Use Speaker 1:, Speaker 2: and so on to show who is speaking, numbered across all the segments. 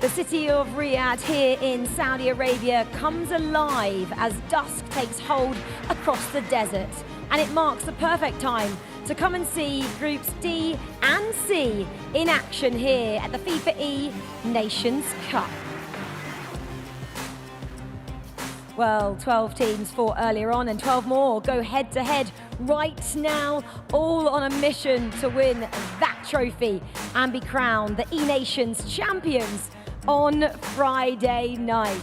Speaker 1: The city of Riyadh here in Saudi Arabia comes alive as dusk takes hold across the desert, and it marks the perfect time to come and see Groups D and C in action here at the FIFAe Nations Cup. Well, 12 teams fought earlier on and 12 more go head-to-head right now, all on a mission to win that trophy and be crowned the E-Nations champions on Friday night.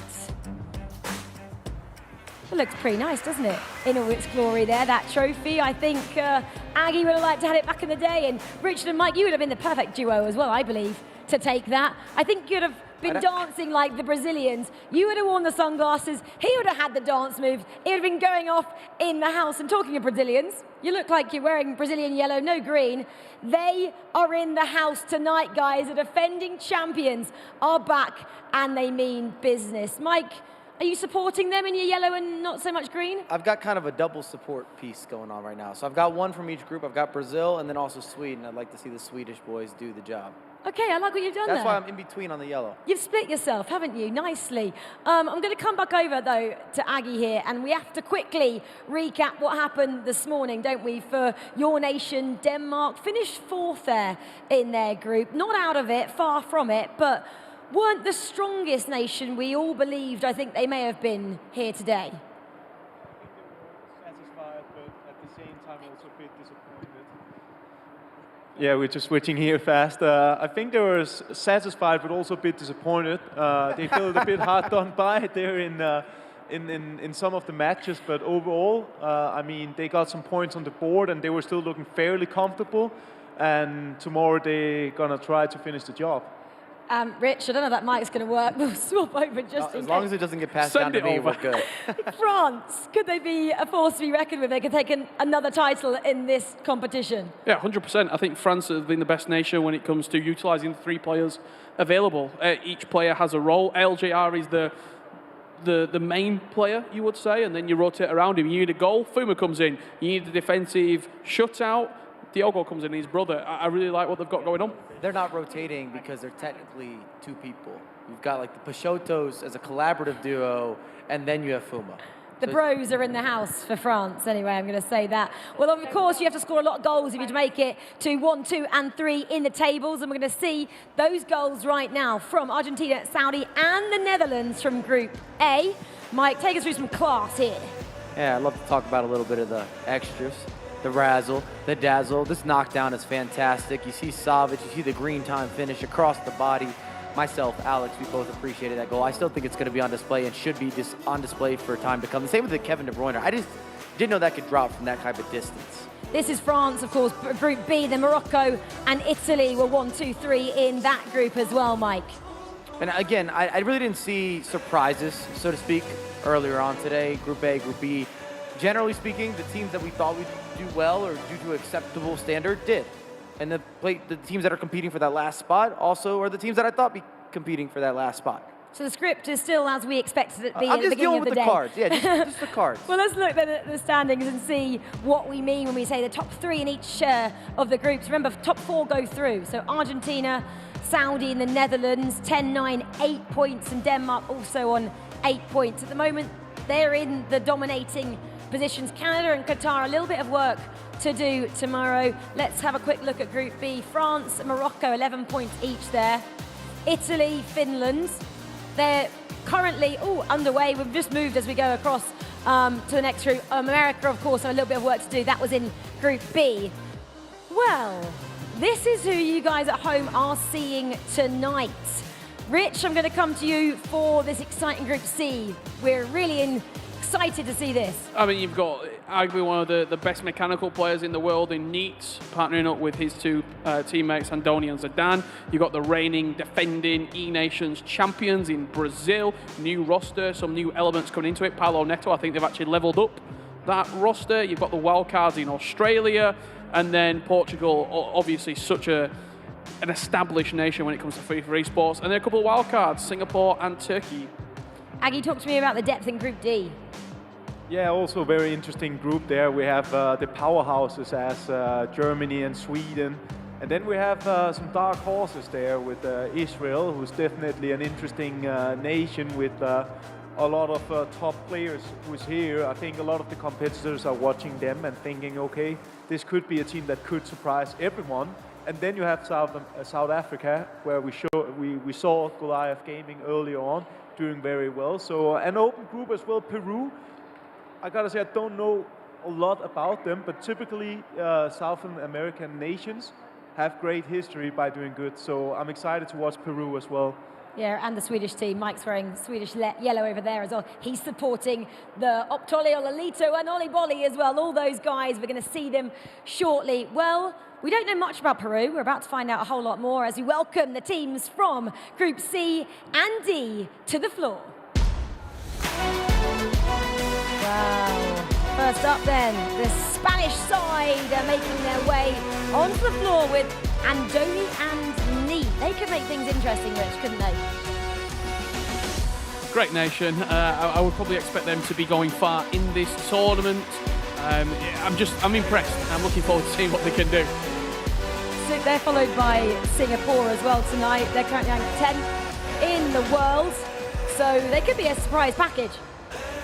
Speaker 1: It looks pretty nice, doesn't it? In all its glory there, that trophy. I think Aggie would have liked to have it back in the day, and Richard and Mike, you would have been the perfect duo as well, I believe, to take that. I think you'd have been dancing like the Brazilians. You would have worn the sunglasses, he would have had the dance moves, he would have been going off in the house. And talking of Brazilians, you look like you're wearing Brazilian yellow, no green. They are in the house tonight, guys. The defending champions are back, and they mean business. Mike, are you supporting them in your yellow and not so much green?
Speaker 2: I've got kind of a double support piece going on right now. So I've got one from each group. I've got Brazil and then also Sweden. I'd like to see the Swedish boys do the job.
Speaker 1: Okay, I like what you've done there.
Speaker 2: That's why I'm in between on the yellow.
Speaker 1: You've split yourself, haven't you? Nicely. I'm going to come back over, though, to Aggie here, and we have to quickly recap what happened this morning, don't we, for your nation, Denmark. Finished fourth there in their group. Not out of it, far from it, but weren't the strongest nation we all believed. I think they may have been here today.
Speaker 3: I think they were satisfied, but at the same time also a bit disappointed. Yeah, we're just switching here fast. I think they were satisfied, but also a bit disappointed. They felt a bit hard done by there in some of the matches, but overall, I mean, they got some points on the board, and they were still looking fairly comfortable. And tomorrow they're gonna try to finish the job.
Speaker 1: Rich, I don't know if that mic's going to work. We'll swap over just in case.
Speaker 2: As long as it doesn't get passed down to me, we're good.
Speaker 1: France, could they be a force to be reckoned with? They could take another title in this competition.
Speaker 4: Yeah, 100%. I think France has been the best nation when it comes to utilising the 3 players available. Each player has a role. LJR is the main player, you would say, and then you rotate around him. You need a goal, Fuma comes in. You need the defensive shutout, Diogo comes in, his brother. I really like what they've got going on.
Speaker 2: They're not rotating because they're technically 2 people. You've got like the Peixotos as a collaborative duo, and then you have Fuma.
Speaker 1: The bros are in the house for France, anyway, I'm going to say that. Well, of course, you have to score a lot of goals if you to make it to 1, 2, and 3 in the tables, and we're going to see those goals right now from Argentina, Saudi, and the Netherlands from Group A. Mike, take us through some class here.
Speaker 2: Yeah, I'd love to talk about a little bit of the extras. The razzle, the dazzle. This knockdown is fantastic. You see Savic, you see the green time finish across the body. Myself, Alex, we both appreciated that goal. I still think it's going to be on display and should be just on display for time to come. The same with the Kevin De Bruyne. I just didn't know that could drop from that type of distance.
Speaker 1: This is France, of course, Group B. The Morocco and Italy were 1, 2, 3 in that group as well, Mike.
Speaker 2: And again, I really didn't see surprises, so to speak, earlier on today. Group A, Group B. Generally speaking, the teams that we thought would do well or do to acceptable standard did. And the teams that are competing for that last spot also are the teams that I thought be competing for that last spot.
Speaker 1: So the script is still as we expected it to be at the beginning of the day.
Speaker 2: I'm just dealing with the cards. Yeah, just the cards.
Speaker 1: Well, let's look then at the standings and see what we mean when we say the top 3 in each of the groups. Remember, top 4 go through. So Argentina, Saudi, and the Netherlands, 10, 9, 8 points, and Denmark also on 8 points. At the moment, they're in the dominating positions. Canada and Qatar, a little bit of work to do tomorrow. Let's have a quick look at Group B. France and Morocco, 11 points each there. Italy, Finland, they're currently underway. We've just moved as we go across to the next group. America, of course, have a little bit of work to do. That was in Group B. Well, this is who you guys at home are seeing tonight. Rich, I'm going to come to you for this exciting Group C. We're really excited to see this.
Speaker 4: I mean, you've got arguably one of the best mechanical players in the world in Neitz, partnering up with his 2 teammates, Andoni and Zidane. You've got the reigning, defending E-Nations champions in Brazil. New roster, some new elements coming into it. Paulo Neto, I think they've actually leveled up that roster. You've got the wildcards in Australia, and then Portugal, obviously such an established nation when it comes to FIFA esports. And then a couple of wildcards, Singapore and Turkey.
Speaker 1: Aggie, talk to me about the depth in Group D.
Speaker 3: Yeah, also a very interesting group there. We have the powerhouses as Germany and Sweden. And then we have some dark horses there with Israel, who's definitely an interesting nation with a lot of top players who's here. I think a lot of the competitors are watching them and thinking, okay, this could be a team that could surprise everyone. And then you have South Africa, where we saw Goliath Gaming earlier on, doing very well. So an open group as well. Peru, I gotta say I don't know a lot about them, but typically Southern American nations have great history by doing good. So I'm excited to watch Peru as well.
Speaker 1: Yeah, and the Swedish team. Mike's wearing Swedish yellow over there as well. He's supporting the Optoli, Ololito, and Oliboli as well. All those guys, we're going to see them shortly. Well, we don't know much about Peru. We're about to find out a whole lot more as we welcome the teams from Group C and D to the floor. Wow. First up then, the Spanish side are making their way onto the floor with Andoni and Neat. They could make things interesting, Rich, couldn't they?
Speaker 4: Great nation. I would probably expect them to be going far in this tournament. I'm impressed. I'm looking forward to seeing what they can do.
Speaker 1: So they're followed by Singapore as well tonight. They're currently ranked 10th in the world, so they could be a surprise package.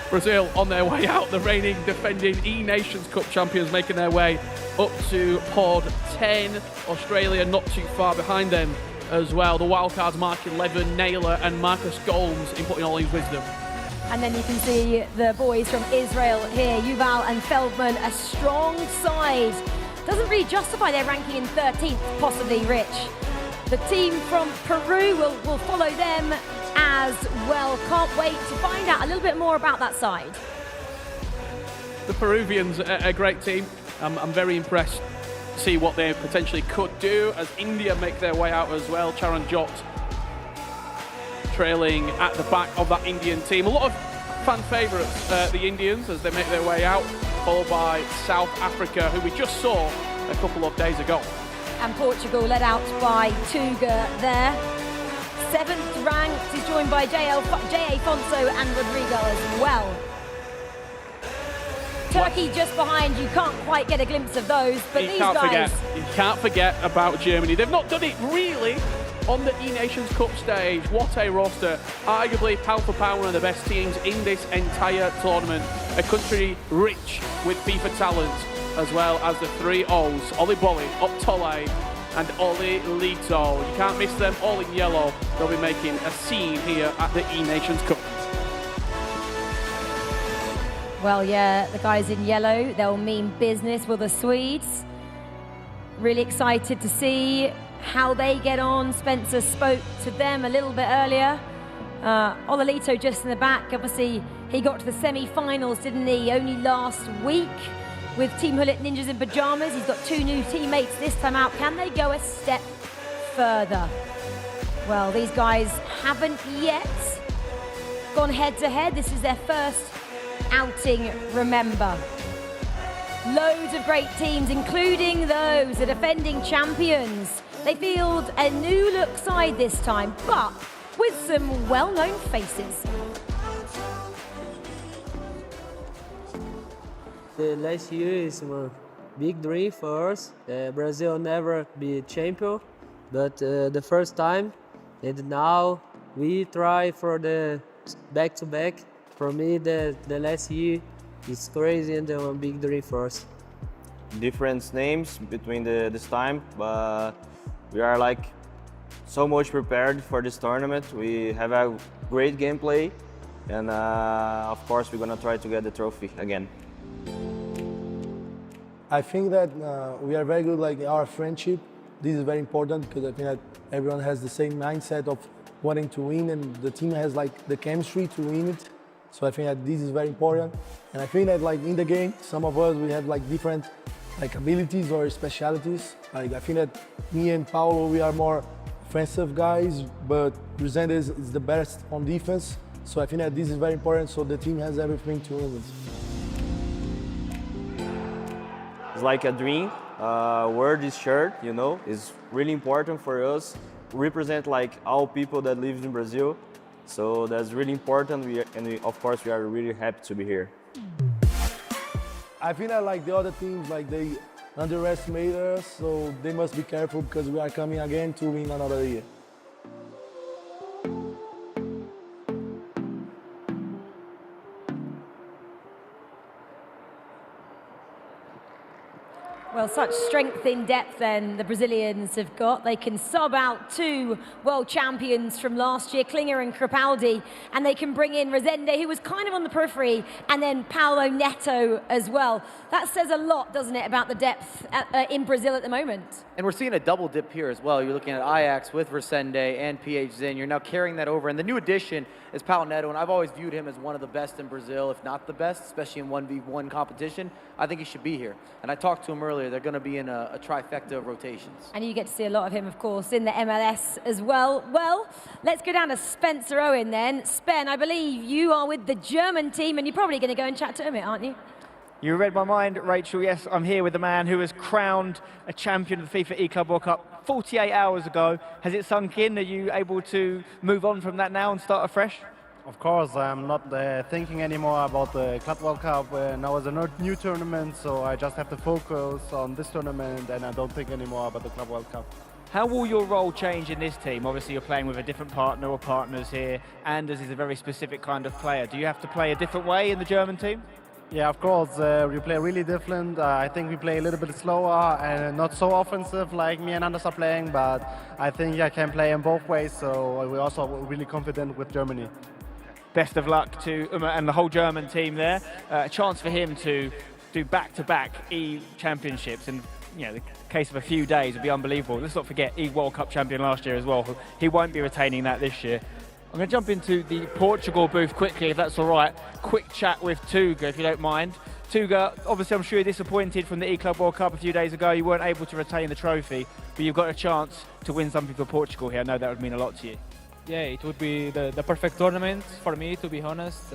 Speaker 4: Brazil on their way out, the reigning defending E-Nations Cup champions making their way up to pod 10. Australia not too far behind them as well. The wildcards Mark 11, Naylor and Marcus Gomes inputting all his wisdom.
Speaker 1: And then you can see the boys from Israel here, Yuval and Feldman, a strong side. Doesn't really justify their ranking in 13th, possibly, Rich. The team from Peru will follow them as well. Can't wait to find out a little bit more about that side.
Speaker 4: The Peruvians are a great team. I'm very impressed to see what they potentially could do as India make their way out as well. Charan Jot trailing at the back of that Indian team. A lot of fan favourites, the Indians, as they make their way out, followed by South Africa, who we just saw a couple of days ago.
Speaker 1: And Portugal led out by Tuga there. 7th ranked, is joined by J.A. Fonso and Rodrigo as well. Turkey just behind, you can't quite get a glimpse of those, but these guys...
Speaker 4: You can't forget about Germany. They've not done it really on the E-Nations Cup stage. What a roster. Arguably, pound for pound, one of the best teams in this entire tournament. A country rich with FIFA talent, as well as the three O's, Oliboli, Optole, and Ololito. You can't miss them, all in yellow. They'll be making a scene here at the E-Nations Cup.
Speaker 1: Well, yeah, the guys in yellow, they'll mean business with the Swedes. Really excited to see how they get on. Spencer spoke to them a little bit earlier. Ololito just in the back. Obviously, he got to the semi-finals, didn't he, only last week with Team Hullet Ninjas in Pajamas. He's got 2 new teammates this time out. Can they go a step further? Well, these guys haven't yet gone head-to-head. This is their first outing, remember. Loads of great teams, including those, the defending champions. They field a new-look side this time, but with some well-known faces.
Speaker 5: The last year is a big dream for us. Brazil never be champion, but the first time, and now we try for the back-to-back. For me, the last year is crazy and a big dream for us.
Speaker 6: Different names between this time, but we are like so much prepared for this tournament. We have a great gameplay, and of course we're gonna try to get the trophy again.
Speaker 7: I think that we are very good, like our friendship. This is very important because I think that everyone has the same mindset of wanting to win, and the team has like the chemistry to win it. So I think that this is very important. And I think that like in the game, some of us, we have like different like abilities or specialities. Like I think that me and Paulo, we are more offensive guys, but Resende is the best on defense. So I think that this is very important, so the team has everything to win it.
Speaker 6: It's like a dream. Wear this shirt, you know, is really important for us. We represent like all people that live in Brazil. So that's really important, of course, we are really happy to be here.
Speaker 7: I think that like the other teams, like they underestimate us, so they must be careful because we are coming again to win another year.
Speaker 1: Well, such strength in depth then the Brazilians have got. They can sub out 2 world champions from last year, Klinger and Crepaldi, and they can bring in Rezende, who was kind of on the periphery, and then Paulo Neto as well. That says a lot, doesn't it, about the depth in Brazil at the moment?
Speaker 2: And we're seeing a double dip here as well. You're looking at Ajax with Rezende and PH Zin. You're now carrying that over. And the new addition is Paulo Neto, and I've always viewed him as one of the best in Brazil, if not the best, especially in 1v1 competition. I think he should be here. And I talked to him earlier. They're going to be in a trifecta of rotations.
Speaker 1: And you get to see a lot of him, of course, in the MLS as well. Well, let's go down to Spencer Owen then. Spen, I believe you are with the German team, and you're probably going to go and chat to him, aren't you?
Speaker 8: You read my mind, Rachel. Yes, I'm here with the man who was crowned a champion of the FIFA E-Club World Cup 48 hours ago. Has it sunk in? Are you able to move on from that now and start afresh?
Speaker 9: Of course, I'm not thinking anymore about the Club World Cup. Now it's a new tournament, so I just have to focus on this tournament, and I don't think anymore about the Club World Cup.
Speaker 8: How will your role change in this team? Obviously, you're playing with a different partner or partners here. Anders is a very specific kind of player. Do you have to play a different way in the German team?
Speaker 9: Yeah, of course, we play really different. I think we play a little bit slower and not so offensive like me and Anders are playing, but I think I can play in both ways, so we're also really confident with Germany.
Speaker 8: Best of luck to Uma and the whole German team there. A chance for him to do back-to-back E-championships, and the case of a few days would be unbelievable. Let's not forget E-World Cup champion last year as well. He won't be retaining that this year. I'm going to jump into the Portugal booth quickly, if that's all right. Quick chat with Tuga, if you don't mind. Tuga, obviously I'm sure you're disappointed from the E-Club World Cup a few days ago. You weren't able to retain the trophy, but you've got a chance to win something for Portugal here. I know that would mean a lot to you.
Speaker 10: Yeah, it would be the perfect tournament for me, to be honest.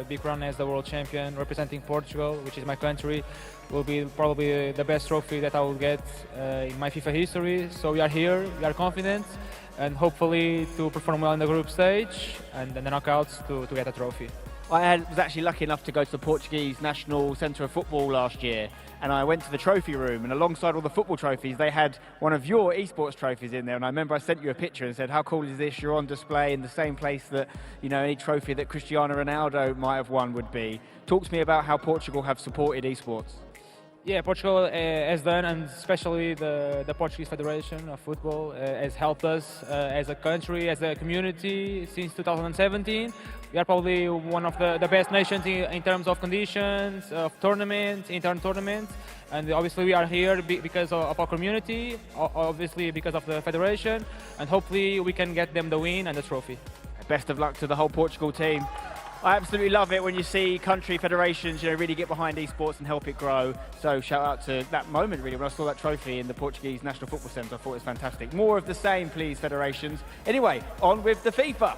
Speaker 10: Be crowned as the world champion, representing Portugal, which is my country, will be probably the best trophy that I will get in my FIFA history. So we are here, we are confident, and hopefully to perform well in the group stage and then the knockouts to get a trophy.
Speaker 8: I was actually lucky enough to go to the Portuguese National Centre of Football last year, and I went to the trophy room, and alongside all the football trophies, they had one of your esports trophies in there, and I remember I sent you a picture and said, how cool is this? You're on display in the same place that, any trophy that Cristiano Ronaldo might have won would be. Talk to me about how Portugal have supported esports.
Speaker 10: Yeah, Portugal has done, and especially the Portuguese Federation of Football has helped us as a country, as a community since 2017. We are probably one of the best nations in terms of conditions, of tournaments, intern tournaments, and obviously we are here because of our community, obviously because of the federation, and hopefully we can get them the win and the trophy.
Speaker 8: Best of luck to the whole Portugal team. I absolutely love it when you see country federations, really get behind esports and help it grow. So shout out to that moment, really, when I saw that trophy in the Portuguese National Football Centre. I thought it was fantastic. More of the same, please, federations. Anyway, on with the FIFA.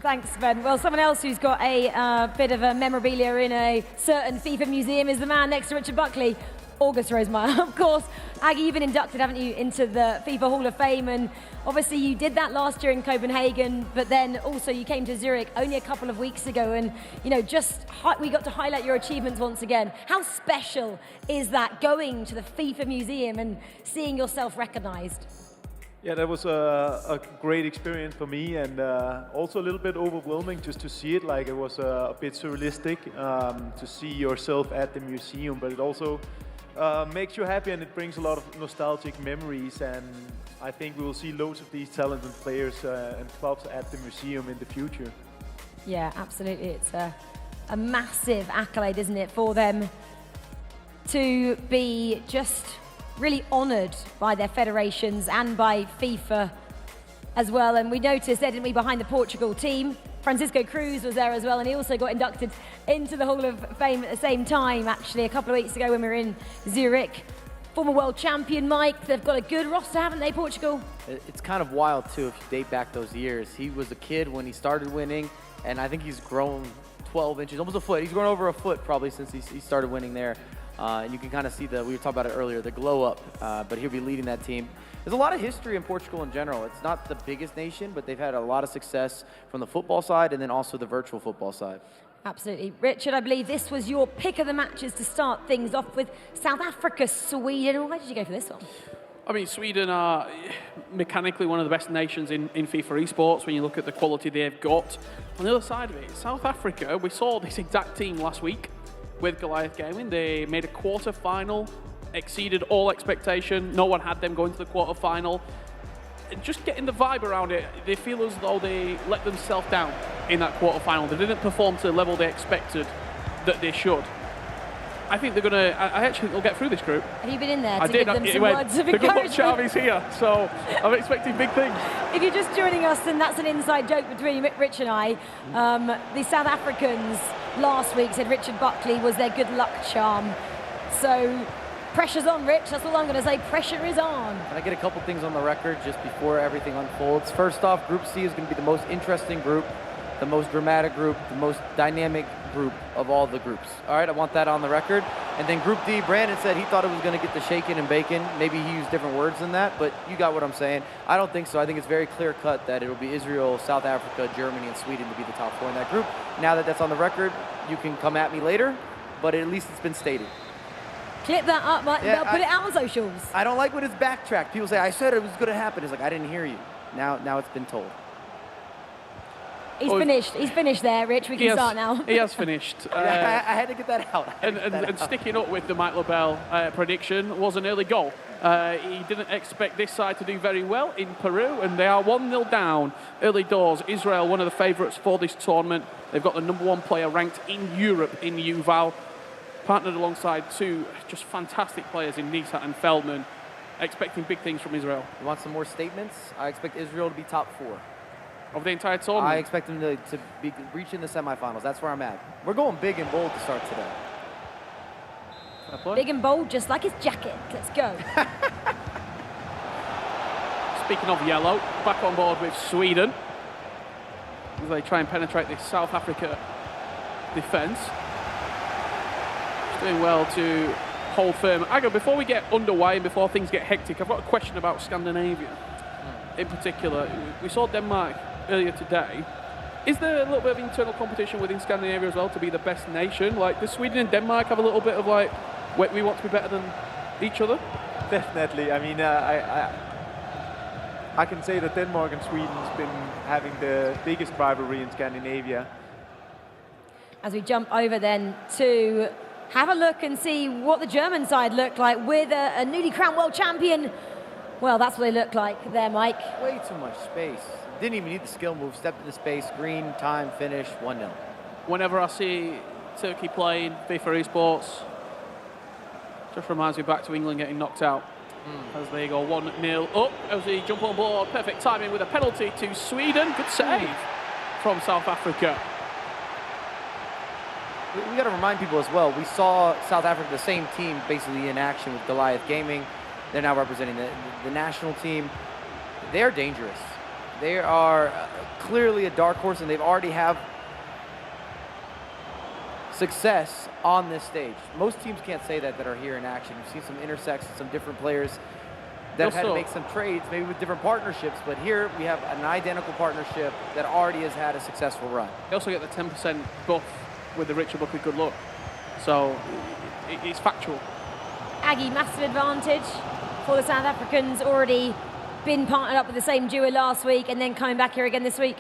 Speaker 1: Thanks, Ben. Well, someone else who's got a bit of a memorabilia in a certain FIFA museum is the man next to Richard Buckley, August Rosemeyer. Of course, Aggie, you've been inducted, haven't you, into the FIFA Hall of Fame, and obviously you did that last year in Copenhagen, but then also you came to Zurich only a couple of weeks ago, and we got to highlight your achievements once again. How special is that, going to the FIFA Museum and seeing yourself recognized?
Speaker 3: Yeah, that was a great experience for me, and also a little bit overwhelming just to see it. Like, it was a bit surrealistic to see yourself at the museum, but it also makes you happy, and it brings a lot of nostalgic memories, and I think we will see loads of these talented players and clubs at the museum in the future.
Speaker 1: Yeah, absolutely. It's a massive accolade, isn't it, for them to be just really honoured by their federations and by FIFA as well. And we noticed, didn't we, behind the Portugal team, Francisco Cruz was there as well, and he also got inducted into the Hall of Fame at the same time, actually, a couple of weeks ago when we were in Zurich. Former world champion Mike, they've got a good roster, haven't they, Portugal?
Speaker 2: It's kind of wild, too, if you date back those years. He was a kid when he started winning, and I think he's grown 12 inches, almost a foot. He's grown over a foot probably since he started winning there. And you can kind of see we were talking about it earlier, the glow up, but he'll be leading that team. There's a lot of history in Portugal in general. It's not the biggest nation, but they've had a lot of success from the football side and then also the virtual football side.
Speaker 1: Absolutely. Richard, I believe this was your pick of the matches to start things off with. South Africa, Sweden. Why did you go for this one?
Speaker 4: I mean, Sweden are mechanically one of the best nations in FIFA esports when you look at the quality they've got. On the other side of it, South Africa, we saw this exact team last week. with Goliath Gaming. They made a quarter-final, exceeded all expectation. No one had them going to the quarter-final. Just getting the vibe around it, they feel as though they let themselves down in that quarter-final. They didn't perform to the level they expected that they should. I think they're going to, I actually think they'll get through this group.
Speaker 1: Have you been in there
Speaker 4: I
Speaker 1: to
Speaker 4: did.
Speaker 1: give them some
Speaker 4: Went,
Speaker 1: words of
Speaker 4: the good luck
Speaker 1: encouragement?
Speaker 4: Charlie's here, so I'm expecting big things.
Speaker 1: If you're just joining us, then that's an inside joke between Rich and I. The South Africans last week said Richard Buckley was their good luck charm. So pressure's on, Rich. That's all I'm going to say. Pressure is on.
Speaker 2: Can I get a couple things on the record just before everything unfolds? First off, Group C is going to be the most interesting group, the most dramatic group, the most dynamic group of all the groups. All right, I want that on the record. And then Group D, Brandon said he thought it was going to get the shaking and bacon. Maybe he used different words than that, but you got what I'm saying. I don't think so. I think it's very clear cut that it'll be Israel, South Africa, Germany, and Sweden to be the top 4 in that group. Now that that's on the record, you can come at me later, but at least it's been stated.
Speaker 1: Clip that up, Mike.
Speaker 2: Yeah,
Speaker 1: Put it out on socials.
Speaker 2: I don't like when it's backtracked. People say, I said it was going to happen. It's like, I didn't hear you. Now it's been told.
Speaker 1: He's finished. He's finished there, Rich. We can start now.
Speaker 4: He has finished.
Speaker 2: I had to get that out.
Speaker 4: And sticking up with the Mike Lobel prediction was an early goal. He didn't expect this side to do very well in Peru, and they are 1-0 down early doors. Israel, one of the favourites for this tournament. They've got the #1 player ranked in Europe in Yuval, partnered alongside 2 just fantastic players in Nisa and Feldman. Expecting big things from Israel.
Speaker 2: You want some more statements? I expect Israel to be top 4.
Speaker 4: Of the entire tournament?
Speaker 2: I expect them to be reaching the semifinals. That's where I'm at. We're going big and bold to start today.
Speaker 1: Big and bold, just like his jacket. Let's go.
Speaker 4: Speaking of yellow, back on board with Sweden as they try and penetrate this South Africa defence. Doing well to hold firm. Aga, before we get underway and before things get hectic, I've got a question about Scandinavia in particular. We saw Denmark earlier today. Is there a little bit of internal competition within Scandinavia as well to be the best nation? Like, does Sweden and Denmark have a little bit of like, we want to be better than each other?
Speaker 3: Definitely. I mean, I can say that Denmark and Sweden's been having the biggest rivalry in Scandinavia.
Speaker 1: As we jump over then to have a look and see what the German side looked like with a newly crowned world champion. Well, that's what they look like there, Mike.
Speaker 2: Way too much space. Didn't even need the skill move. Stepped into space, green, time, finish, 1-0.
Speaker 4: Whenever I see Turkey playing FIFA esports, just reminds me back to England getting knocked out. As they go 1-0 up, as they jump on board. Perfect timing with a penalty to Sweden. Good save from South Africa.
Speaker 2: We got to remind people as well, we saw South Africa, the same team, basically in action with Goliath Gaming. They're now representing the national team. They're dangerous. They are clearly a dark horse, and they've already have success on this stage. Most teams can't say that are here in action. You've seen some intersects, some different players that have had to make some trades, maybe with different partnerships, but here we have an identical partnership that already has had a successful run.
Speaker 4: They also get the 10% buff with the Richard Buckley good luck. So it's factual.
Speaker 1: Aggie, massive advantage for the South Africans, already been partnered up with the same duo last week and then coming back here again this week.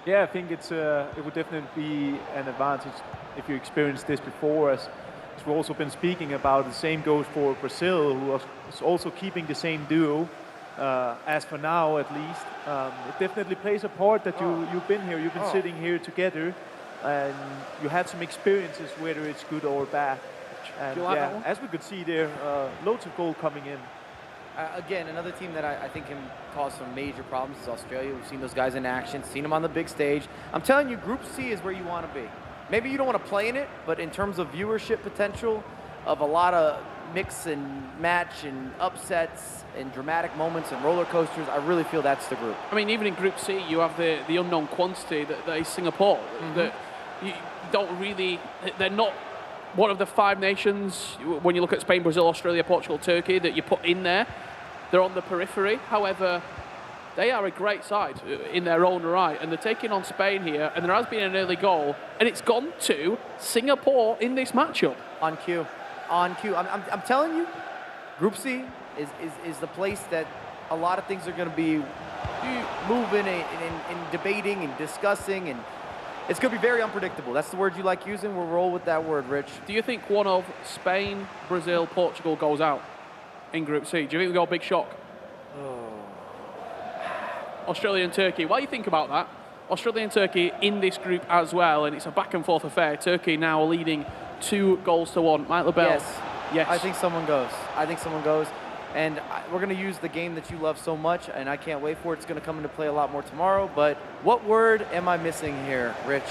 Speaker 3: Yeah, I think it would definitely be an advantage if you experienced this before. As we've also been speaking about, the same goes for Brazil, who is also keeping the same duo, as for now at least. It definitely plays a part that you've been here, you've been sitting here together, and you had some experiences, whether it's good or bad. And
Speaker 4: Do you like that one?
Speaker 3: as we could see there, loads of goal coming in.
Speaker 2: Again, another team that I think can cause some major problems is Australia. We've seen those guys in action, seen them on the big stage. I'm telling you, Group C is where you want to be. Maybe you don't want to play in it, but in terms of viewership potential of a lot of mix and match and upsets and dramatic moments and roller coasters, I really feel that's the group.
Speaker 4: I mean, even in Group C, you have the unknown quantity that is Singapore. That you don't really, they're not one of the 5 nations, when you look at Spain, Brazil, Australia, Portugal, Turkey, that you put in there. They're on the periphery. However, they are a great side in their own right, and they're taking on Spain here, and there has been an early goal, and it's gone to Singapore in this matchup.
Speaker 2: On cue. On cue. I'm telling you, Group C is the place that a lot of things are going to be moving and debating and discussing, and it's going to be very unpredictable. That's the word you like using. We'll roll with that word, Rich.
Speaker 4: Do you think one of Spain, Brazil, Portugal goes out in Group C? Do you think we got a big shock? Australia and Turkey. What do you think about that? Australia and Turkey in this group as well, and it's a back and forth affair. Turkey now leading 2-1. Mike LaBelle. Yes.
Speaker 2: I think someone goes. And we're going to use the game that you love so much, and I can't wait for it. It's going to come into play a lot more tomorrow. But what word am I missing here, Rich?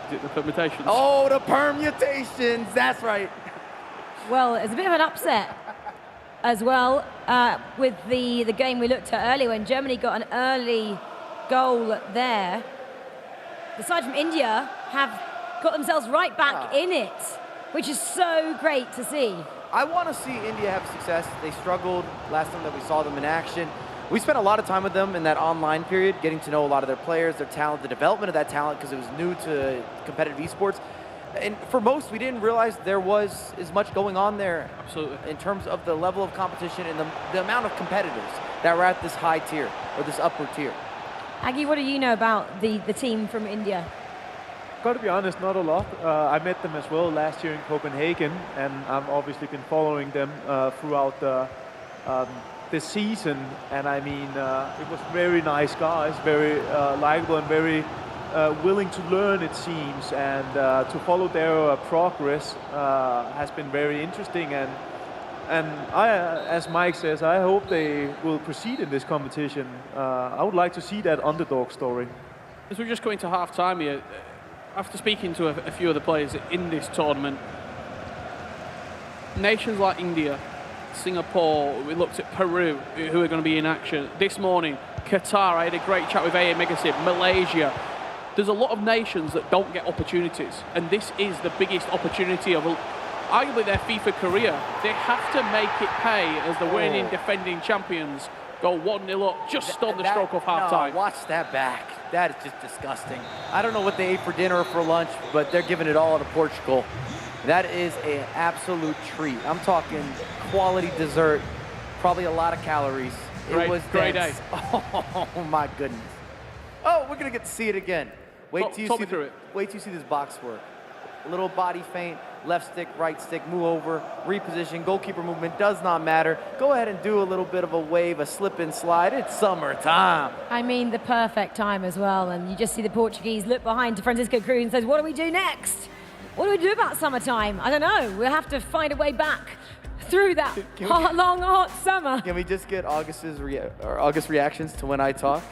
Speaker 4: Is it the permutations?
Speaker 2: Oh, the permutations. That's right.
Speaker 1: Well, it's a bit of an upset as well with the game we looked at earlier when Germany got an early goal there. The side from India have got themselves right back in it, which is so great to see.
Speaker 2: I want to see India have success. They struggled last time that we saw them in action. We spent a lot of time with them in that online period, getting to know a lot of their players, their talent, the development of that talent, because it was new to competitive esports. And for most, we didn't realize there was as much going on there.
Speaker 4: Absolutely.
Speaker 2: In terms of the level of competition and the amount of competitors that were at this high tier or this upper tier.
Speaker 1: Aggie, what do you know about the team from India?
Speaker 3: Got to be honest, not a lot. I met them as well last year in Copenhagen, and I've obviously been following them throughout the season. And I mean, it was very nice guys, very likable and very willing to learn, it seems, and to follow their progress has been very interesting. And I, as Mike says, I hope they will proceed in this competition. I would like to see that underdog story.
Speaker 4: As we're just going to half-time here, after speaking to a few of the players in this tournament, nations like India, Singapore, we looked at Peru, who are going to be in action. This morning, Qatar, I had a great chat with A.A. Megasib, Malaysia. There's a lot of nations that don't get opportunities, and this is the biggest opportunity of arguably their FIFA career. They have to make it pay as the reigning defending champions go 1-0 up just on the stroke of half-time.
Speaker 2: No, watch that back. That is just disgusting. I don't know what they ate for dinner or for lunch, but they're giving it all to Portugal. That is an absolute treat. I'm talking quality dessert, probably a lot of calories. It was
Speaker 4: great day.
Speaker 2: Oh my goodness. Oh, we're gonna get to see it again. Wait till you see this box work. A little body feint, left stick, right stick, move over, reposition, goalkeeper movement, does not matter. Go ahead and do a little bit of a wave, a slip and slide. It's summertime.
Speaker 1: I mean, the perfect time as well. And you just see the Portuguese look behind to Francisco Cruz and says, what do we do next? What do we do about summertime? I don't know. We'll have to find a way back through that long, hot summer.
Speaker 2: Can we just get August reactions to when I talk?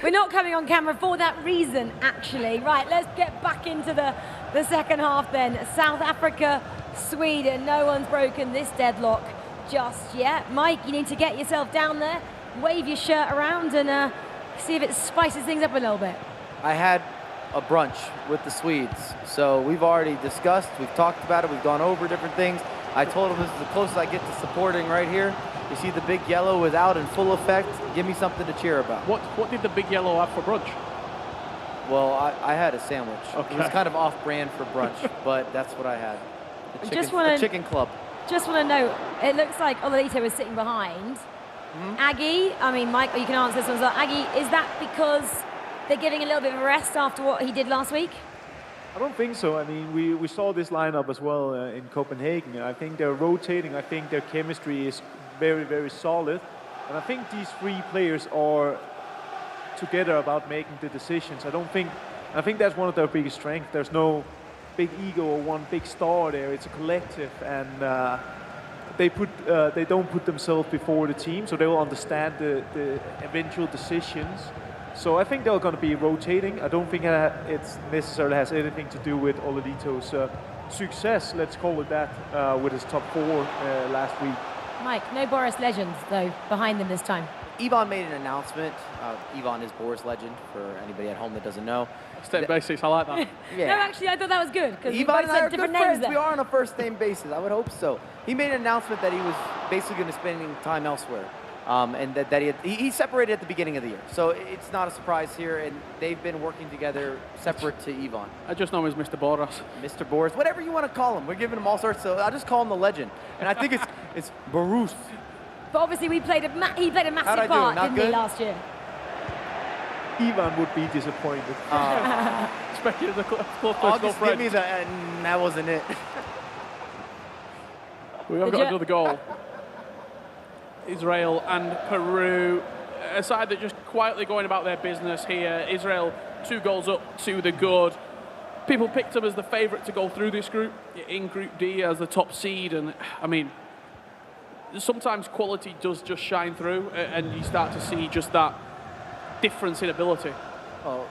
Speaker 1: We're not coming on camera for that reason, actually. Right, let's get back into the second half then. South Africa, Sweden. No one's broken this deadlock just yet. Mike, you need to get yourself down there, wave your shirt around, and see if it spices things up a little bit.
Speaker 2: I had a brunch with the Swedes, so we've already discussed, we've talked about it, we've gone over different things. I told them this is the closest I get to supporting right here. You see the big yellow is out in full effect. Give me something to cheer about.
Speaker 4: What did the big yellow have for brunch?
Speaker 2: Well, I had a sandwich.
Speaker 4: Okay.
Speaker 2: It was kind of off-brand for brunch, but that's what I had. The chicken club.
Speaker 1: Just want to note, it looks like Ololito is sitting behind. Aggie, I mean, Mike, you can answer this one as well. Aggie, is that because they're giving a little bit of a rest after what he did last week?
Speaker 3: I don't think so. I mean, we saw this lineup as well in Copenhagen. I think they're rotating. I think their chemistry is very, very solid. And I think these three players are together about making the decisions. I think that's one of their biggest strengths. There's no big ego or one big star there. It's a collective, and they don't put themselves before the team, so they will understand the eventual decisions. So I think they're going to be rotating. I don't think it necessarily has anything to do with Ololito's success, let's call it that, with his top 4 last week.
Speaker 1: Mike, no Boris legends, though, behind them this time.
Speaker 2: Ivan made an announcement. Ivan is Boris legend, for anybody at home that doesn't know.
Speaker 4: Step basics, I like that.
Speaker 2: Yeah.
Speaker 1: No, actually, I thought that was good, because we
Speaker 2: Ivan
Speaker 1: both
Speaker 2: and I are
Speaker 1: had
Speaker 2: good
Speaker 1: different names
Speaker 2: friends.
Speaker 1: there.
Speaker 2: We are on a first-name basis. I would hope so. He made an announcement that he was basically going to spend time elsewhere. And that he separated at the beginning of the year. So it's not a surprise here, and they've been working together separate to Ivan.
Speaker 4: I just know him as Mr. Boras.
Speaker 2: Mr. Boris, whatever you want to call him. We're giving him all sorts, so I'll just call him the legend. And I think it's Boris.
Speaker 1: But obviously, he played a massive part, didn't he, last year?
Speaker 3: Ivan would be disappointed.
Speaker 4: Especially as a close
Speaker 2: I'll
Speaker 4: personal
Speaker 2: just give me
Speaker 4: friend.
Speaker 2: the, that wasn't it.
Speaker 4: We have got another goal. Israel and Peru, a side that just quietly going about their business here. Israel 2 goals up to the good. People picked them as the favourite to go through this group, in Group D as the top seed. And I mean, sometimes quality does just shine through, and you start to see just that difference in ability.
Speaker 2: Well,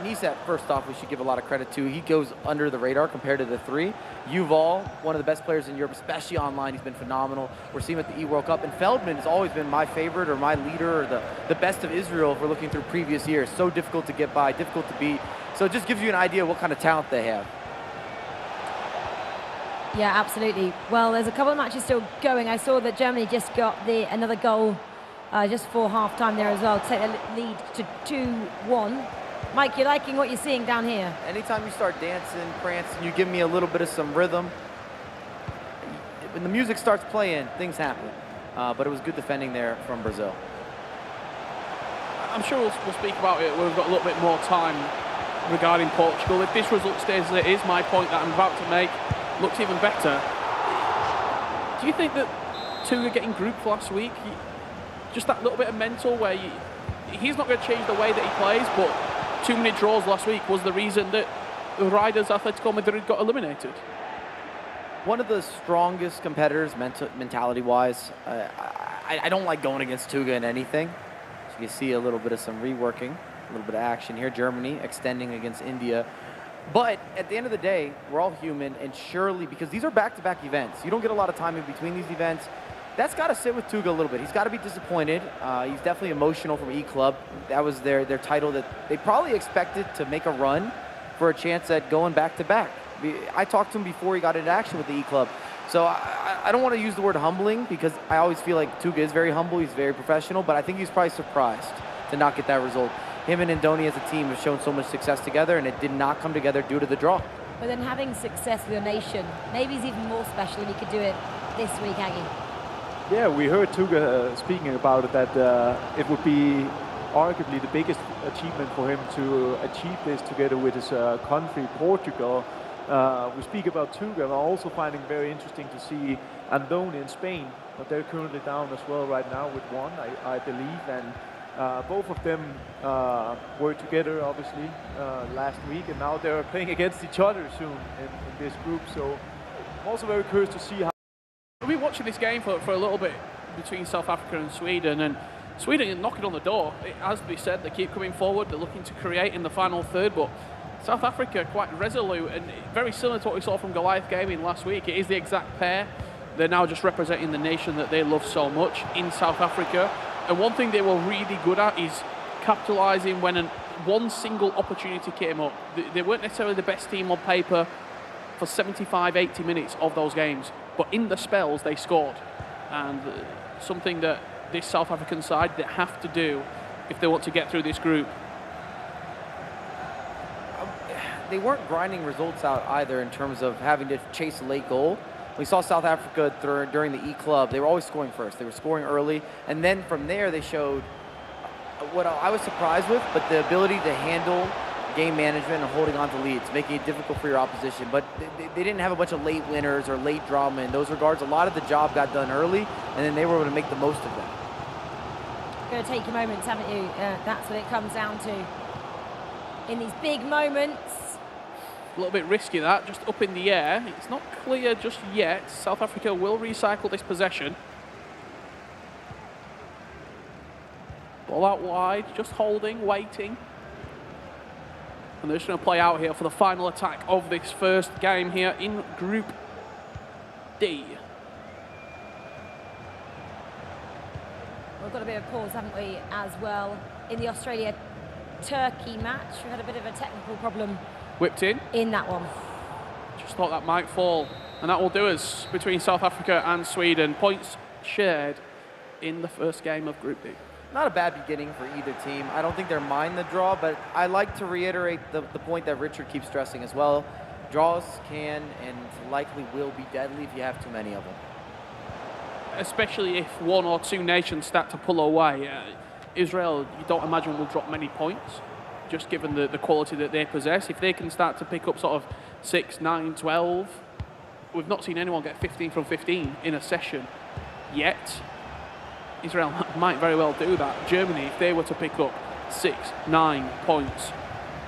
Speaker 2: Nisat, first off, we should give a lot of credit to. He goes under the radar compared to the 3. Yuval, one of the best players in Europe, especially online. He's been phenomenal. We're seeing him at the E-World Cup. And Feldman has always been my favorite or my leader or the best of Israel if we're looking through previous years. So difficult to get by, difficult to beat. So it just gives you an idea of what kind of talent they have.
Speaker 1: Yeah, absolutely. Well, there's a couple of matches still going. I saw that Germany just got another goal just for half-time there as well to take the lead to 2-1. Mike, you're liking what you're seeing down here?
Speaker 2: Anytime you start dancing, prancing, you give me a little bit of some rhythm. When the music starts playing, things happen. But it was good defending there from Brazil.
Speaker 4: I'm sure we'll speak about it when we've got a little bit more time regarding Portugal. If this result stays as it is, my point that I'm about to make looks even better. Do you think that Tuga getting grouped last week, just that little bit of mental where he's not going to change the way that he plays, but too many draws last week was the reason that the Riders Atletico Madrid got eliminated?
Speaker 2: One of the strongest competitors mentality-wise. I don't like going against Tuga in anything. So you can see a little bit of some reworking, a little bit of action here. Germany extending against India. But at the end of the day, we're all human, and surely, because these are back-to-back events, you don't get a lot of time in between these events. That's got to sit with Tuga a little bit. He's got to be disappointed. He's definitely emotional from E-Club. That was their title that they probably expected to make a run for a chance at going back-to-back. I talked to him before he got into action with the E-Club. So I don't want to use the word humbling because I always feel like Tuga is very humble. He's very professional, but I think he's probably surprised to not get that result. Him and Indonesia as a team have shown so much success together, and it did not come together due to the draw.
Speaker 1: But then having success with your nation, maybe it's even more special if he could do it this week, Aggie.
Speaker 3: Yeah, we heard Tuga speaking about it, that it would be arguably the biggest achievement for him to achieve this together with his country, Portugal. We speak about Tuga. I'm also finding very interesting to see Andone in Spain, but they're currently down as well right now with 1, I believe. And both of them were together, obviously, last week, and now they're playing against each other soon in this group. So I'm also very curious to see how.
Speaker 4: We've been watching this game for a little bit between South Africa and Sweden is knocking on the door. It has to be said, they keep coming forward, they're looking to create in the final third, but South Africa quite resolute and very similar to what we saw from Goliath Gaming last week. It is the exact pair. They're now just representing the nation that they love so much in South Africa. And one thing they were really good at is capitalising when one single opportunity came up. They weren't necessarily the best team on paper for 75, 80 minutes of those games, but in the spells they scored. And something that this South African side they have to do if they want to get through this group.
Speaker 2: They weren't grinding results out either in terms of having to chase a late goal. We saw South Africa during the E-Club. They were always scoring first. They were scoring early. And then from there, they showed what I was surprised with, but the ability to handle game management and holding on to leads, making it difficult for your opposition. But they didn't have a bunch of late winners or late drama in those regards. A lot of the job got done early, and then they were able to make the most of them.
Speaker 1: Going to take your moments, haven't you? That's what it comes down to. In these big moments.
Speaker 4: A little bit risky that, just up in the air. It's not clear just yet. South Africa will recycle this possession. Ball out wide, just holding, waiting. And they're just going to play out here for the final attack of this first game here in Group D.
Speaker 1: We've got a bit of pause, haven't we, as well, in the Australia-Turkey match. We had a bit of a technical problem.
Speaker 4: Whipped in
Speaker 1: that one.
Speaker 4: Just thought that might fall. And that will do us between South Africa and Sweden. Points shared in the first game of Group D.
Speaker 2: Not a bad beginning for either team. I don't think they're mind the draw, but I like to reiterate the point that Richard keeps stressing as well. Draws can and likely will be deadly if you have too many of them.
Speaker 4: Especially if one or two nations start to pull away. Israel, you don't imagine will drop many points. just given the quality that they possess. If they can start to pick up sort of 6, 9, 12, we've not seen anyone get 15 from 15 in a session yet. Israel might very well do that. Germany, if they were to pick up 6, 9 points,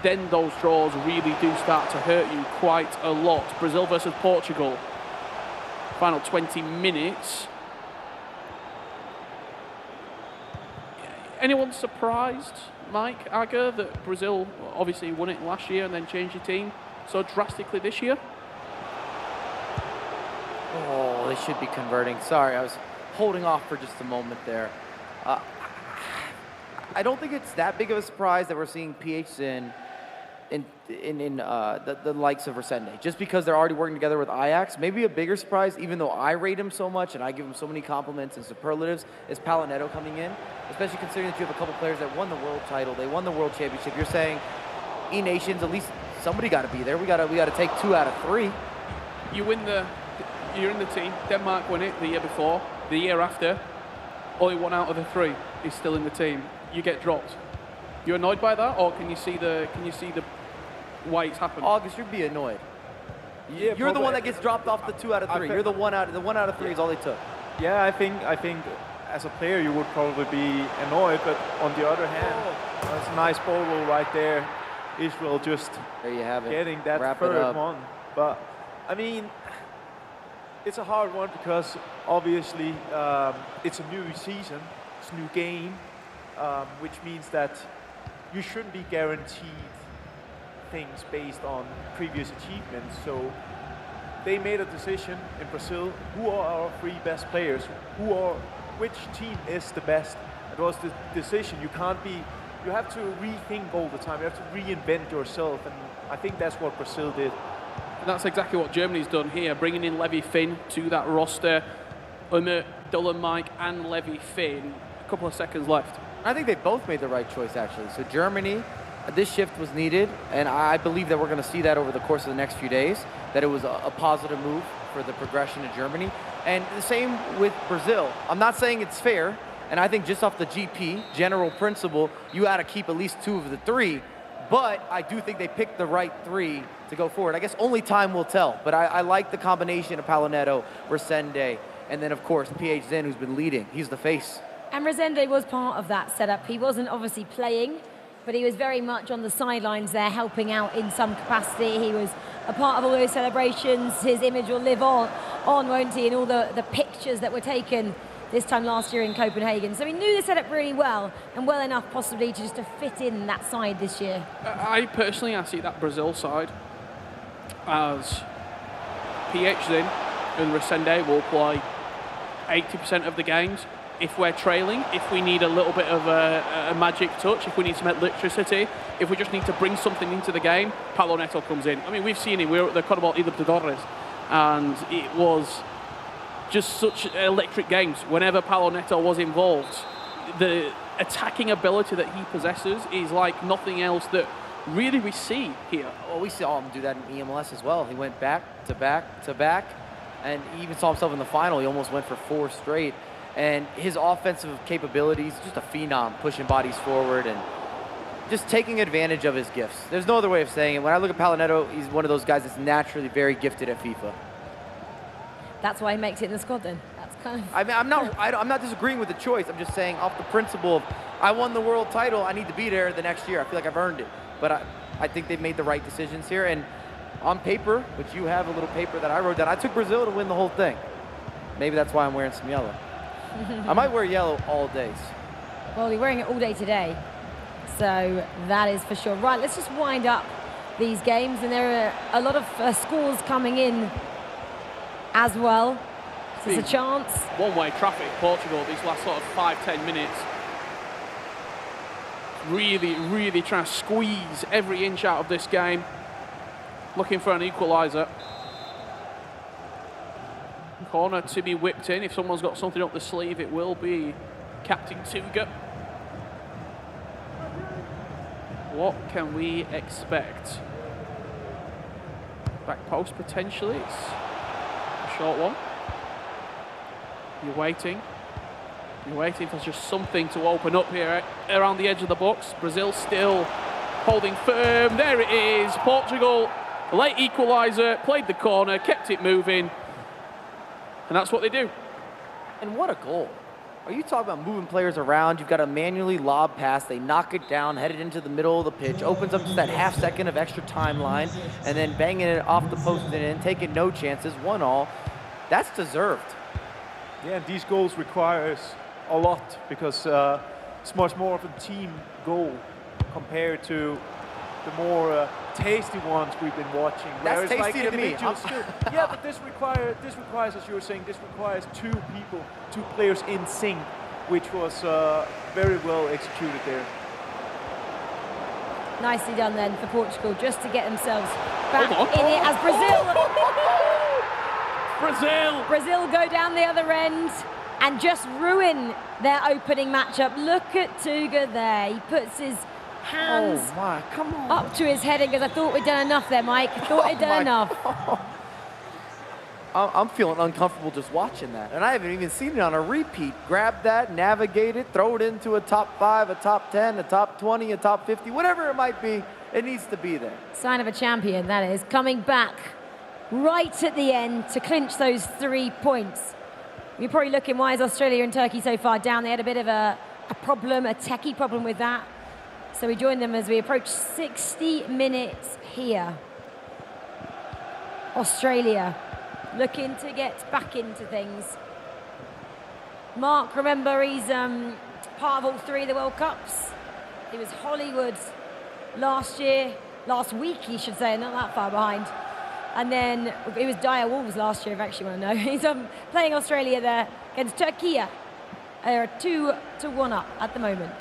Speaker 4: then those draws really do start to hurt you quite a lot. Brazil versus Portugal, final 20 minutes. Anyone surprised, Mike Agger, that Brazil obviously won it last year and then changed the team so drastically this year?
Speaker 2: Oh, they should be converting. Sorry, I was holding off for just a moment there. I don't think it's that big of a surprise that we're seeing PH in the likes of Resende, just because they're already working together with Ajax. Maybe a bigger surprise, even though I rate him so much and I give him so many compliments and superlatives, is Palinetto coming in, especially considering that you have a couple players that won the world title, they won the world championship. You're saying E Nations, at least somebody got to be there. We got to take 2 out of 3.
Speaker 4: You're in the team. Denmark won it the year before. The year after, only 1 out of the 3 is still in the team. You get dropped. You annoyed by that, or can you see the why it's happened?
Speaker 2: August, you'd be annoyed.
Speaker 3: Yeah,
Speaker 2: You're the one that gets dropped off the 2 out of 3. You're the 1 out of 3 is all they took.
Speaker 3: Yeah, I think as a player you would probably be annoyed, but on the other hand, that's a nice ball roll right there. Israel just
Speaker 2: there you have it.
Speaker 3: Getting that
Speaker 2: Wrap
Speaker 3: third one. But I mean, it's a hard one because obviously it's a new season, it's a new game, which means that you shouldn't be guaranteed things based on previous achievements. So they made a decision in Brazil, who are our 3 best players, which team is the best. It was the decision. You have to rethink all the time, you have to reinvent yourself, and I think that's what Brazil did.
Speaker 4: And that's exactly what Germany's done here, bringing in Levy Finn to that roster. Umut, Mike and Levy Finn, a couple of seconds left.
Speaker 2: I think they both made the right choice, actually. So Germany, this shift was needed, and I believe that we're going to see that over the course of the next few days, that it was a positive move for the progression of Germany. And the same with Brazil. I'm not saying it's fair, and I think just off the GP, general principle, you got to keep at least 2 of the 3, but I do think they picked the right 3 to go forward. I guess only time will tell, but I like the combination of Palinetto, Resende, and then, of course, PH Zin, who's been leading. He's the face.
Speaker 1: And Resende was part of that setup. He wasn't obviously playing, but he was very much on the sidelines there, helping out in some capacity. He was a part of all those celebrations. His image will live on won't he, in all the pictures that were taken this time last year in Copenhagen. So he knew the setup really well, and well enough possibly to fit in that side this year.
Speaker 4: I see that Brazil side as PH Zin and Resende will play 80% of the games. If we're trailing, if we need a little bit of a magic touch, if we need some electricity, if we just need to bring something into the game, Palinetto comes in. I mean, we've seen it. We were at the Carnaval Libertadores, and it was just such electric games. Whenever Palinetto was involved, the attacking ability that he possesses is like nothing else that really we see here.
Speaker 2: Well, we saw him do that in EMLS as well. He went back to back to back, and he even saw himself in the final. He almost went for 4 straight. And his offensive capabilities, just a phenom, pushing bodies forward and just taking advantage of his gifts. There's no other way of saying it. When I look at Palinetto, he's one of those guys that's naturally very gifted at FIFA.
Speaker 1: That's why he makes it in the squad then. That's kind of...
Speaker 2: I mean, I'm not disagreeing with the choice. I'm just saying off the principle of I won the world title, I need to be there the next year. I feel like I've earned it. But I think they've made the right decisions here. And on paper, which you have a little paper that I wrote down, I took Brazil to win the whole thing. Maybe that's why I'm wearing some yellow. I might wear yellow all days.
Speaker 1: Well, you're wearing it all day today, so that is for sure. Right, let's just wind up these games, and there are a lot of scores coming in as well. There's a chance.
Speaker 4: One-way traffic, Portugal, these last sort of 5-10 minutes. Really trying to squeeze every inch out of this game. Looking for an equaliser. Corner to be whipped in. If someone's got something up the sleeve, it will be Captain Tuga. What can we expect? Back post potentially. It's a short one. You're waiting for just something to open up here around the edge of the box. Brazil still holding firm. There it is. Portugal, late equaliser, played the corner, kept it moving. And that's what they do.
Speaker 2: And what a goal. Are you talking about moving players around? You've got a manually lob pass. They knock it down, headed into the middle of the pitch, opens up just that half second of extra timeline, and then banging it off the post and in, taking no chances, 1-1. That's deserved.
Speaker 3: Yeah, and these goals requires a lot because it's much more of a team goal compared to the more tasty ones we've been watching.
Speaker 2: That's tasty
Speaker 3: like
Speaker 2: to me.
Speaker 3: Yeah, but this requires, as you were saying, this requires two players in sync, which was very well executed there.
Speaker 1: Nicely done then for Portugal, just to get themselves back in it as Brazil go down the other end and just ruin their opening matchup. Look at Tuga there. He puts his hands up to his head and goes, I thought we'd done enough there, Mike. I thought we'd done enough.
Speaker 2: I'm feeling uncomfortable just watching that. And I haven't even seen it on a repeat. Grab that, navigate it, throw it into a top 5, a top 10, a top 20, a top 50, whatever it might be. It needs to be there.
Speaker 1: Sign of a champion, that is. Coming back right at the end to clinch those 3 points. You're probably looking, why is Australia and Turkey so far down? They had a bit of a problem, a techie problem with that. So we join them as we approach 60 minutes here. Australia looking to get back into things. Mark, remember, he's part of all 3 of the World Cups. He was Hollywood last week, you should say, not that far behind. And then it was Dire Wolves last year, if you actually want to know. He's playing Australia there against Turkey. They're 2-1 up at the moment.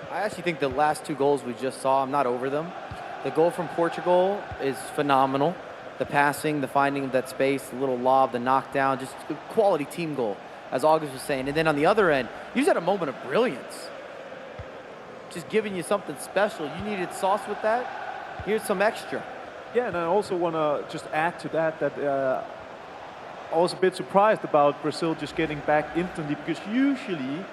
Speaker 2: I actually think the last 2 goals we just saw, I'm not over them. The goal from Portugal is phenomenal. The passing, the finding of that space, the little lob, the knockdown, just a quality team goal, as August was saying. And then on the other end, you just had a moment of brilliance. Just giving you something special. You needed sauce with that. Here's some extra.
Speaker 3: Yeah, and I also want to just add to that I was a bit surprised about Brazil just getting back instantly, because usually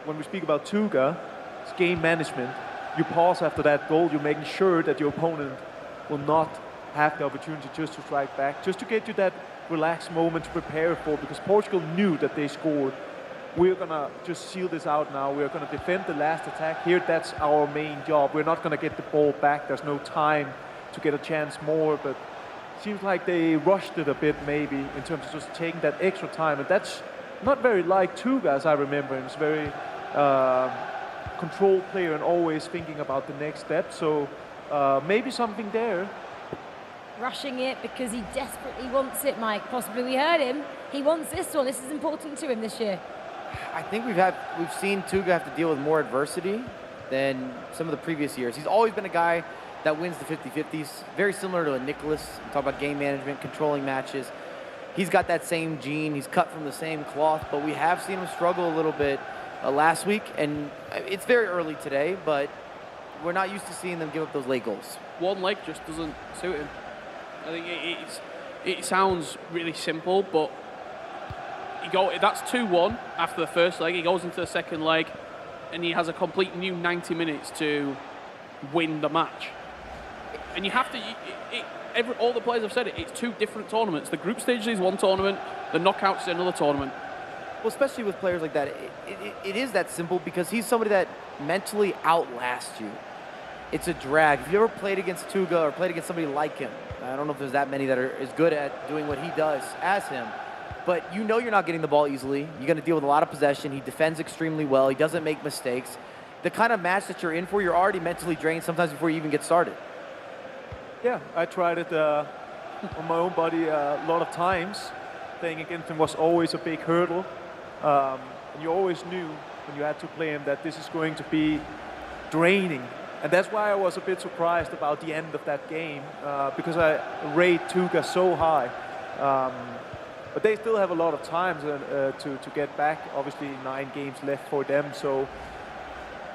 Speaker 3: when we speak about Tuga, it's game management. You pause after that goal, you're making sure that your opponent will not have the opportunity just to strike back, just to get you that relaxed moment to prepare for, because Portugal knew that they scored. We're going to just seal this out now. We're going to defend the last attack. Here, that's our main job. We're not going to get the ball back. There's no time to get a chance more, but it seems like they rushed it a bit maybe in terms of just taking that extra time, and that's not very like Tuga, as I remember. He's a very controlled player and always thinking about the next step, so maybe something there.
Speaker 1: Rushing it because he desperately wants it, Mike. Possibly, we heard him. He wants this one. This is important to him this year.
Speaker 2: I think we've seen Tuga have to deal with more adversity than some of the previous years. He's always been a guy that wins the 50-50s, very similar to a Nicholas. We talk about game management, controlling matches. He's got that same gene. He's cut from the same cloth, but we have seen him struggle a little bit last week, and it's very early today, but we're not used to seeing them give up those late goals.
Speaker 4: One leg just doesn't suit him. I think it sounds really simple, but that's 2-1 after the first leg. He goes into the second leg, and he has a complete new 90 minutes to win the match. And you have to, all the players have said it, it's 2 different tournaments. The group stage is one tournament, the knockouts is another tournament.
Speaker 2: Well, especially with players like that, it is that simple, because he's somebody that mentally outlasts you. It's a drag. If you ever played against Tuga or played against somebody like him, I don't know if there's that many that are as good at doing what he does as him, but you know you're not getting the ball easily. You're going to deal with a lot of possession. He defends extremely well. He doesn't make mistakes. The kind of match that you're in for, you're already mentally drained sometimes before you even get started.
Speaker 3: Yeah, I tried it on my own body a lot of times. Playing against him was always a big hurdle. And you always knew when you had to play him that this is going to be draining. And that's why I was a bit surprised about the end of that game, because I rate Tuga so high. But they still have a lot of time to get back. Obviously, 9 games left for them, so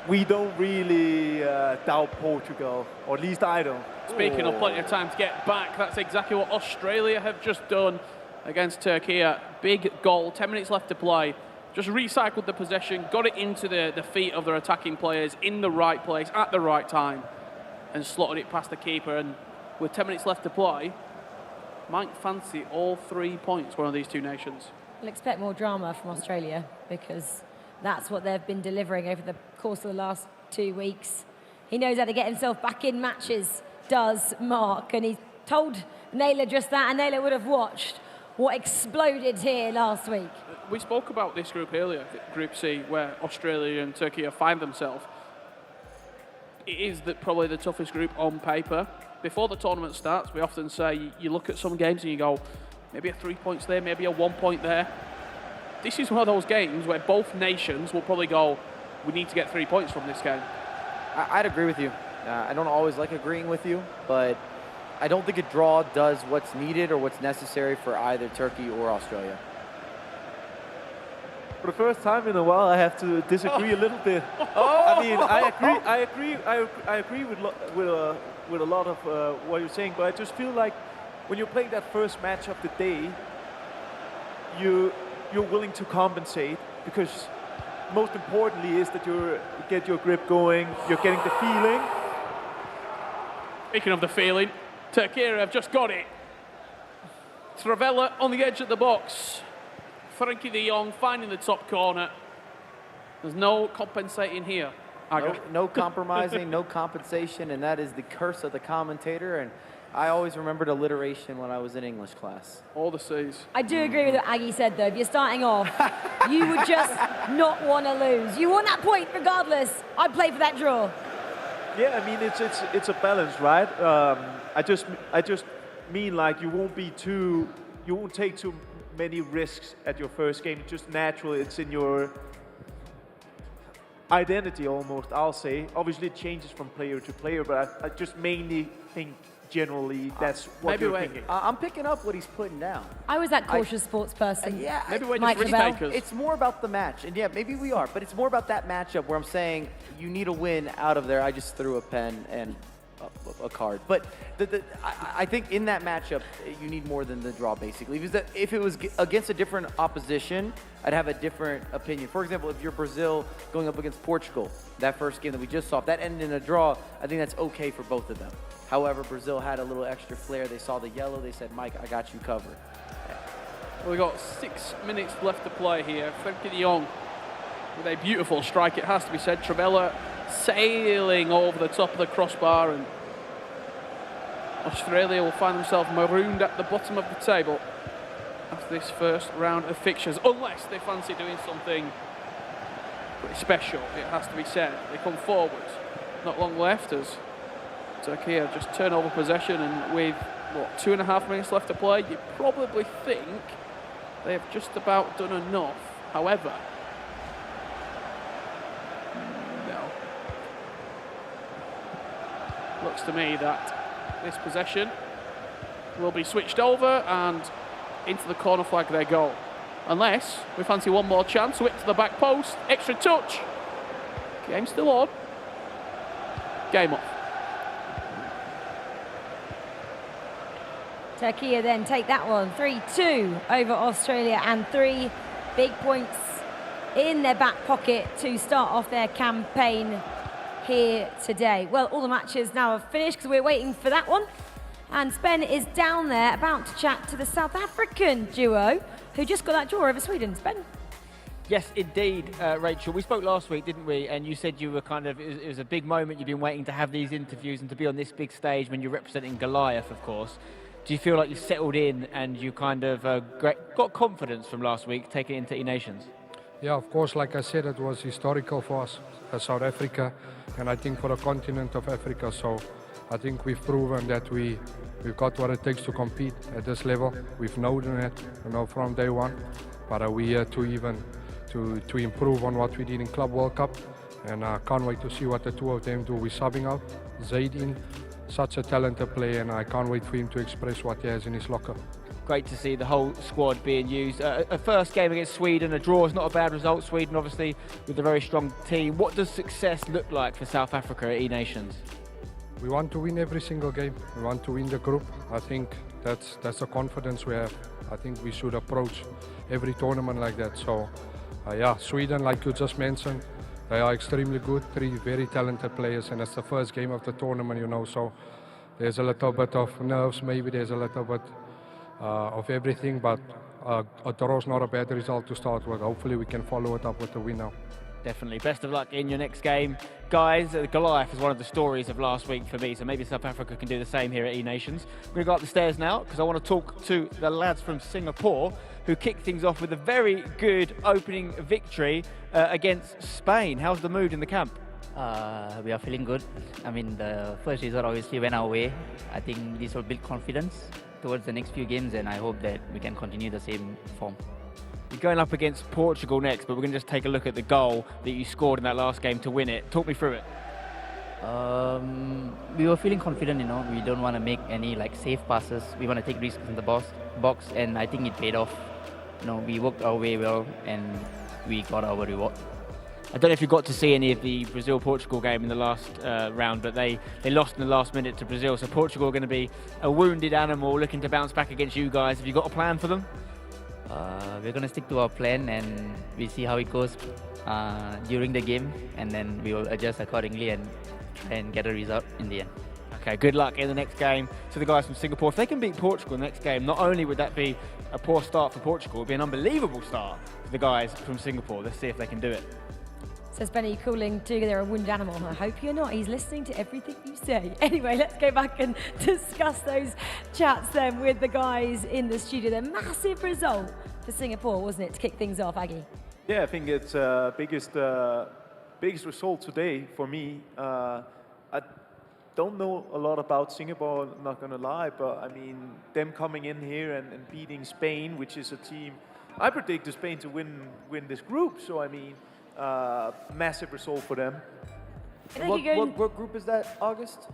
Speaker 3: we don't really doubt Portugal, or at least I don't.
Speaker 4: Speaking of plenty of time to get back, that's exactly what Australia have just done against Turkey. A big goal, 10 minutes left to play. just recycled the possession, got it into the feet of their attacking players in the right place at the right time, and slotted it past the keeper. And with 10 minutes left to play, might fancy all 3 points, one of these two nations.
Speaker 1: We'll expect more drama from Australia because that's what they've been delivering over the course of the last 2 weeks. He knows how to get himself back in matches, does Mark, and he told Naylor just that, and Naylor would have watched what exploded here last week.
Speaker 4: We spoke about this group earlier, Group C, where Australia and Turkey find themselves. It is probably the toughest group on paper. Before the tournament starts, we often say you look at some games and you go, maybe a 3 points there, maybe a 1 point there. This is one of those games where both nations will probably go, we need to get 3 points from this game.
Speaker 2: I'd agree with you. I don't always like agreeing with you, but I don't think a draw does what's needed or what's necessary for either Turkey or Australia.
Speaker 3: For the first time in a while, I have to disagree a little bit. I mean, I agree with a lot of what you're saying, but I just feel like when you're playing that first match of the day, you're willing to compensate, because most importantly is that you get your grip going, you're getting the feeling.
Speaker 4: Speaking of the feeling, Turkey have just got it. Travella on the edge of the box. Frankie de Jong finding the top corner. There's no compensating here.
Speaker 2: No compromising, no compensation, and that is the curse of the commentator. And I always remembered alliteration when I was in English class.
Speaker 4: All the C's.
Speaker 1: I do agree with what Aggie said, though. If you're starting off, you would just not want to lose. You want that point regardless. I'd play for that draw.
Speaker 3: Yeah, I mean, it's a balance, right? I just mean, like, you won't take too many risks at your first game. Just naturally, it's in your identity almost, I'll say. Obviously, it changes from player to player, but I just mainly think generally that's what you're thinking.
Speaker 2: I'm picking up what he's putting down.
Speaker 1: I was that cautious sports person.
Speaker 2: Yeah,
Speaker 4: maybe we're
Speaker 1: Mike
Speaker 4: just
Speaker 1: Lavelle.
Speaker 4: risk takers.
Speaker 2: It's more about the match, and yeah, maybe we are, but it's more about that matchup where I'm saying you need a win out of there. I just threw a pen and a card, but I think in that matchup you need more than the draw, basically. Because if it was against a different opposition, I'd have a different opinion. For example, if you're Brazil going up against Portugal, that first game that we just saw, if that ended in a draw, I think that's okay for both of them. However, Brazil had a little extra flair. They saw the yellow. They said, Mike, I got you covered.
Speaker 4: Well, we've got 6 minutes left to play here. Frankie de Jong with a beautiful strike, it has to be said. Travella sailing over the top of the crossbar, and Australia will find themselves marooned at the bottom of the table after this first round of fixtures, unless they fancy doing something pretty special, it has to be said. They come forward, not long left as Turkey have just turn over possession, and with, 2.5 minutes left to play, you probably think they have just about done enough. However, no. Looks to me that this possession will be switched over, and into the corner flag they go. Unless we fancy one more chance, whip to the back post, extra touch. Game still on. Game off.
Speaker 1: Turkey then take that one 3-2 over Australia, and 3 big points in their back pocket to start off their campaign here today. Well, all the matches now are finished because we're waiting for that one. And Sven is down there about to chat to the South African duo who just got that draw over Sweden. Sven?
Speaker 8: Yes, indeed, Rachel. We spoke last week, didn't we? And you said you were it was a big moment. You've been waiting to have these interviews and to be on this big stage when you're representing Goliath, of course. Do you feel like you've settled in and you kind of got confidence from last week taking it into E-Nations?
Speaker 11: Yeah, of course, like I said, it was historical for us as South Africa, and I think for the continent of Africa. So I think we've proven that we've got what it takes to compete at this level. We've known it, from day one, but we're here to improve on what we did in Club World Cup, and I can't wait to see what the two of them do. We're subbing out Zaydin, such a talented player, and I can't wait for him to express what he has in his locker.
Speaker 8: Great to see the whole squad being used. A first game against Sweden, a draw is not a bad result. Sweden, obviously, with a very strong team. What does success look like for South Africa at E-Nations?
Speaker 11: We want to win every single game. We want to win the group. I think that's the confidence we have. I think we should approach every tournament like that. So yeah, Sweden, like you just mentioned, they are extremely good, 3 very talented players, and it's the first game of the tournament, you know, so there's a little bit of nerves, maybe there's a little bit of everything, but a draw's not a bad result to start with. Hopefully we can follow it up with a win now.
Speaker 8: Definitely. Best of luck in your next game. Guys, Goliath is one of the stories of last week for me, so maybe South Africa can do the same here at E Nations. We're going to go up the stairs now because I want to talk to the lads from Singapore who kicked things off with a very good opening victory against Spain. How's the mood in the camp?
Speaker 12: We are feeling good. I mean, the first result obviously went our way. I think this will build confidence towards the next few games, and I hope that we can continue the same form.
Speaker 8: You're going up against Portugal next, but we're going to just take a look at the goal that you scored in that last game to win it. Talk me through it.
Speaker 12: We were feeling confident, you know. We don't want to make any safe passes. We want to take risks in the box, and I think it paid off. You know, we worked our way well, and we got our reward.
Speaker 8: I don't know if you got to see any of the Brazil-Portugal game in the last round, but they lost in the last minute to Brazil. So Portugal are going to be a wounded animal looking to bounce back against you guys. Have you got a plan for them?
Speaker 12: We're going to stick to our plan, and we see how it goes during the game, and then we will adjust accordingly and try and get a result in the end.
Speaker 8: Okay, good luck in the next game to the guys from Singapore. If they can beat Portugal in the next game, not only would that be a poor start for Portugal, it would be an unbelievable start for the guys from Singapore. Let's see if they can do it.
Speaker 1: Says Benny, calling together a wounded animal. I hope you're not. He's listening to everything you say. Anyway, let's go back and discuss those chats then with the guys in the studio. The massive result for Singapore, wasn't it, to kick things off, Aggie?
Speaker 3: Yeah, I think it's biggest result today for me. I don't know a lot about Singapore, I'm not going to lie, but I mean, them coming in here and beating Spain, which is a team, I predicted Spain to win this group, so I mean, massive result for them.
Speaker 2: What group is that, August?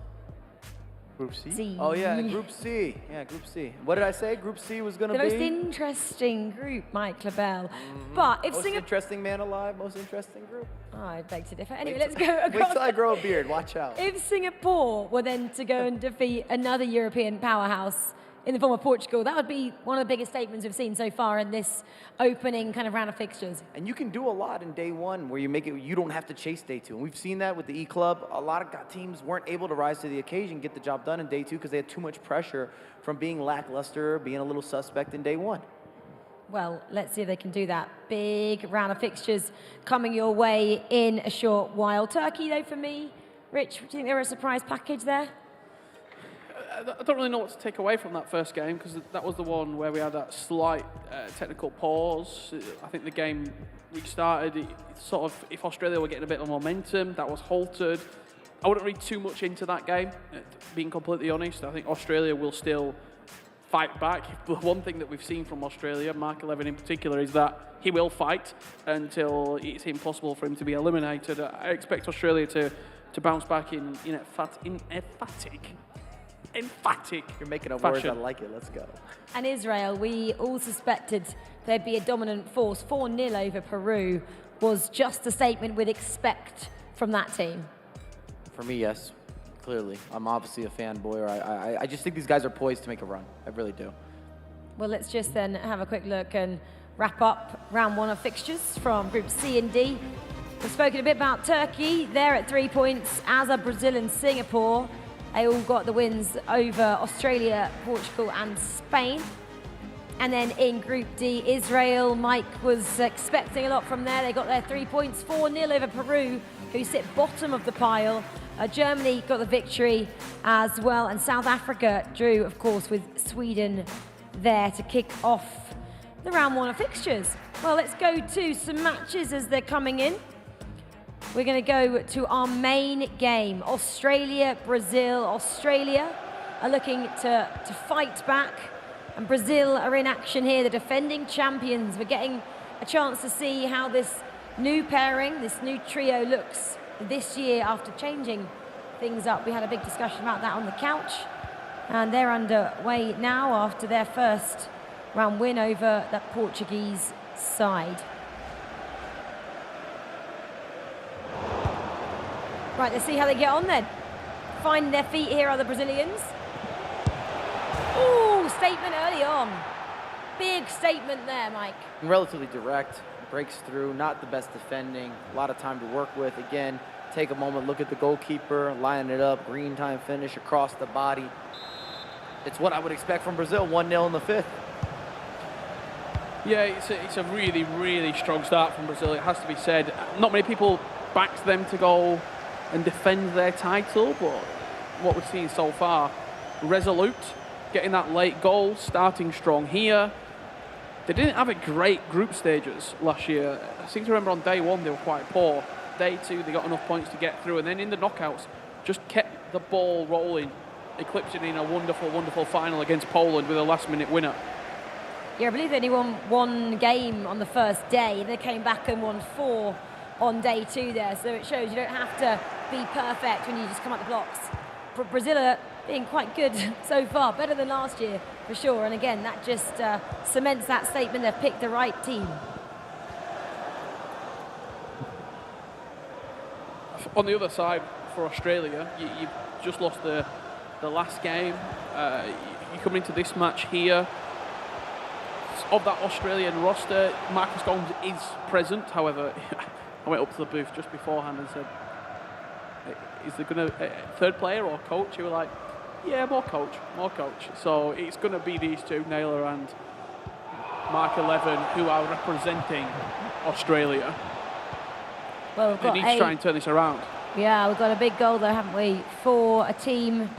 Speaker 3: Group C?
Speaker 1: C.
Speaker 2: Oh yeah, Group C. Yeah, Group C. What did I say? Group C was going to be?
Speaker 1: The most interesting group, Mike Labelle. But if
Speaker 2: Most interesting man alive, most interesting group.
Speaker 1: Oh, I beg to differ. Anyway, let's go
Speaker 2: Wait
Speaker 1: across.
Speaker 2: till I grow a beard, watch out.
Speaker 1: If Singapore were then to go and defeat another European powerhouse in the form of Portugal, that would be one of the biggest statements we've seen so far in this opening kind of round of fixtures.
Speaker 2: And you can do a lot in day one where you don't have to chase day two. And we've seen that with the E Club. A lot of teams weren't able to rise to the occasion, get the job done in day two because they had too much pressure from being lackluster, being a little suspect in day one.
Speaker 1: Well, let's see if they can do that. Big round of fixtures coming your way in a short while. Turkey, though, for me. Rich, do you think they were a surprise package there?
Speaker 4: I don't really know what to take away from that first game because that was the one where we had that slight technical pause. I think the game restarted. If Australia were getting a bit of momentum, that was halted. I wouldn't read too much into that game, being completely honest. I think Australia will still fight back. The one thing that we've seen from Australia, Mark 11 in particular, is that he will fight until it's impossible for him to be eliminated. I expect Australia to bounce back in emphatic.
Speaker 2: You're making a
Speaker 4: fashion.
Speaker 2: word, I like it, let's go.
Speaker 1: And Israel, we all suspected they'd be a dominant force. 4-0 over Peru was just a statement we'd expect from that team.
Speaker 2: For me, yes, clearly. I'm obviously a fanboy. I just think these guys are poised to make a run. I really do.
Speaker 1: Well, let's just then have a quick look and wrap up round one of fixtures from Group C and D. We've spoken a bit about Turkey. They're at 3 points, as are Brazil and Singapore. They all got the wins over Australia, Portugal and Spain. And then in Group D, Israel, Mike was expecting a lot from there. They got their 3 points, 4-0 over Peru, who sit bottom of the pile. Germany got the victory as well. And South Africa drew, of course, with Sweden there to kick off the round one of fixtures. Well, let's go to some matches as they're coming in. We're going to go to our main game, Australia, Brazil. Australia are looking to fight back, and Brazil are in action here, the defending champions. We're getting a chance to see how this new pairing, this new trio looks this year after changing things up. We had a big discussion about that on the couch, and they're underway now after their first round win over that Portuguese side. Right, let's see how they get on then. Finding their feet here are the Brazilians. Ooh, statement early on. Big statement there, Mike.
Speaker 2: Relatively direct. breaks through, not the best defending, a lot of time to work with. Again, take a moment, look at the goalkeeper, line it up, green time finish across the body. It's what I would expect from Brazil, 1-0 in the 5th.
Speaker 4: Yeah, it's a really, really strong start from Brazil, it has to be said. Not many people backed them to go and defend their title, but what we've seen so far, resolute, getting that late goal, starting strong here. They didn't have a great group stages last year. I seem to remember on day 1 they were quite poor. Day 2 they got enough points to get through, and then in the knockouts just kept the ball rolling, eclipsing in a wonderful, wonderful final against Poland with a last-minute winner.
Speaker 1: Yeah, I believe they only won 1 game on the first day. They came back and won 4 on day 2 there. So it shows you don't have to be perfect when you just come out the blocks. Brazil are being quite good so far, better than last year for sure. And again, that just cements that statement they've picked the right team.
Speaker 4: On the other side, for Australia, you've just lost the last game. You come into this match here. Of that Australian roster, Marcus Gomes is present. However, I went up to the booth just beforehand and said, is there going to third player or coach? You were like, yeah, more coach. So it's going to be these two, Naylor and Mark 11, who are representing Australia.
Speaker 1: Well,
Speaker 4: they need to try and turn this around.
Speaker 1: Yeah, we've got a big goal though, haven't we, for a team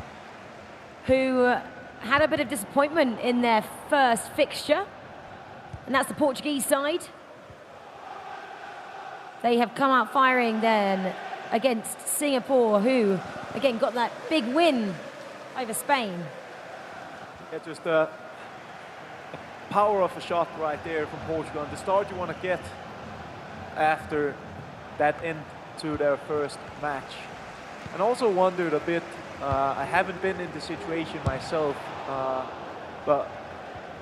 Speaker 1: who had a bit of disappointment in their first fixture, and that's the Portuguese side. They have come out firing then against Singapore, who, again, got that big win over Spain.
Speaker 3: Yeah, just the power of a shot right there from Portugal. And the start you want to get after that end to their first match. And also wondered a bit, I haven't been in the situation myself, but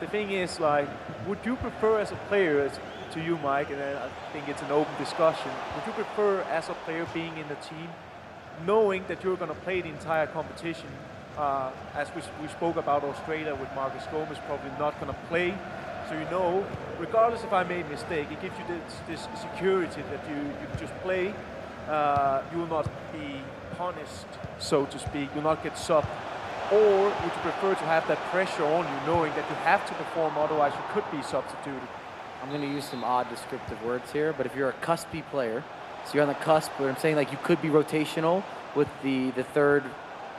Speaker 3: the thing is, like, would you prefer as a player, to you, Mike, and I think it's an open discussion, would you prefer as a player being in the team, knowing that you're going to play the entire competition, as we spoke about Australia with Marcus Gomes probably not going to play, so you know, regardless if I made a mistake, it gives you this security that you just play, you will not be punished, so to speak, you will not get subbed. Or would you prefer to have that pressure on you, knowing that you have to perform, otherwise you could be substituted?
Speaker 2: I'm going to use some odd descriptive words here, but if you're a cuspy player, so you're on the cusp, but I'm saying like you could be rotational with the third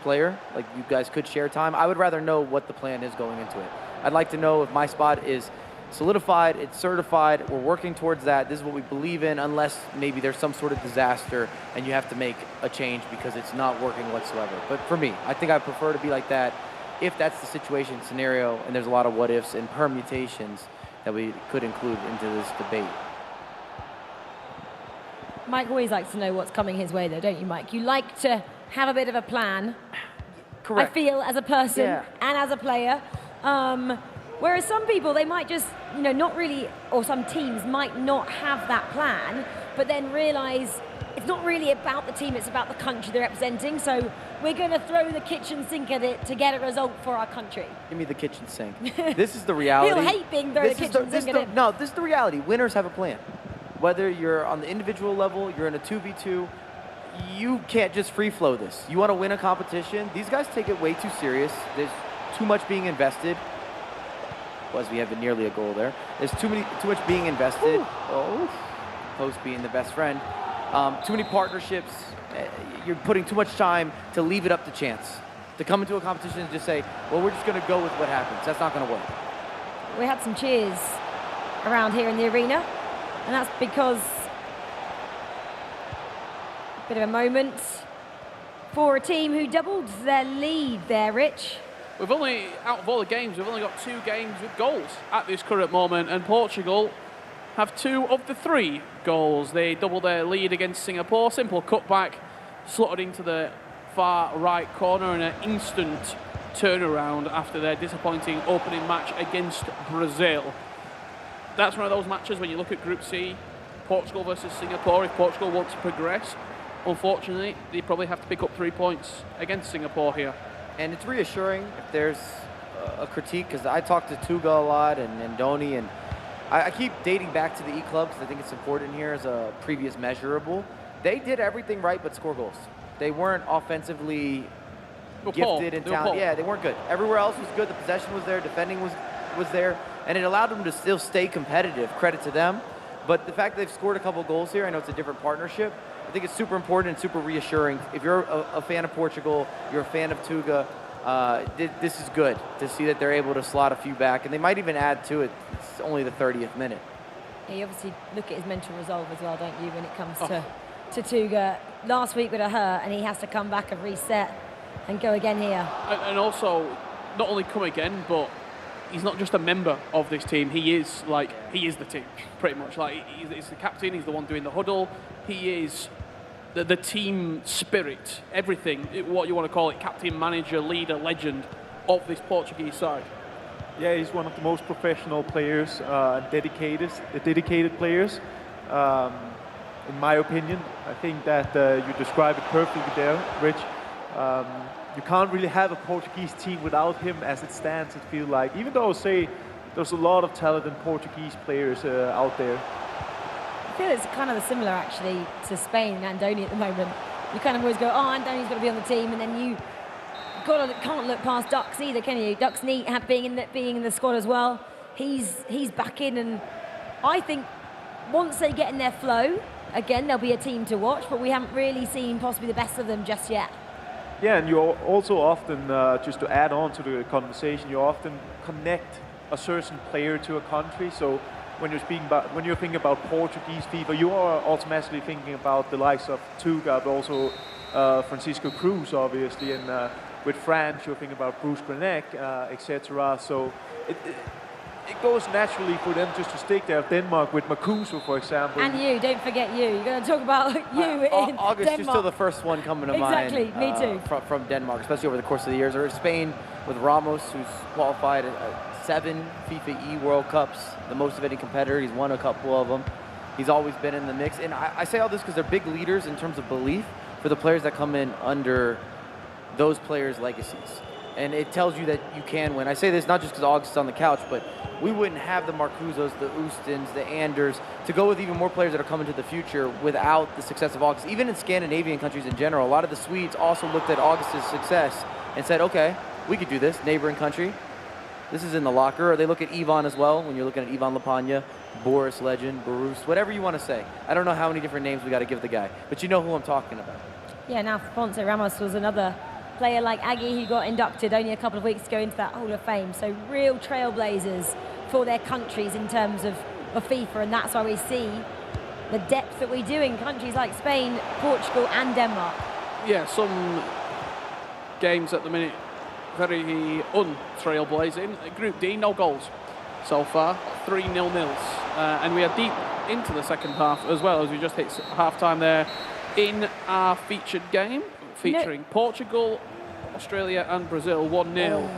Speaker 2: player, like you guys could share time, I would rather know what the plan is going into it. I'd like to know if my spot is solidified, it's certified, we're working towards that, this is what we believe in, unless maybe there's some sort of disaster and you have to make a change because it's not working whatsoever. But for me, I think I prefer to be like that if that's the situation, scenario, and there's a lot of what ifs and permutations that we could include into this debate.
Speaker 1: Mike always likes to know what's coming his way though, don't you, Mike? You like to have a bit of a plan.
Speaker 2: Correct.
Speaker 1: I feel, as a person
Speaker 2: Yeah.
Speaker 1: and as a player. Whereas some people, they might just, not really, or some teams might not have that plan, but then realize it's not really about the team, it's about the country they're representing. So we're going to throw the kitchen sink at it to get a result for our country.
Speaker 2: Give me the kitchen sink. This is the reality.
Speaker 1: He'll hate being thrown the kitchen sink at him.
Speaker 2: No, this is the reality. Winners have a plan. Whether you're on the individual level, you're in a 2v2, you can't just free flow this. You want to win a competition, these guys take it way too serious. There's too much being invested. Was we have nearly a goal there. There's too much being invested. Ooh. Oh, post being the best friend. Too many partnerships. You're putting too much time to leave it up to chance. To come into a competition and just say, well, we're just going to go with what happens. That's not going to work.
Speaker 1: We had some cheers around here in the arena, and that's because a bit of a moment for a team who doubled their lead there, Rich.
Speaker 4: We've only, out of all the games, we've only got 2 games with goals at this current moment, and Portugal have 2 of the 3 goals. They double their lead against Singapore, simple cutback, slotted into the far right corner, and an instant turnaround after their disappointing opening match against Brazil. That's one of those matches when you look at Group C, Portugal versus Singapore. If Portugal want to progress, unfortunately, they probably have to pick up 3 points against Singapore here.
Speaker 2: And it's reassuring if there's a critique, because I talked to Tuga a lot and Doni, and I keep dating back to the E-Club because I think it's important here as a previous measurable. They did everything right but score goals. They weren't offensively gifted and talented. Yeah, they weren't good. Everywhere else was good. The possession was there. Defending was there. And it allowed them to still stay competitive. Credit to them. But the fact that they've scored a couple goals here, I know it's a different partnership. I think it's super important and super reassuring. If you're a fan of Portugal, you're a fan of Tuga, this is good to see that they're able to slot a few back. And they might even add to it. It's only the 30th minute.
Speaker 1: Yeah, you obviously look at his mental resolve as well, don't you, when it comes to Tuga. Last week with a hurt, and he has to come back and reset and go again here.
Speaker 4: And also, not only come again, but he's not just a member of this team. He is the team, pretty much. Like, he's the captain. He's the one doing the huddle. He is the team spirit, everything, what you want to call it, captain, manager, leader, legend of this Portuguese side.
Speaker 3: Yeah, he's one of the most professional players, dedicated players. In my opinion, I think that you describe it perfectly there, Rich. You can't really have a Portuguese team without him as it stands, it feels like. Even though, say, there's a lot of talented Portuguese players out there.
Speaker 1: I feel it's kind of similar, actually, to Spain and Andoni at the moment. You kind of always go, oh, Andoni's got to be on the team, and then you can't look past Dux either, can you? Dux neat being in the squad as well. He's back in, and I think once they get in their flow, again, there'll be a team to watch, but we haven't really seen possibly the best of them just yet.
Speaker 3: Yeah, and you also often, just to add on to the conversation, you often connect a certain player to a country. So when you're thinking about Portuguese FIFA, you are automatically thinking about the likes of Tuga, but also Francisco Cruz, obviously, and with France, you're thinking about Bruce Grenek, etc. So it goes naturally for them just to stick there. Denmark with Makuso, for example.
Speaker 1: And you, don't forget you. You're going to talk about you in
Speaker 2: August,
Speaker 1: Denmark.
Speaker 2: you're still the first one coming to mind.
Speaker 1: Exactly, me too.
Speaker 2: From Denmark, especially over the course of the years. Or Spain with Ramos, who's qualified 7 FIFA E World Cups, the most of any competitor. He's won a couple of them. He's always been in the mix. And I say all this because they're big leaders in terms of belief for the players that come in under those players' legacies. And it tells you that you can win. I say this not just because August is on the couch, but we wouldn't have the Marcusos, the Ustins, the Anders, to go with even more players that are coming to the future without the success of August. Even in Scandinavian countries in general, a lot of the Swedes also looked at August's success and said, okay, we could do this, neighboring country. This is in the locker. Or they look at Ivan as well, when you're looking at Ivan Lapagna, Boris Legend, Borus, whatever you want to say. I don't know how many different names we got to give the guy, but you know who I'm talking about.
Speaker 1: Yeah, now Ponce Ramos was another player like Aggie who got inducted only a couple of weeks ago into that Hall of Fame. So real trailblazers for their countries in terms of FIFA, and that's why we see the depth that we do in countries like Spain, Portugal and Denmark.
Speaker 4: Yeah, some games at the minute very un-trailblazing. Group D, no goals so far, 3 0-0s. And we are deep into the second half as well, as we just hit half-time there in our featured game, featuring Portugal, Australia and Brazil, 1-0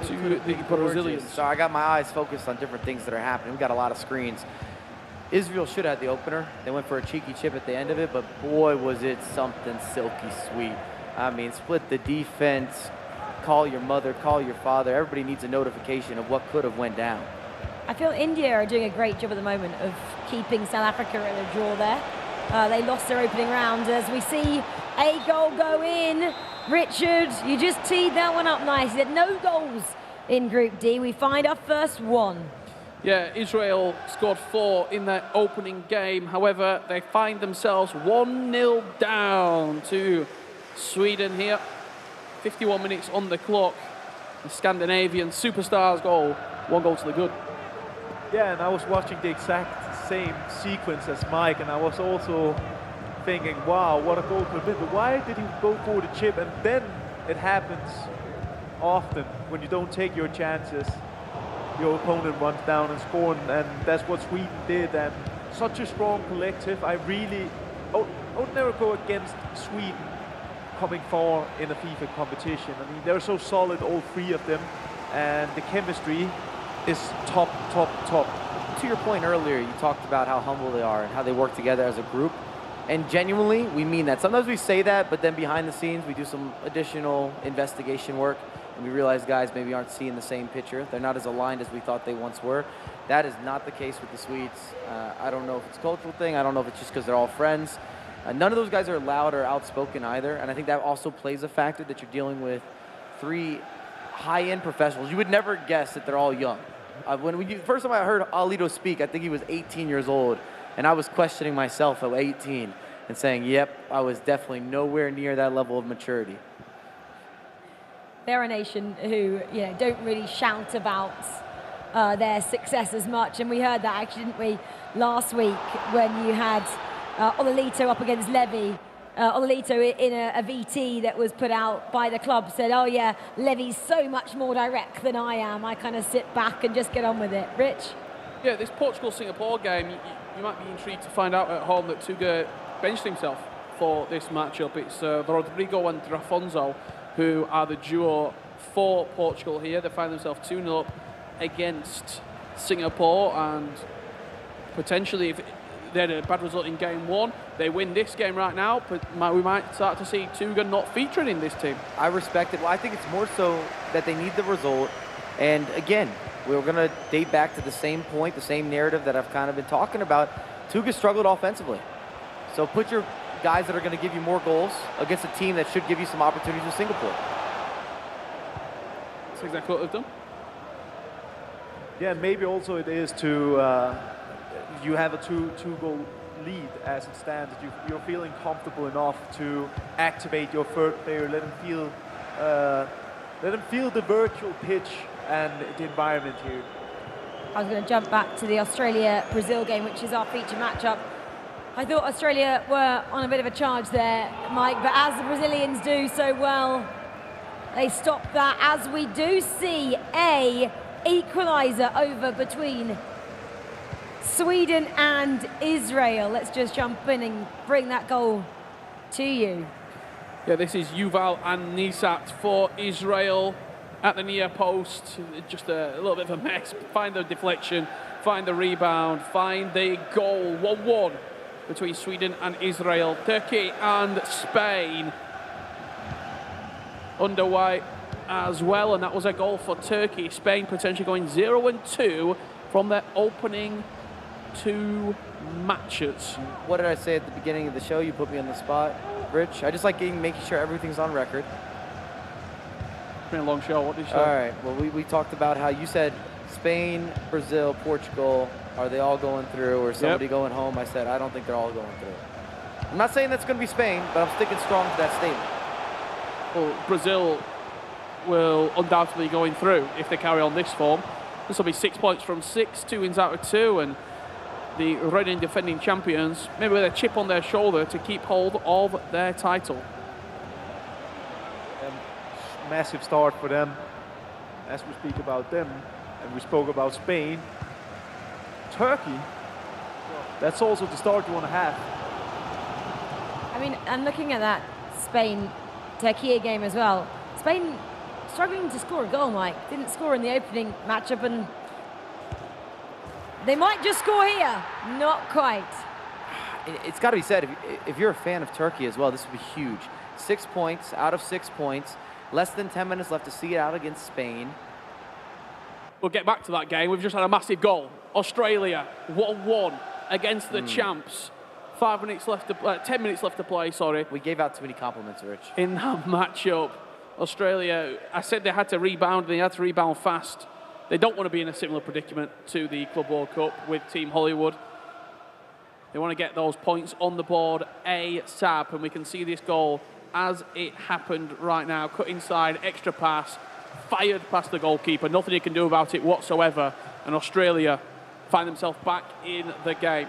Speaker 4: to the Brazilians.
Speaker 2: So I got my eyes focused on different things that are happening. We got a lot of screens. Israel should have had the opener. They went for a cheeky chip at the end of it, but boy, was it something silky sweet. I mean, split the defense, call your mother, call your father. Everybody needs a notification of what could have went down.
Speaker 1: I feel India are doing a great job at the moment of keeping South Africa in a draw there. They lost their opening round as we see a goal go in. Richard, you just teed that one up nice. He had no goals in Group D. We find our first one.
Speaker 4: Yeah, Israel scored 4 in their opening game. However, they find themselves 1-0 down to Sweden here. 51 minutes on the clock. The Scandinavian superstars goal. 1 goal to the good.
Speaker 3: Yeah, and I was watching the exact same sequence as Mike, and I was also thinking, wow, what a goal could have been. But why did he go for the chip? And then it happens often when you don't take your chances. Your opponent runs down and scores, and that's what Sweden did. And such a strong collective. I would never go against Sweden coming far in a FIFA competition. I mean, they're so solid, all 3 of them, and the chemistry is top.
Speaker 2: To your point earlier, you talked about how humble they are and how they work together as a group. And genuinely, we mean that. Sometimes we say that, but then behind the scenes, we do some additional investigation work, and we realize guys maybe aren't seeing the same picture. They're not as aligned as we thought they once were. That is not the case with the Swedes. I don't know if it's a cultural thing. I don't know if it's just because they're all friends. None of those guys are loud or outspoken either, and I think that also plays a factor that you're dealing with 3 high-end professionals. You would never guess that they're all young. First time I heard Alito speak, I think he was 18 years old, and I was questioning myself at 18 and saying, yep, I was definitely nowhere near that level of maturity.
Speaker 1: They're a nation who, don't really shout about their success as much, and we heard that actually, didn't we, last week when you had Ololito up against Levy. Ololito in a VT that was put out by the club said, oh yeah, Levy's so much more direct than I am. I kind of sit back and just get on with it. Rich?
Speaker 4: Yeah, this Portugal-Singapore game, you might be intrigued to find out at home that Tuga benched himself for this matchup. It's Rodrigo and Drafonso who are the duo for Portugal here. They find themselves 2-0 up against Singapore, and potentially if they had a bad result in game 1, they win this game right now, but we might start to see Tuga not featuring in this team.
Speaker 2: I respect it. Well, I think it's more so that they need the result. And again, we're going to date back to the same point, the same narrative that I've kind of been talking about. Tuga struggled offensively. So put your guys that are going to give you more goals against a team that should give you some opportunities with Singapore.
Speaker 4: That's exactly what they've done.
Speaker 3: Yeah, maybe also it is to you have a two-goal lead as it stands. You're feeling comfortable enough to activate your third player, let him feel the virtual pitch and the environment here.
Speaker 1: I was going to jump back to the Australia-Brazil game, which is our feature matchup. I thought Australia were on a bit of a charge there, Mike, but as the Brazilians do so well, they stop that, as we do see a equaliser over between Sweden and Israel. Let's just jump in and bring that goal to you.
Speaker 4: Yeah, this is Yuval and Nisat for Israel at the near post. Just a little bit of a mess. Find the deflection, find the rebound, find the goal. 1-1 between Sweden and Israel. Turkey and Spain underway as well, and that was a goal for Turkey. Spain potentially going 0-2 from their opening 2 matches.
Speaker 2: What did I say at the beginning of the show? You put me on the spot, Rich. I just like making sure everything's on record.
Speaker 4: It's been a long show. What did you say?
Speaker 2: All right. Well, we talked about how you said Spain, Brazil, Portugal, are they all going through or somebody going home? I said, I don't think they're all going through. I'm not saying that's going to be Spain, but I'm sticking strong to that statement.
Speaker 4: Well, Brazil will undoubtedly going through if they carry on this form. This will be 6 points from 6, 2 wins out of 2, and the reigning defending champions, maybe with a chip on their shoulder to keep hold of their title.
Speaker 3: Massive start for them. As we speak about them, and we spoke about Spain, Turkey, that's also the start you want to have.
Speaker 1: I mean, and looking at that Spain-Turkey game as well, Spain struggling to score a goal, Mike. Didn't score in the opening matchup, and they might just score here. Not quite.
Speaker 2: It's got to be said, if you're a fan of Turkey as well, this would be huge. 6 points out of 6 points. Less than 10 minutes left to see it out against Spain.
Speaker 4: We'll get back to that game. We've just had a massive goal. Australia 1-1 against the champs. 5 minutes left to 10 minutes left to play, sorry.
Speaker 2: We gave out too many compliments, Rich.
Speaker 4: In that matchup, Australia, I said they had to rebound, and they had to rebound fast. They don't want to be in a similar predicament to the Club World Cup with Team Hollywood. They want to get those points on the board ASAP, and we can see this goal as it happened right now. Cut inside, extra pass, fired past the goalkeeper. Nothing he can do about it whatsoever. And Australia find themselves back in the game.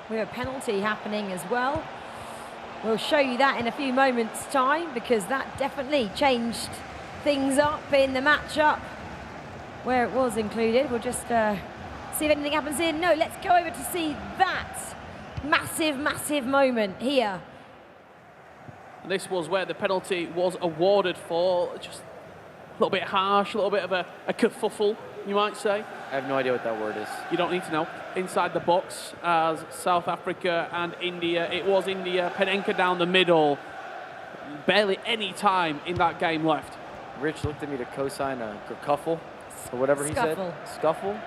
Speaker 1: We have a penalty happening as well. We'll show you that in a few moments' time, because that definitely changed things up in the matchup where it was included. We'll just see if anything happens here. No, let's go over to see that massive, massive moment here.
Speaker 4: And this was where the penalty was awarded for. Just a little bit harsh, a little bit of a kerfuffle, you might say.
Speaker 2: I have no idea what that word is.
Speaker 4: You don't need to know. Inside the box as South Africa and India. It was India, Penenka down the middle. Barely any time in that game left.
Speaker 2: Rich looked at me to co-sign a kerfuffle, or whatever he said.
Speaker 1: Scuffle.
Speaker 2: Scuffle?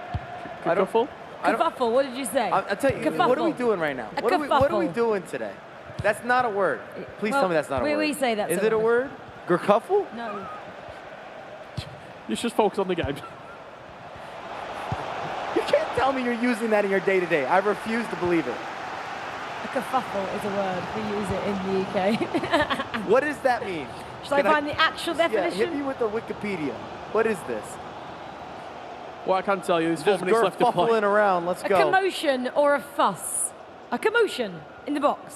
Speaker 4: Kerfuffle?
Speaker 1: Kerfuffle, what did you say?
Speaker 2: I'll tell you, what are we doing right now? What are we doing today? That's not a word. Please tell me that's not a word.
Speaker 1: We say that's
Speaker 2: Is it a word? Kerfuffle?
Speaker 1: No.
Speaker 4: You should just focus on the game.
Speaker 2: You can't tell me you're using that in your day-to-day. I refuse to believe it.
Speaker 1: A kerfuffle is a word. We use it in the UK.
Speaker 2: What does that mean?
Speaker 1: Shall I find the actual definition?
Speaker 2: Yeah, hit me with the Wikipedia. What is this?
Speaker 4: Well, I can tell you, there's 4
Speaker 2: Just
Speaker 4: minutes left to play.
Speaker 2: kerfuffling around. Let's go.
Speaker 1: A commotion or a fuss. A commotion in the box.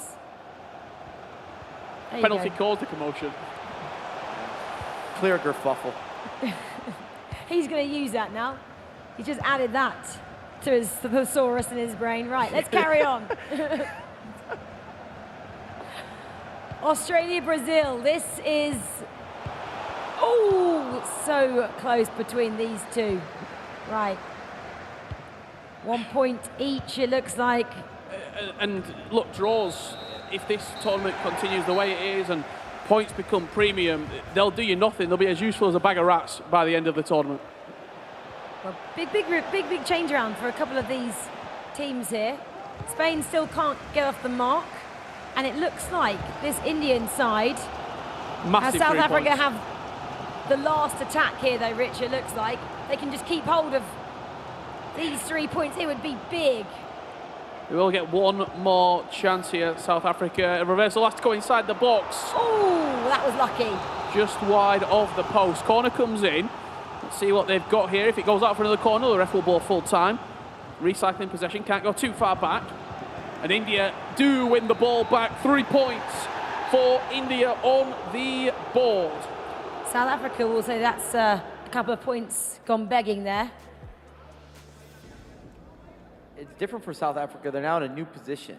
Speaker 1: There you
Speaker 4: Penalty
Speaker 1: go.
Speaker 4: caused a commotion.
Speaker 2: Clear kerfuffle.
Speaker 1: He's going to use that now. He just added that to his thesaurus in his brain. Right, let's carry on. Australia, Brazil. This is, so close between these two. Right. 1 point each, it looks like.
Speaker 4: And look, draws, if this tournament continues the way it is and points become premium, they'll do you nothing. They'll be as useful as a bag of rats by the end of the tournament.
Speaker 1: Well, big change around for a couple of these teams here. Spain still can't get off the mark. And it looks like this Indian side,
Speaker 4: Massive
Speaker 1: South
Speaker 4: 3
Speaker 1: Africa
Speaker 4: points.
Speaker 1: have the last attack here though, Rich, it looks like. They can just keep hold of these 3 points. It would be big.
Speaker 4: We will get one more chance here, South Africa. A reversal has to go inside the box.
Speaker 1: Oh, that was lucky.
Speaker 4: Just wide of the post. Corner comes in. Let's see what they've got here. If it goes out for another corner, the ref will ball full time. Recycling possession, can't go too far back. And India do win the ball back. 3 points for India on the board.
Speaker 1: South Africa will say that's a couple of points gone begging there.
Speaker 2: It's different for South Africa. They're now in a new position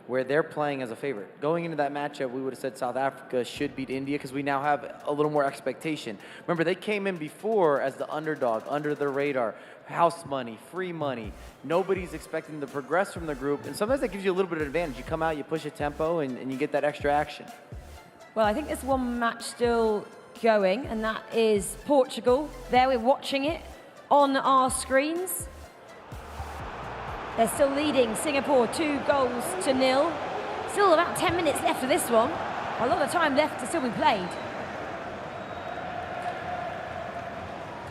Speaker 2: where they're playing as a favorite. Going into that matchup, we would have said South Africa should beat India because we now have a little more expectation. Remember, they came in before as the underdog, under the radar, house money, free money. Nobody's expecting to progress from the group, and sometimes that gives you a little bit of advantage. You come out, you push a tempo, and you get that extra action.
Speaker 1: Well, I think there's one match still going, and that is Portugal. There, we're watching it on our screens. They're still leading Singapore 2-0. Still about 10 minutes left for this one. A lot of time left to still be played.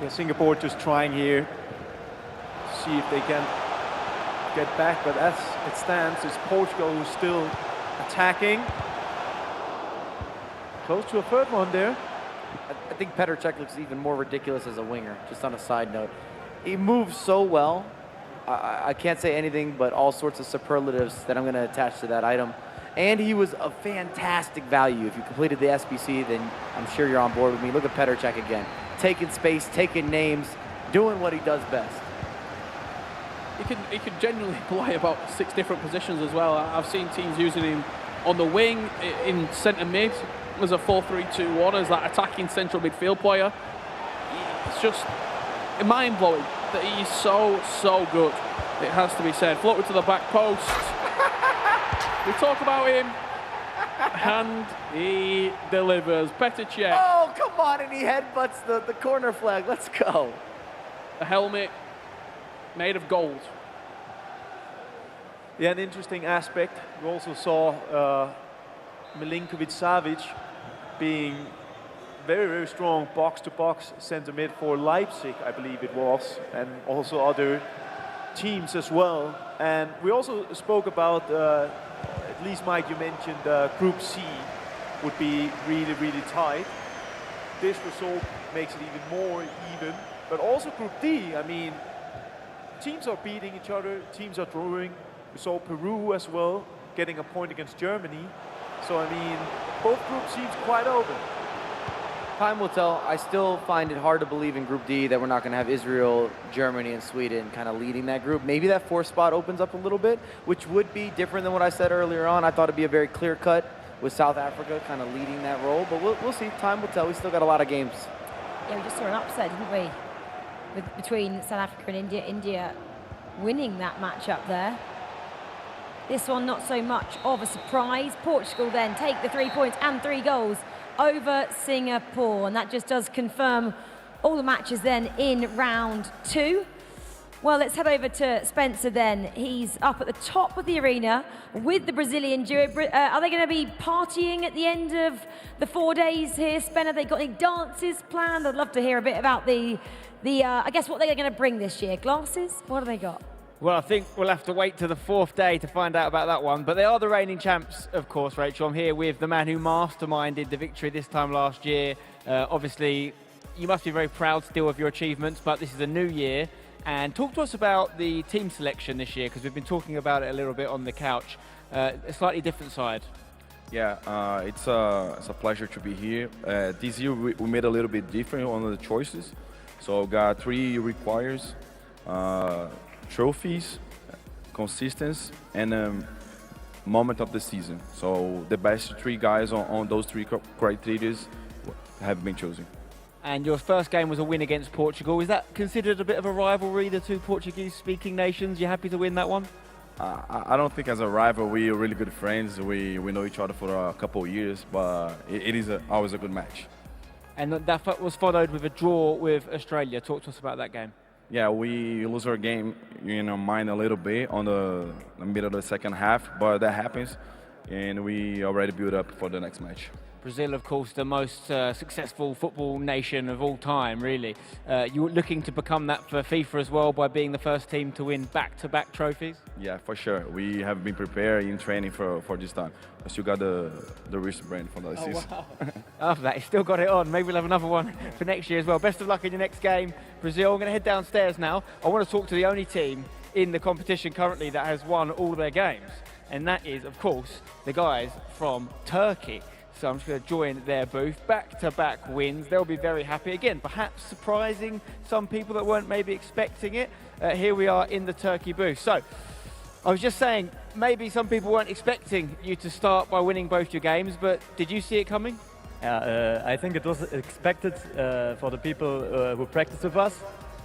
Speaker 3: Yeah, Singapore just trying here to see if they can get back, but as it stands, it's Portugal who's still attacking. Close to a third one there.
Speaker 2: I think Petr Cech looks even more ridiculous as a winger, just on a side note. He moves so well. I can't say anything but all sorts of superlatives that I'm going to attach to that item. And he was a fantastic value. If you completed the SBC, then I'm sure you're on board with me. Look at Petr Cech again. Taking space, taking names, doing what he does best.
Speaker 4: He could genuinely play about 6 different positions as well. I've seen teams using him on the wing, in centre mid, as a 4-3-2-1, as that attacking central midfield player. It's just mind-blowing that he's so good. It has to be said. Floated to the back post. We talk about him, and he delivers. Petr Cech.
Speaker 2: Oh, come on, and he headbutts the corner flag. Let's go.
Speaker 4: A helmet made of gold.
Speaker 3: Yeah, an interesting aspect. We also saw Milinkovic-Savic being very strong box-to-box centre mid for Leipzig, I believe it was, and also other teams as well. And we also spoke about, at least Mike, you mentioned Group C would be really tight. This result makes it even more even. But also Group D, I mean, teams are beating each other, teams are drawing. We saw Peru as well, getting a point against Germany. So, I mean, both groups seem quite open.
Speaker 2: Time will tell. I still find it hard to believe in Group D that we're not going to have Israel, Germany, and Sweden kind of leading that group. Maybe that 4th spot opens up a little bit, which would be different than what I said earlier on. I thought it'd be a very clear cut with South Africa kind of leading that role, but we'll see. Time will tell. We still got a lot of games.
Speaker 1: Yeah, we just saw an upset, didn't we? Between South Africa and India. India winning that matchup there. This one not so much of a surprise. Portugal then take the 3 points and 3 goals over Singapore, and that just does confirm all the matches then in round 2. Well, let's head over to Spencer then. He's up at the top of the arena with the Brazilian duo. Are they going to be partying at the end of the 4 days here, Spen? Have they got any dances planned? I'd love to hear a bit about I guess what they're going to bring this year. Glasses? What have they got?
Speaker 8: Well, I think we'll have to wait to the 4th day to find out about that one. But they are the reigning champs, of course, Rachel. I'm here with the man who masterminded the victory this time last year. Obviously, you must be very proud still of your achievements, but this is a new year. And talk to us about the team selection this year, because we've been talking about it a little bit on the couch. A slightly different side.
Speaker 13: Yeah, it's a pleasure to be here. This year we made a little bit different on the choices. So we got 3 requires, trophies, consistency, and moment of the season. So the best 3 guys on those 3 criteria have been chosen.
Speaker 8: And your first game was a win against Portugal. Is that considered a bit of a rivalry, the 2 Portuguese-speaking nations? You happy to win that one?
Speaker 13: I don't think as a rival, we are really good friends. We know each other for a couple of years, but it is always a good match.
Speaker 8: And that was followed with a draw with Australia. Talk to us about that game.
Speaker 13: Yeah, we lose our game, mind a little bit on the middle of the second half, but that happens, and we already build up for the next match.
Speaker 8: Brazil, of course, the most successful football nation of all time, really. You're looking to become that for FIFA as well by being the first team to win back-to-back trophies?
Speaker 13: Yeah, for sure. We have been preparing in training for this time. I still got the wristband from the season.
Speaker 8: Wow. After that, you still got it on. Maybe we'll have another one for next year as well. Best of luck in your next game, Brazil. I'm going to head downstairs now. I want to talk to the only team in the competition currently that has won all of their games. And that is, of course, the guys from Turkey. So I'm just going to join their booth. Back-to-back wins. They'll be very happy. Again, perhaps surprising some people that weren't maybe expecting it. Here we are in the Turkey booth. So I was just saying, maybe some people weren't expecting you to start by winning both your games, but did you see it coming?
Speaker 14: I think it was expected for the people who practice with us.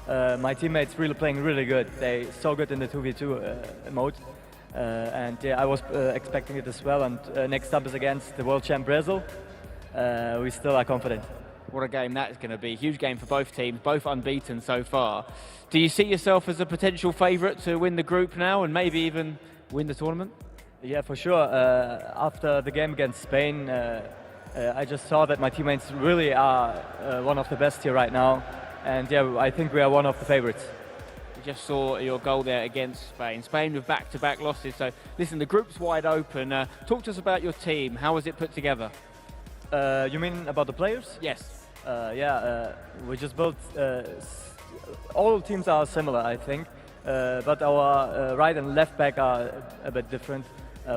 Speaker 14: My teammates really playing really good. They so good in the 2v2 mode. And yeah, I was expecting it as well. And next up is against the world champ Brazil. We still are confident.
Speaker 8: What a game that is going to be. Huge game for both teams, both unbeaten so far. Do you see yourself as a potential favourite to win the group now and maybe even win the tournament?
Speaker 14: Yeah, for sure. After the game against Spain, I just saw that my teammates really are one of the best here right now. And yeah, I think we are one of the favourites.
Speaker 8: Just saw your goal there against Spain. Spain with back-to-back losses. So, listen, the group's wide open. Talk to us about your team. How was it put together?
Speaker 14: You mean about the players?
Speaker 8: Yes.
Speaker 14: We just built... all teams are similar, I think. But our right and left back are a bit different.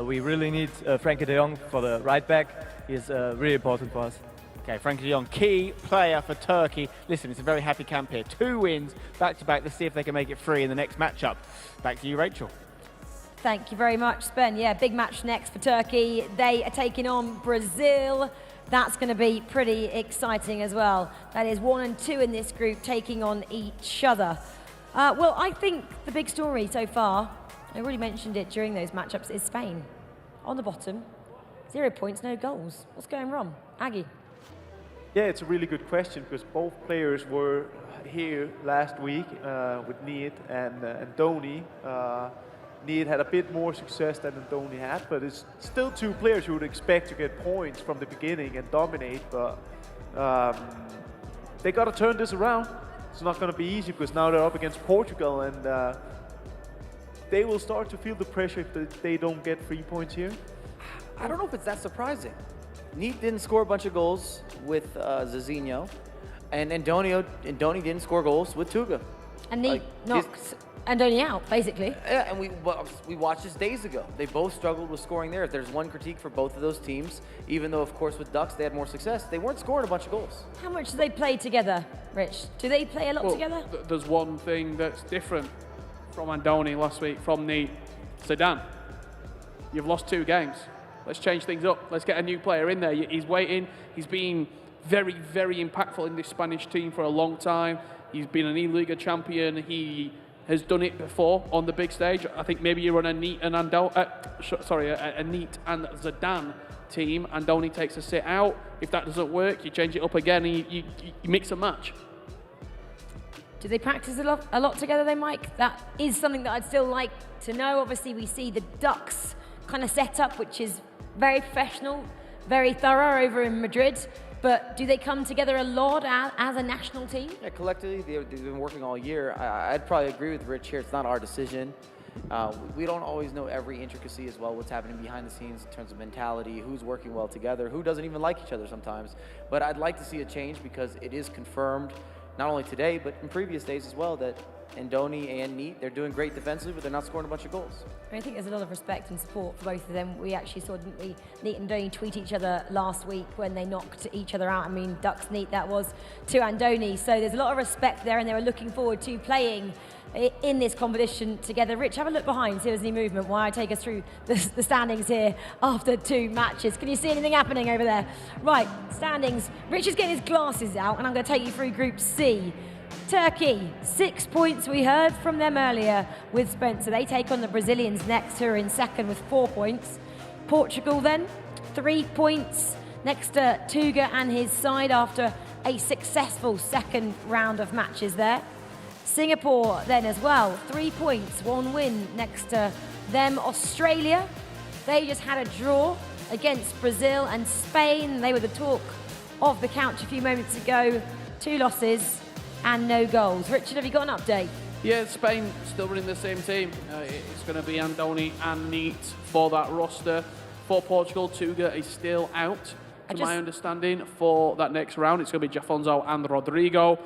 Speaker 14: We really need Frankie de Jong for the right back. He's really important for us.
Speaker 8: Okay, Frankie de Jong, key player for Turkey. Listen, it's a very happy camp here. 2 wins back-to-back. Let's see if they can make it 3 in the next matchup. Back to you, Rachel.
Speaker 1: Thank you very much, Spen. Yeah, big match next for Turkey. They are taking on Brazil. That's going to be pretty exciting as well. That is 1 and 2 in this group taking on each other. Well, I think the big story so far, I already mentioned it during those matchups, is Spain. On the bottom, 0 points, no goals. What's going wrong? Aggie?
Speaker 3: Yeah, it's a really good question because both players were here last week with Need and Andoni. Need had a bit more success than Andoni had, but it's still 2 players you would expect to get points from the beginning and dominate, but they got to turn this around. It's not going to be easy because now they're up against Portugal and they will start to feel the pressure if they don't get 3 points here.
Speaker 2: I don't know if it's that surprising. Neat didn't score a bunch of goals with Zizinho, and Andoni didn't score goals with Tuga.
Speaker 1: And Neat knocks Andoni out, basically.
Speaker 2: Yeah, and we watched this days ago. They both struggled with scoring there. If there's one critique for both of those teams, even though, of course, with Ducks they had more success, they weren't scoring a bunch of goals.
Speaker 1: How much do they play together, Rich? Do they play a lot together?
Speaker 4: There's one thing that's different from Andoni last week, from Neat. Zidane, you've lost 2 games. Let's change things up. Let's get a new player in there. He's waiting. He's been very, very impactful in this Spanish team for a long time. He's been an E-Liga champion. He has done it before on the big stage. I think maybe you run a Neat and a Neat and Zidane team. Andoni takes a sit out. If that doesn't work, you change it up again. And you mix and match.
Speaker 1: Do they practice a lot together though, Mike? That is something that I'd still like to know. Obviously, we see the Ducks kind of setup, which is very professional, very thorough over in Madrid. But do they come together a lot as a national team?
Speaker 2: Yeah, collectively, they've been working all year. I'd probably agree with Rich here. It's not our decision. We don't always know every intricacy as well, what's happening behind the scenes in terms of mentality, who's working well together, who doesn't even like each other sometimes. But I'd like to see a change because it is confirmed, not only today, but in previous days as well, that Andoni and Neat, they're doing great defensively, but they're not scoring a bunch of goals.
Speaker 1: I think there's a lot of respect and support for both of them. We actually saw, didn't we, Neat and Andoni tweet each other last week when they knocked each other out. I mean, Ducks Neat, that was to Andoni. So there's a lot of respect there, and they were looking forward to playing in this competition together. Rich, have a look behind, see if there's any movement while I take us through the standings here after 2 matches. Can you see anything happening over there? Right, standings. Rich is getting his glasses out, and I'm going to take you through Group C. Turkey, 6 points. We heard from them earlier with Spencer. They take on the Brazilians next, who are in second with 4 points. Portugal then, 3 points next to Tuga and his side after a successful second round of matches there. Singapore then as well, 3 points, 1 win next to them. Australia, they just had a draw against Brazil, and Spain, they were the talk of the couch a few moments ago. 2 losses and no goals. Richard, have you got an update?
Speaker 4: Yeah, Spain still running the same team. It's going to be Andoni and Neat for that roster. For Portugal, Tuga is still out, to my understanding, for that next round. It's going to be Jafonso and Rodrigo.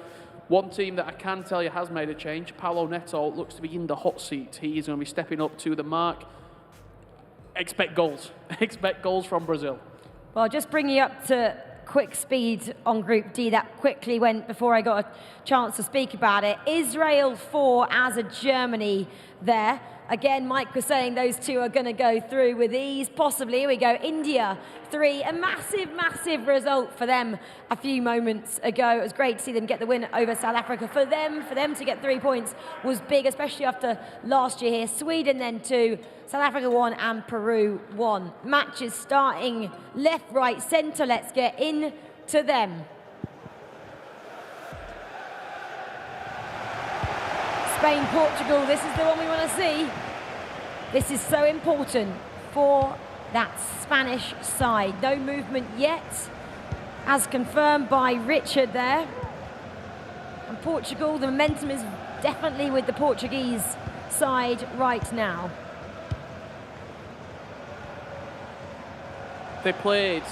Speaker 4: One team that I can tell you has made a change, Paulo Neto, looks to be in the hot seat. He is going to be stepping up to the mark. Expect goals. Expect goals from Brazil.
Speaker 1: Well, I'll just bring you up to quick speed on Group D. That quickly went before I got a chance to speak about it. Israel 4 as a Germany there. Again, Mike was saying those two are going to go through with ease, possibly. Here we go, India 3, a massive, massive result for them a few moments ago. It was great to see them get the win over South Africa. For them to get 3 points was big, especially after last year here. Sweden then 2, South Africa 1 and Peru 1. Matches starting left, right, centre. Let's get into them. Spain, Portugal, this is the one we want to see. This is so important for that Spanish side. No movement yet, as confirmed by Richard there. And Portugal, the momentum is definitely with the Portuguese side right now.
Speaker 4: They played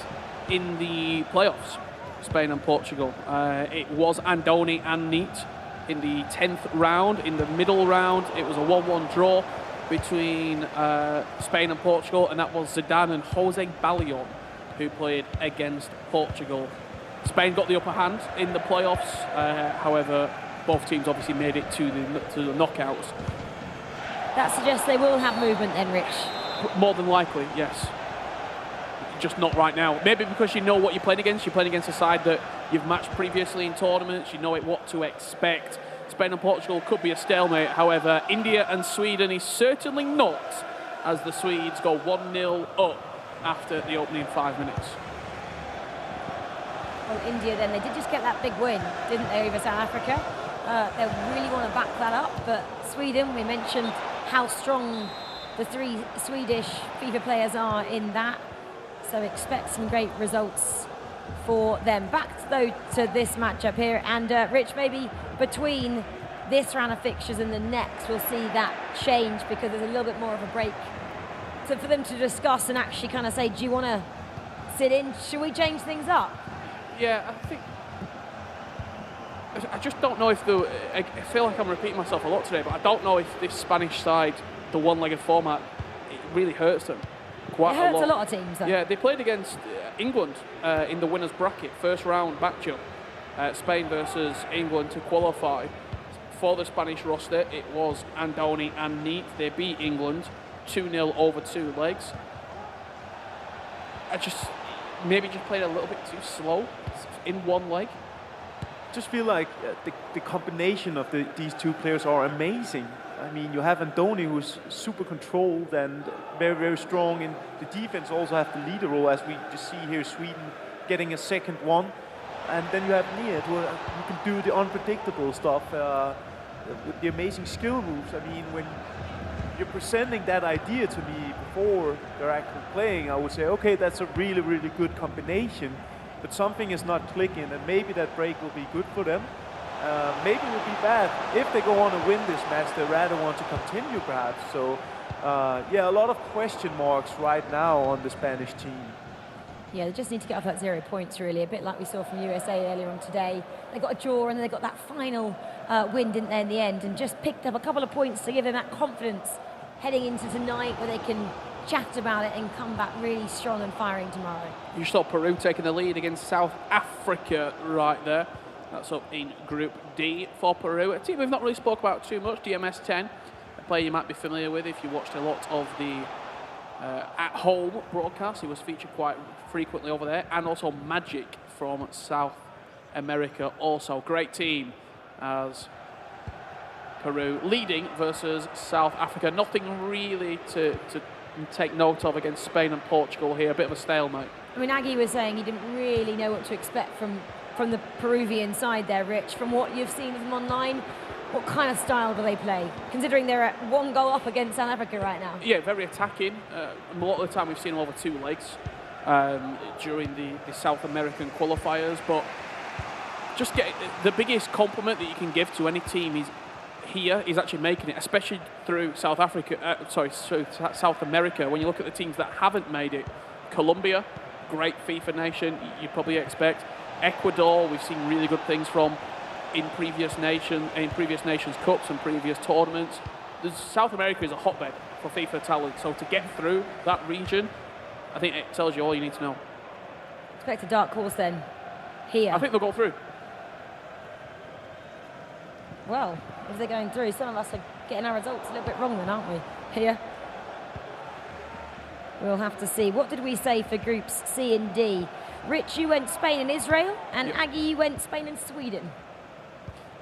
Speaker 4: in the playoffs, Spain and Portugal. It was Andoni and Neat in the 10th round. In the middle round, it was a 1-1 draw between Spain and Portugal, and that was Zidane and Jose Ballion who played against Portugal. Spain got the upper hand in the playoffs, however, both teams obviously made it to the knockouts.
Speaker 1: That suggests they will have movement then, Rich?
Speaker 4: More than likely, yes. Just not right now. Maybe because you know what you're playing against. You're playing against a side that you've matched previously in tournaments. You know what to expect. Spain and Portugal could be a stalemate. However, India and Sweden is certainly not, as the Swedes go 1-0 up after the opening 5 minutes.
Speaker 1: Well, India then, they did just get that big win, didn't they, over South Africa? They really want to back that up, but Sweden, we mentioned how strong the 3 Swedish FIFA players are in that. So expect some great results for them. Back, though, to this matchup here. And, Rich, maybe between this round of fixtures and the next, we'll see that change because there's a little bit more of a break. So for them to discuss and actually kind of say, do you want to sit in? Should we change things up?
Speaker 4: Yeah, I just don't know if I feel like I'm repeating myself a lot today, but I don't know if this Spanish side, the one-legged format, it really hurts them.
Speaker 1: It hurts a lot of teams, though.
Speaker 4: Yeah, they played against England in the winners' bracket, first round matchup. Spain versus England to qualify. For the Spanish roster, it was Andoni and Neat. They beat England 2-0 over 2 legs. Maybe just played a little bit too slow in one leg.
Speaker 3: Just feel like the combination of these 2 players are amazing. I mean, you have Andoni, who's super controlled and very, very strong in the defense, also have the leader role, as we just see here, Sweden getting a second one. and then you have Riyadh, who can do the unpredictable stuff with the amazing skill moves. I mean, when you're presenting that idea to me before they're actually playing, I would say, okay, that's a really, really good combination, but something is not clicking, and maybe that break will be good for them. Maybe it will be bad. If they go on and win this match, they rather want to continue, perhaps. So, yeah, a lot of question marks right now on the Spanish team.
Speaker 1: Yeah, they just need to get off that 0 points, really, a bit like we saw from USA earlier on today. They got a draw, and then they got that final win, didn't they, in the end, and just picked up a couple of points to give them that confidence heading into tonight, where they can chat about it and come back really strong and firing tomorrow.
Speaker 4: You saw Peru taking the lead against South Africa right there. That's up in Group D for Peru. A team we've not really spoke about too much, DMS 10, a player you might be familiar with if you watched a lot of the at-home broadcast. He was featured quite frequently over there, and also Magic from South America. Also, great team as Peru leading versus South Africa. Nothing really to take note of against Spain and Portugal here. A bit of a stalemate.
Speaker 1: I mean, Aggie was saying he didn't really know what to expect from the Peruvian side there, Rich. From what you've seen of them online, what kind of style do they play, considering they're at 1 goal up against South Africa right now?
Speaker 4: Yeah, very attacking. A lot of the time we've seen them over 2 legs during the South American qualifiers, but just get the biggest compliment that you can give to any team is actually making it, especially through South Africa. Through South America. When you look at the teams that haven't made it, Colombia, great FIFA nation, you probably expect. Ecuador, we've seen really good things from in previous Nations Cups and previous tournaments. South America is a hotbed for FIFA talent, so to get through that region, I think it tells you all you need to know.
Speaker 1: Expect a dark horse then, here.
Speaker 4: I think they'll go through.
Speaker 1: Well, if they're going through, some of us are getting our results a little bit wrong then, aren't we? Here. We'll have to see. What did we say for groups C and D? Rich, you went Spain and Israel, and
Speaker 4: Yep.
Speaker 1: Aggie, you went Spain and Sweden.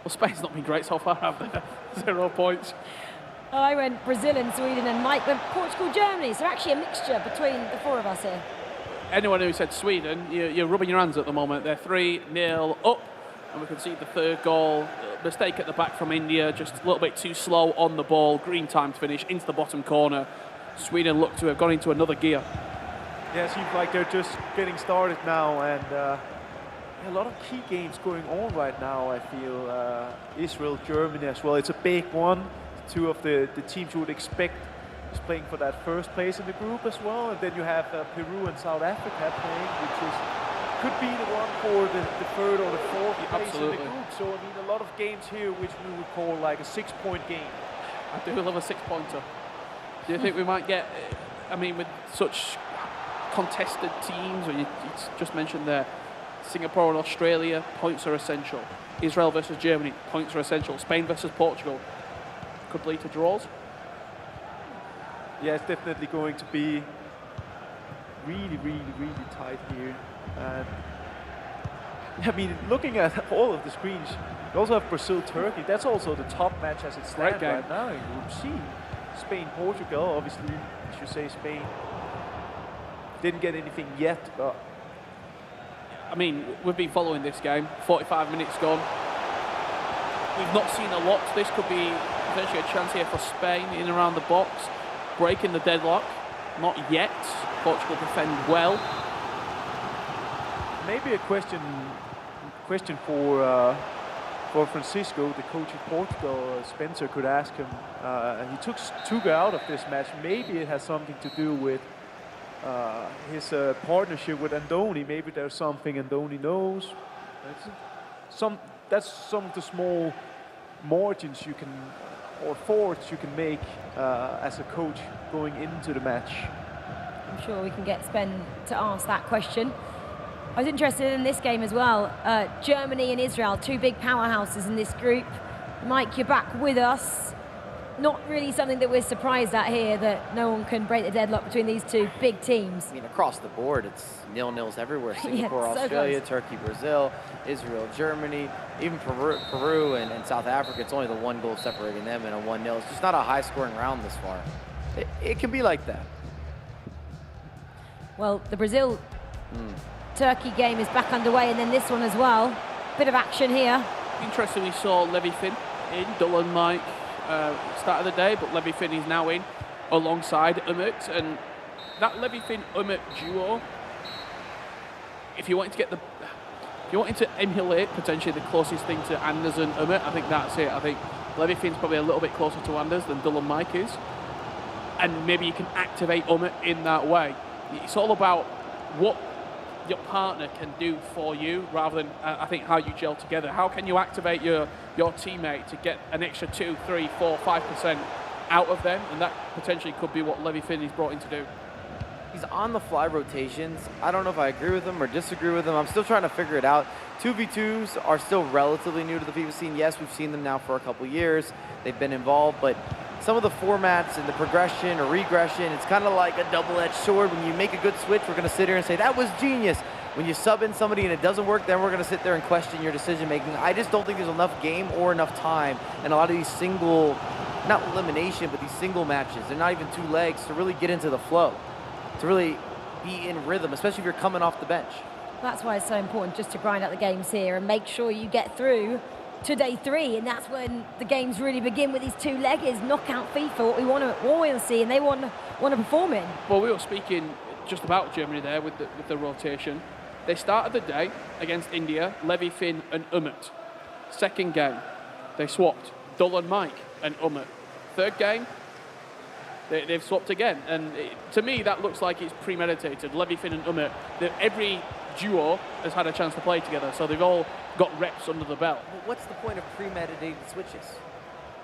Speaker 4: Well, Spain's not been great so far, have they? 0 points.
Speaker 1: I went Brazil and Sweden, and Mike went Portugal, Germany. So actually a mixture between the 4 of us here.
Speaker 4: Anyone who said Sweden, you're rubbing your hands at the moment. They're 3-0 up, and we can see the 3rd goal. Mistake at the back from India, just a little bit too slow on the ball. Green time to finish into the bottom corner. Sweden look to have gone into another gear.
Speaker 3: Yeah, it seems like they're just getting started now, and a lot of key games going on right now, I feel. Israel, Germany as well. It's a big one. 2 of the teams you would expect is playing for that first place in the group as well. And then you have Peru and South Africa playing, which could be the one for the 3rd or the 4th place
Speaker 4: Absolutely.
Speaker 3: in the group. So, I mean, a lot of games here which we would call like a 6-point game.
Speaker 4: I do love a 6-pointer. Do you think we might get, I mean, with such contested teams, or you just mentioned there, Singapore and Australia, points are essential. Israel versus Germany, points are essential. Spain versus Portugal could lead to draws.
Speaker 3: Yeah, it's definitely going to be really, really, really tight here. And I mean, looking at all of the screens, you also have Brazil-Turkey. That's also the top match as it stands right now in Group C. Spain-Portugal, obviously, I should say Spain didn't get anything yet, but
Speaker 4: I mean, we've been following this game, 45 minutes gone. We've not seen a lot. This could be potentially a chance here for Spain in and around the box, breaking the deadlock. Not yet. Portugal defend well.
Speaker 3: maybe a question for Francisco, the coach of Portugal. Spencer could ask him. He took Tuga out of this match. Maybe it has something to do with his partnership with Andoni. Maybe there's something Andoni knows. That's some of the small margins you can, or forwards you can make as a coach going into the match.
Speaker 1: I'm sure we can get Spen to ask that question. I was interested in this game as well. Germany and Israel, two big powerhouses in this group. Mike, you're back with us. Not really something that we're surprised at here, that no one can break the deadlock between these two big teams.
Speaker 2: I mean, across the board, it's nil-nils everywhere. Singapore,
Speaker 1: Yeah, so
Speaker 2: Australia,
Speaker 1: close.
Speaker 2: Turkey, Brazil, Israel, Germany, even Peru and South Africa. It's only the one goal separating them and a 1-0. It's just not a high-scoring round this far. It can be like that.
Speaker 1: Well, the Brazil Turkey game is back underway, and then this one as well. Bit of action here.
Speaker 4: Interestingly, saw Levy Finn in, Dylan Mike start of the day, but Levy Finn is now in alongside Umut, and that Levy Finn Umut duo, if you wanted to emulate potentially the closest thing to Anders and Umut, I think that's it. I think Levy Finn's probably a little bit closer to Anders than Dylan Mike is, and maybe you can activate Umut in that way. It's all about what your partner can do for you rather than I think how you gel together. How can you activate your teammate to get an extra 2, 3, 4, 5% out of them, and that potentially could be what Levy Finn is brought in to do.
Speaker 2: He's on the fly rotations. I don't know if I agree with him or disagree with him. I'm still trying to figure it out. 2v2s are still relatively new to the FIFA scene. Yes, we've seen them now for a couple years. They've been involved, but some of the formats and the progression or regression, it's kind of like a double-edged sword. When you make a good switch, we're going to sit here and say, that was genius. When you sub in somebody and it doesn't work, then we're going to sit there and question your decision-making. I just don't think there's enough game or enough time in a lot of these single, not elimination, but these single matches. They're not even 2 legs to really get into the flow, to really be in rhythm, especially if you're coming off the bench.
Speaker 1: That's why it's so important just to grind out the games here and make sure you get through to day 3, and that's when the games really begin with these 2-leggers, knockout FIFA, what we want to see, and they want to perform in.
Speaker 4: Well, we were speaking just about Germany there with the rotation. They started the day against India, Levy Finn and Umut. Second game, they swapped Dylan Mike and Umut. Third game, they've swapped again, and to me that looks like it's premeditated. Levy Finn and Umut, every duo has had a chance to play together, so they've all got reps under the belt.
Speaker 2: Well, what's the point of premeditated switches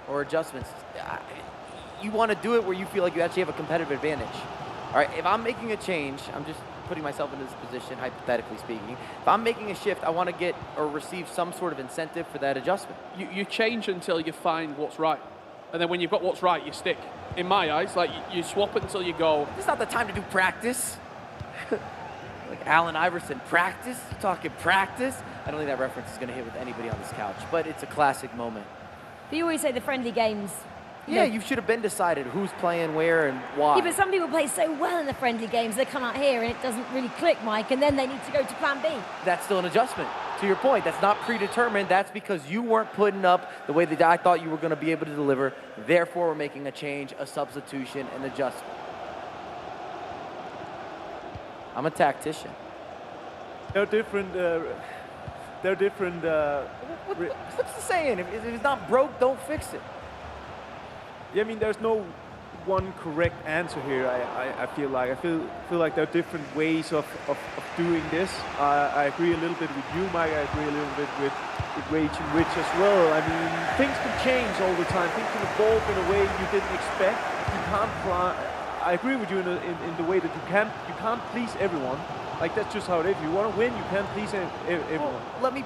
Speaker 2: or adjustments? You want to do it where you feel like you actually have a competitive advantage. All right, if I'm making a change, I'm just putting myself in this position, hypothetically speaking. If I'm making a shift, I want to get or receive some sort of incentive for that adjustment.
Speaker 4: You change until you find what's right, and then when you've got what's right, you stick. In my eyes, like you swap until you go.
Speaker 2: This is not the time to do practice. Like Allen Iverson, practice? You're talking practice? I don't think that reference is going to hit with anybody on this couch, but it's a classic moment.
Speaker 1: But you always say the friendly games.
Speaker 2: Yeah, you should have been decided who's playing where and why.
Speaker 1: Yeah, but some people play so well in the friendly games, they come out here and it doesn't really click, Mike, and then they need to go to plan B.
Speaker 2: That's still an adjustment. To your point, that's not predetermined. That's because you weren't putting up the way that I thought you were going to be able to deliver. Therefore, we're making a change, a substitution, an adjustment. I'm a tactician.
Speaker 3: They're different.
Speaker 2: What's the saying? If it's not broke, don't fix it.
Speaker 3: Yeah, I mean, there's no one correct answer here. I feel like like there are different ways of doing this. I agree a little bit with you, Mike. I agree a little bit with Rach and Rich as well. I mean, things can change all the time. Things can evolve in a way you didn't expect. You can't fly. I agree with you in the way that you can't please everyone. Like, that's just how it is. If you want to win, you can't please everyone.
Speaker 2: Well, let me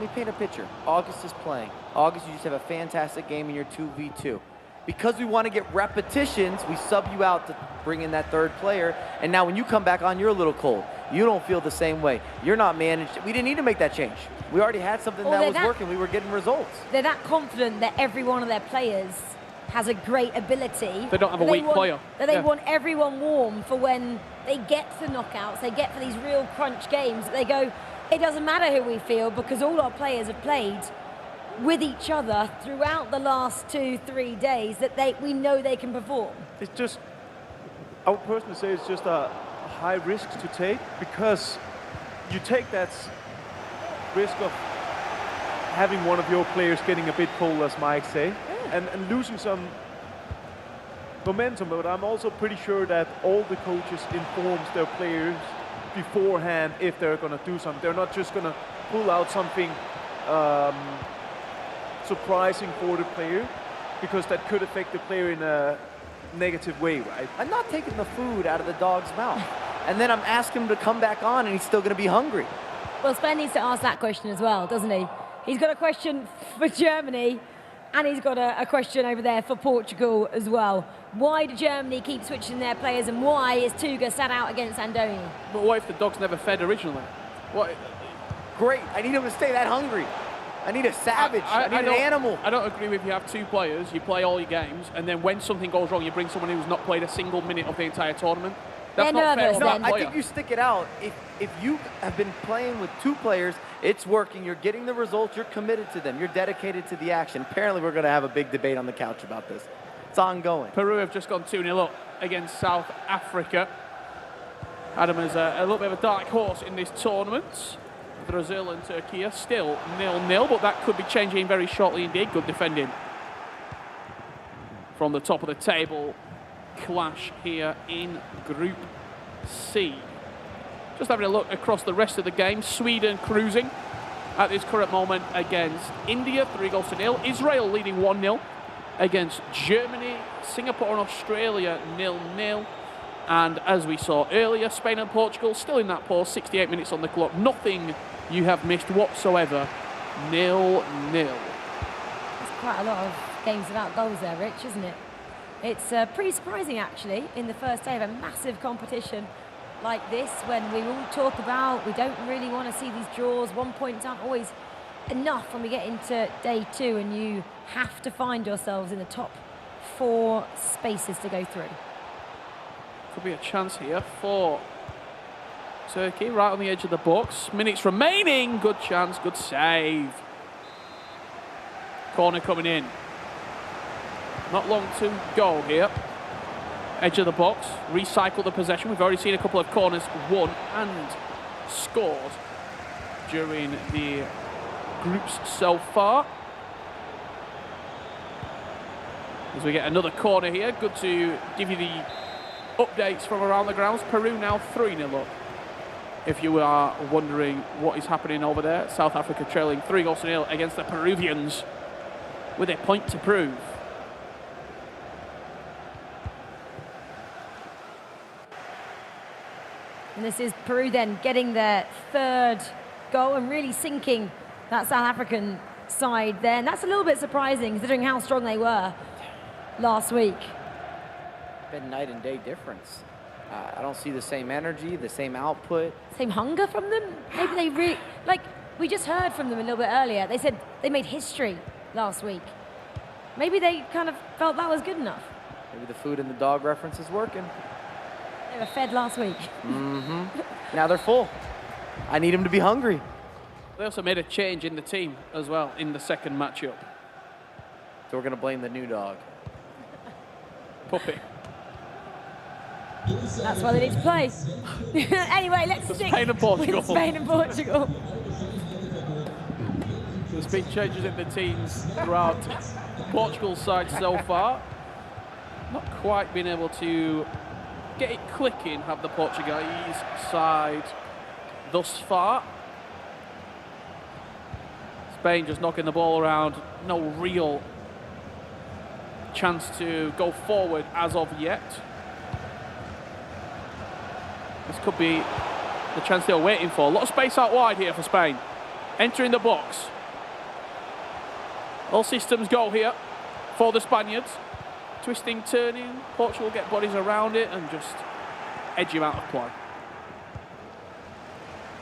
Speaker 2: paint a picture. August is playing. August, you just have a fantastic game in your 2v2. Because we want to get repetitions, we sub you out to bring in that third player. And now when you come back on, you're a little cold. You don't feel the same way. You're not managed. We didn't need to make that change. We already had something that was working. We were getting results.
Speaker 1: They're that confident that every one of their players has a great ability.
Speaker 4: They don't have a weak player.
Speaker 1: That they want everyone warm for when they get to knockouts, they get to these real crunch games. They go, it doesn't matter who we field because all our players have played with each other throughout the last 2-3 days that we know they can perform.
Speaker 3: It's just, I would personally say it's just a high risk to take, because you take that risk of having one of your players getting a bit cold, as Mike say, and losing some momentum. But I'm also pretty sure that all the coaches informs their players beforehand if they're going to do something. They're not just going to pull out something surprising for the player, because that could affect the player in a negative way, right?
Speaker 2: I'm not taking the food out of the dog's mouth. And then I'm asking him to come back on and he's still going to be hungry.
Speaker 1: Well, Sven needs to ask that question as well, doesn't he? He's got a question for Germany and he's got a question over there for Portugal as well. Why do Germany keep switching their players, and why is Tuga sat out against Andoni?
Speaker 4: But what if the dog's never fed originally? What?
Speaker 2: Great, I need him to stay that hungry. I need a savage. I need an animal.
Speaker 4: I don't agree with you have 2 players, you play all your games, and then when something goes wrong, you bring someone who's not played a single minute of the entire tournament.
Speaker 1: They're
Speaker 4: not fair
Speaker 1: nervous
Speaker 4: on
Speaker 2: No,
Speaker 4: that
Speaker 1: then.
Speaker 2: I
Speaker 4: player.
Speaker 2: think you stick it out. If you have been playing with two players, it's working, you're getting the results, you're committed to them, you're dedicated to the action. Apparently we're going to have a big debate on the couch about this. It's ongoing.
Speaker 4: Peru have just gone 2-0 up against South Africa. Adam is a little bit of a dark horse in this tournament. Brazil and Turkey are still 0-0, but that could be changing very shortly indeed. Good defending from the top of the table. Clash here in Group C. Just having a look across the rest of the game. Sweden cruising at this current moment against India, 3-0. Israel leading 1-0 against Germany. Singapore and Australia 0-0. And as we saw earlier, Spain and Portugal still in that pause, 68 minutes on the clock. Nothing you have missed whatsoever. 0-0.
Speaker 1: There's quite a lot of games without goals there, Rich, isn't it? It's pretty surprising, actually, in the first day of a massive competition like this, when we all talk about we don't really want to see these draws. 1 points aren't always enough when we get into day 2, and you have to find yourselves in the top 4 spaces to go through.
Speaker 4: Could be a chance here for Turkey, right on the edge of the box. Minutes remaining. Good chance, good save. Corner coming in. Not long to go here. Edge of the box. Recycle the possession. We've already seen a couple of corners won and scored during the groups so far. As we get another corner here. Good to give you the updates from around the grounds. Peru now 3-0 up. If you are wondering what is happening over there, South Africa trailing 3-0 against the Peruvians with a point to prove.
Speaker 1: And this is Peru then getting their 3rd goal and really sinking that South African side there. And that's a little bit surprising considering how strong they were last week.
Speaker 2: Been night and day difference. I don't see the same energy, the same output.
Speaker 1: Same hunger from them? Maybe they really, like we just heard from them a little bit earlier. They said they made history last week. Maybe they kind of felt that was good enough.
Speaker 2: Maybe the food and the dog reference is working.
Speaker 1: They were fed last week.
Speaker 2: Mm-hmm. Now they're full. I need them to be hungry.
Speaker 4: They also made a change in the team as well in the second matchup.
Speaker 2: So we're going to blame the new dog.
Speaker 4: Puppy.
Speaker 1: That's why they need to play. Anyway, let's stick
Speaker 4: Spain and Portugal.
Speaker 1: with Spain and Portugal.
Speaker 4: There's been changes in the teams throughout Portugal's side so far. Not quite been able to get it clicking, have the Portuguese side thus far. Spain just knocking the ball around. No real chance to go forward as of yet. This could be the chance they're waiting for. A lot of space out wide here for Spain. Entering the box. All systems go here for the Spaniards. Twisting, turning. Portugal get bodies around it and just edge him out of play.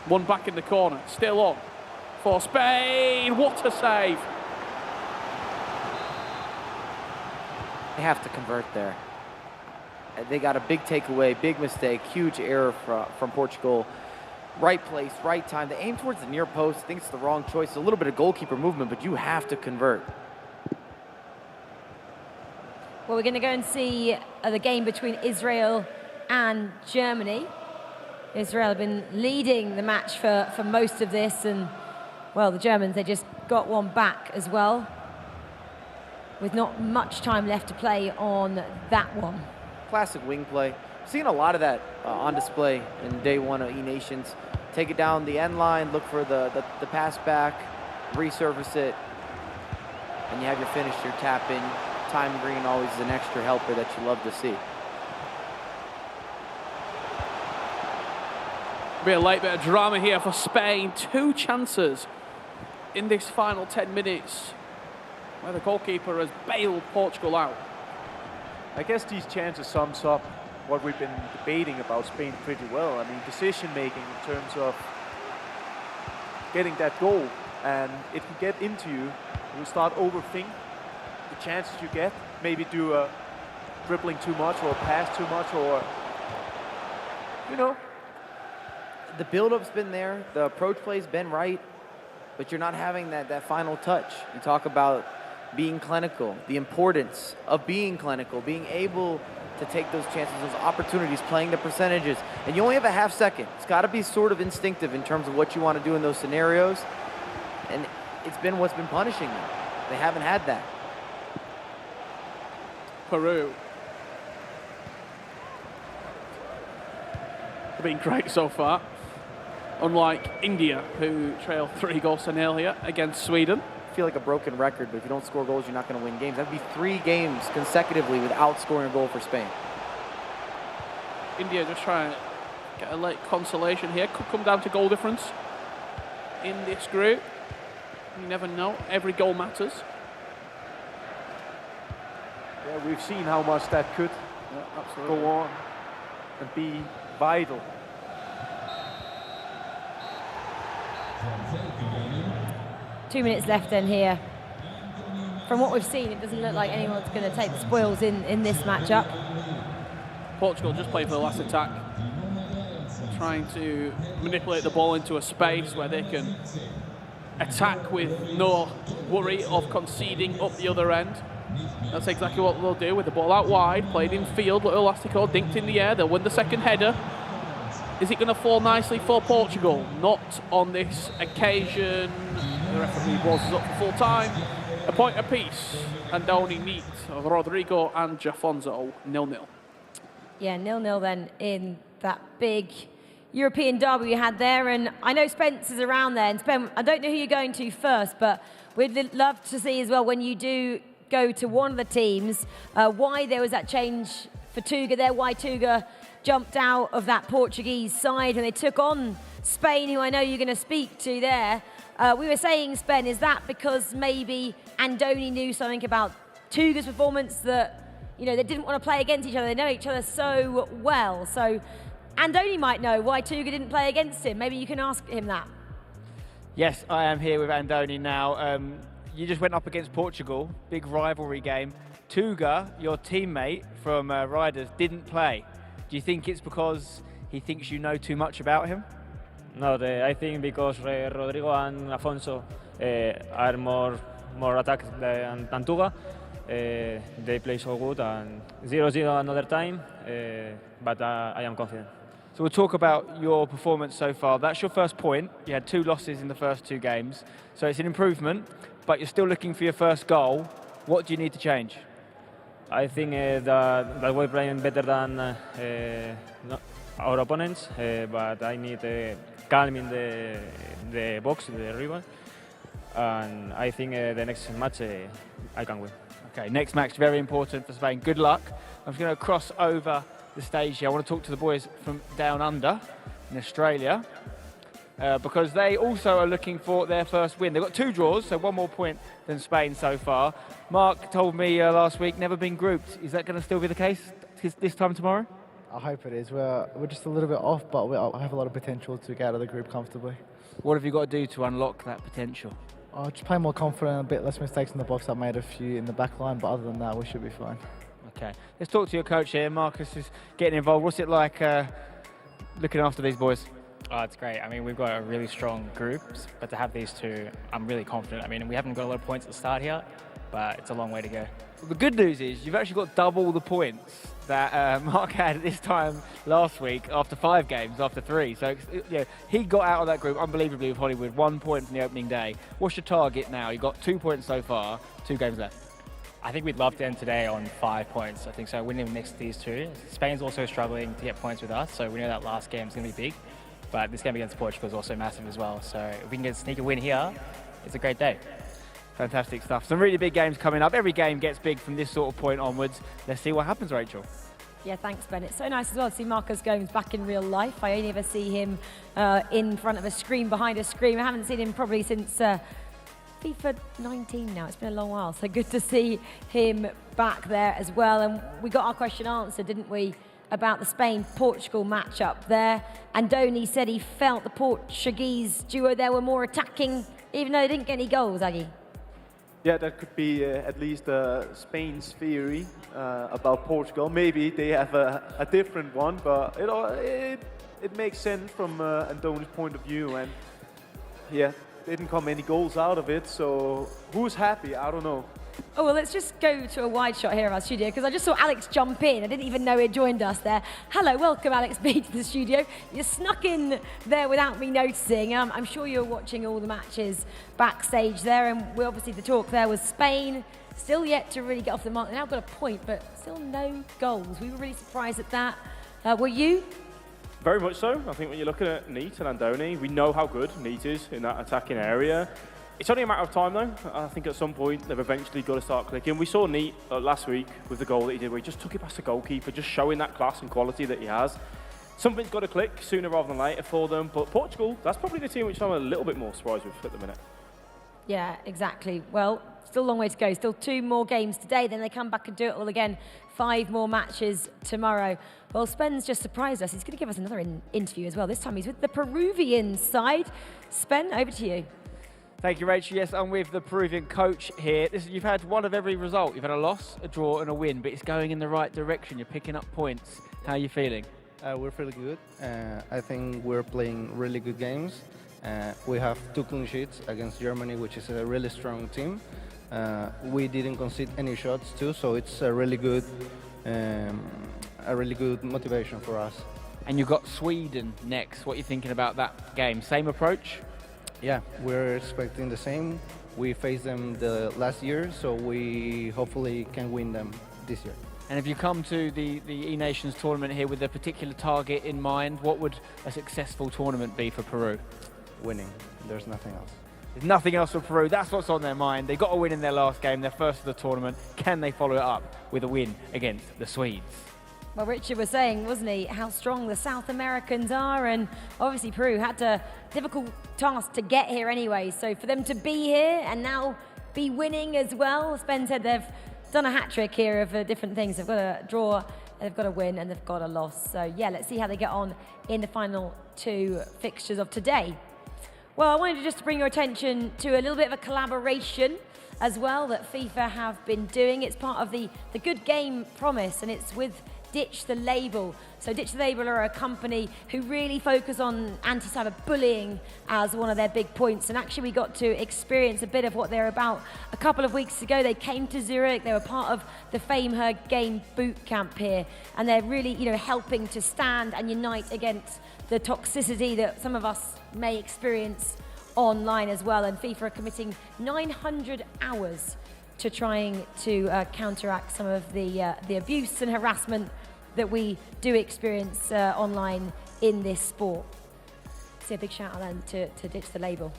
Speaker 4: One back in the corner. Still on for Spain. What a save.
Speaker 2: They have to convert there. They got a big takeaway, big mistake, huge error from Portugal. Right place, right time. They aim towards the near post. I think it's the wrong choice. It's a little bit of goalkeeper movement, but you have to convert.
Speaker 1: Well, we're going to go and see the game between Israel and Germany. Israel have been leading the match for most of this, and, well, the Germans, they just got one back as well, with not much time left to play on that one.
Speaker 2: Classic wing play. Seeing a lot of that on display in day 1 of E-Nations. Take it down the end line, look for the pass back, resurface it, and you have your finish, your tap in. Time green always is an extra helper that you love to see.
Speaker 4: Be a late bit of drama here for Spain. 2 chances in this final 10 minutes where the goalkeeper has bailed Portugal out.
Speaker 3: I guess these chances sums up what we've been debating about Spain pretty well. I mean, decision making in terms of getting that goal, and it can get into you. You start overthink the chances you get. Maybe do a dribbling too much or a pass too much, or
Speaker 2: you know, the build-up's been there, the approach play's been right, but you're not having that final touch. You talk about being clinical, the importance of being clinical, being able to take those chances, those opportunities, playing the percentages, and you only have a half second. It's got to be sort of instinctive in terms of what you want to do in those scenarios, and it's been what's been punishing them. They haven't had that.
Speaker 4: Peru. They've been great so far. Unlike India, who trail 3-0 here against Sweden.
Speaker 2: I feel like a broken record, but if you don't score goals, you're not going to win games. That'd be 3 games consecutively without scoring a goal for Spain.
Speaker 4: India just trying to get a late consolation here. Could come down to goal difference in this group. You never know. Every goal matters.
Speaker 3: Yeah, we've seen how much that could go on and be vital.
Speaker 1: Two minutes left then here. From what we've seen, it doesn't look like anyone's going to take the spoils in this matchup.
Speaker 4: Portugal just played for the last attack, trying to manipulate the ball into a space where they can attack with no worry of conceding up the other end. That's exactly what they'll do with the ball out wide, played in field, little elastico, dinked in the air. They'll win the second header. Is it going to fall nicely for Portugal? Not on this occasion. The referee balls us up for full time. A point apiece. Andoni Neat, Rodrigo and Jafonso, 0-0.
Speaker 1: Yeah, 0-0 then in that big European derby we had there. And I know Spence is around there. And Spence, I don't know who you're going to first, but we'd love to see as well when you do go to one of the teams, why there was that change for Tuga there, why Tuga jumped out of that Portuguese side and they took on Spain, who I know you're going to speak to there. We were saying, Spen, is that because maybe Andoni knew something about Tuga's performance that, you know, they didn't want to play against each other. They know each other so well. So Andoni might know why Tuga didn't play against him. Maybe you can ask him that.
Speaker 8: Yes, I am here with Andoni now. You just went up against Portugal, big rivalry game. Tuga, your teammate from Riders, didn't play. Do you think it's because he thinks you know too much about him?
Speaker 15: No, I think because Rodrigo and Afonso are more attacks than Tuga. They play so good, and 0-0 another time, but I am confident.
Speaker 8: So we'll talk about your performance so far. That's your first point. You had 2 losses in the first 2 games, so it's an improvement, but you're still looking for your first goal. What do you need to change?
Speaker 15: I think that we're playing better than our opponents, but I need calm in the box, the rival, and I think the next match I can win.
Speaker 8: Okay, next match, very important for Spain. Good luck. I'm just going to cross over the stage here. I want to talk to the boys from down under in Australia because they also are looking for their first win. They've got 2 draws, so 1 more point than Spain so far. Mark told me last week, never been grouped. Is that going to still be the case this time tomorrow?
Speaker 16: I hope it is. We're just a little bit off, but we have a lot of potential to get out of the group comfortably.
Speaker 8: What have you got to do to unlock that potential?
Speaker 16: Just play more confident, a bit less mistakes in the box. I've made a few in the back line, but other than that, we should be fine.
Speaker 8: Okay, let's talk to your coach here. Marcus is getting involved. What's it like looking after these boys?
Speaker 17: Oh, it's great. I mean, we've got a really strong group, but to have these 2, I'm really confident. I mean, we haven't got a lot of points at the start here, but it's a long way to go.
Speaker 8: Well, the good news is you've actually got double the points that Mark had at this time last week after 5 games, after 3. So yeah, he got out of that group unbelievably with Hollywood, 1 point from the opening day. What's your target now? You've got 2 points so far, 2 games left.
Speaker 17: I think we'd love to end today on 5 points. I think so, winning next to these 2. Spain's also struggling to get points with us, so we know that last game is going to be big. But this game against Portugal is also massive as well. So if we can get a sneaky win here, it's a great day.
Speaker 8: Fantastic stuff. Some really big games coming up. Every game gets big from this sort of point onwards. Let's see what happens, Rachel.
Speaker 1: Yeah, thanks, Ben. It's so nice as well to see Marcus Gomes back in real life. I only ever see him in front of a screen, behind a screen. I haven't seen him probably since FIFA 19 now. It's been a long while. So good to see him back there as well. And we got our question answered, didn't we, about the Spain-Portugal matchup there. Andoni said he felt the Portuguese duo there were more attacking, even though they didn't get any goals, Aggie.
Speaker 3: Yeah, that could be at least Spain's theory about Portugal. Maybe they have a different one, but it makes sense from Andoni's point of view, and yeah, didn't come any goals out of it. So who's happy? I don't know.
Speaker 1: Oh, well, let's just go to a wide shot here of our studio, because I just saw Alex jump in. I didn't even know he'd joined us there. Hello, welcome, Alex B, to the studio. You snuck in there without me noticing. I'm sure you're watching all the matches backstage there, and obviously the talk there was Spain, still yet to really get off the mark. They now got a point, but still no goals. We were really surprised at that. Were you?
Speaker 18: Very much so. I think when you're looking at Neat and Andoni, we know how good Neat is in that attacking area. It's only a matter of time, though. I think at some point they've eventually got to start clicking. We saw Neat last week with the goal that he did, where he just took it past the goalkeeper, just showing that class and quality that he has. Something's got to click sooner rather than later for them. But Portugal, that's probably the team which I'm a little bit more surprised with at the minute.
Speaker 1: Yeah, exactly. Well, still a long way to go. Still 2 more games today, then they come back and do it all again. 5 more matches tomorrow. Well, Spen's just surprised us. He's going to give us another interview as well. This time he's with the Peruvian side. Spen, over to you.
Speaker 8: Thank you, Rachel. Yes, I'm with the Peruvian coach here. You've had one of every result. You've had a loss, a draw, and a win, but it's going in the right direction. You're picking up points. How are you feeling?
Speaker 19: We're feeling good. I think we're playing really good games. We have 2 clean sheets against Germany, which is a really strong team. We didn't concede any shots too, so it's a really good motivation for us.
Speaker 8: And you've got Sweden next. What are you thinking about that game? Same approach?
Speaker 19: Yeah, we're expecting the same. We faced them the last year, so we hopefully can win them this year.
Speaker 8: And if you come to the E Nations tournament here with a particular target in mind, what would a successful tournament be for Peru?
Speaker 19: Winning. There's nothing else.
Speaker 8: There's nothing else for Peru. That's what's on their mind. They got a win in their last game, their first of the tournament. Can they follow it up with a win against the Swedes?
Speaker 1: Well, Richard was saying, wasn't he, how strong the South Americans are, and obviously Peru had a difficult task to get here anyway. So for them to be here and now be winning as well, Spen said they've done a hat-trick here of different things. They've got a draw, they've got a win, and they've got a loss. So yeah, let's see how they get on in the final 2 fixtures of today. Well, I wanted just to bring your attention to a little bit of a collaboration as well that FIFA have been doing. It's part of the Good Game promise, and it's with Ditch the Label. So Ditch the Label are a company who really focus on anti-cyberbullying as one of their big points. And actually we got to experience a bit of what they're about a couple of weeks ago. They came to Zurich. They were part of the Fame Her Game boot camp here. And they're really, helping to stand and unite against the toxicity that some of us may experience online as well. And FIFA are committing 900 hours to trying to counteract some of the abuse and harassment that we do experience online in this sport. So a big shout out then to Ditch the Label.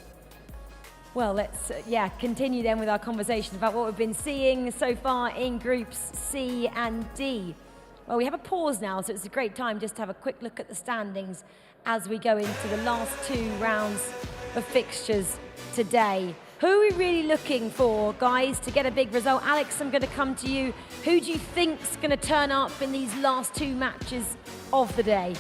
Speaker 1: Well, let's continue then with our conversation about what we've been seeing so far in groups C and D. Well, we have a pause now, so it's a great time just to have a quick look at the standings as we go into the last 2 rounds of fixtures today. Who are we really looking for, guys, to get a big result? Alex, I'm going to come to you. Who do you think's going to turn up in these last 2 matches of the day?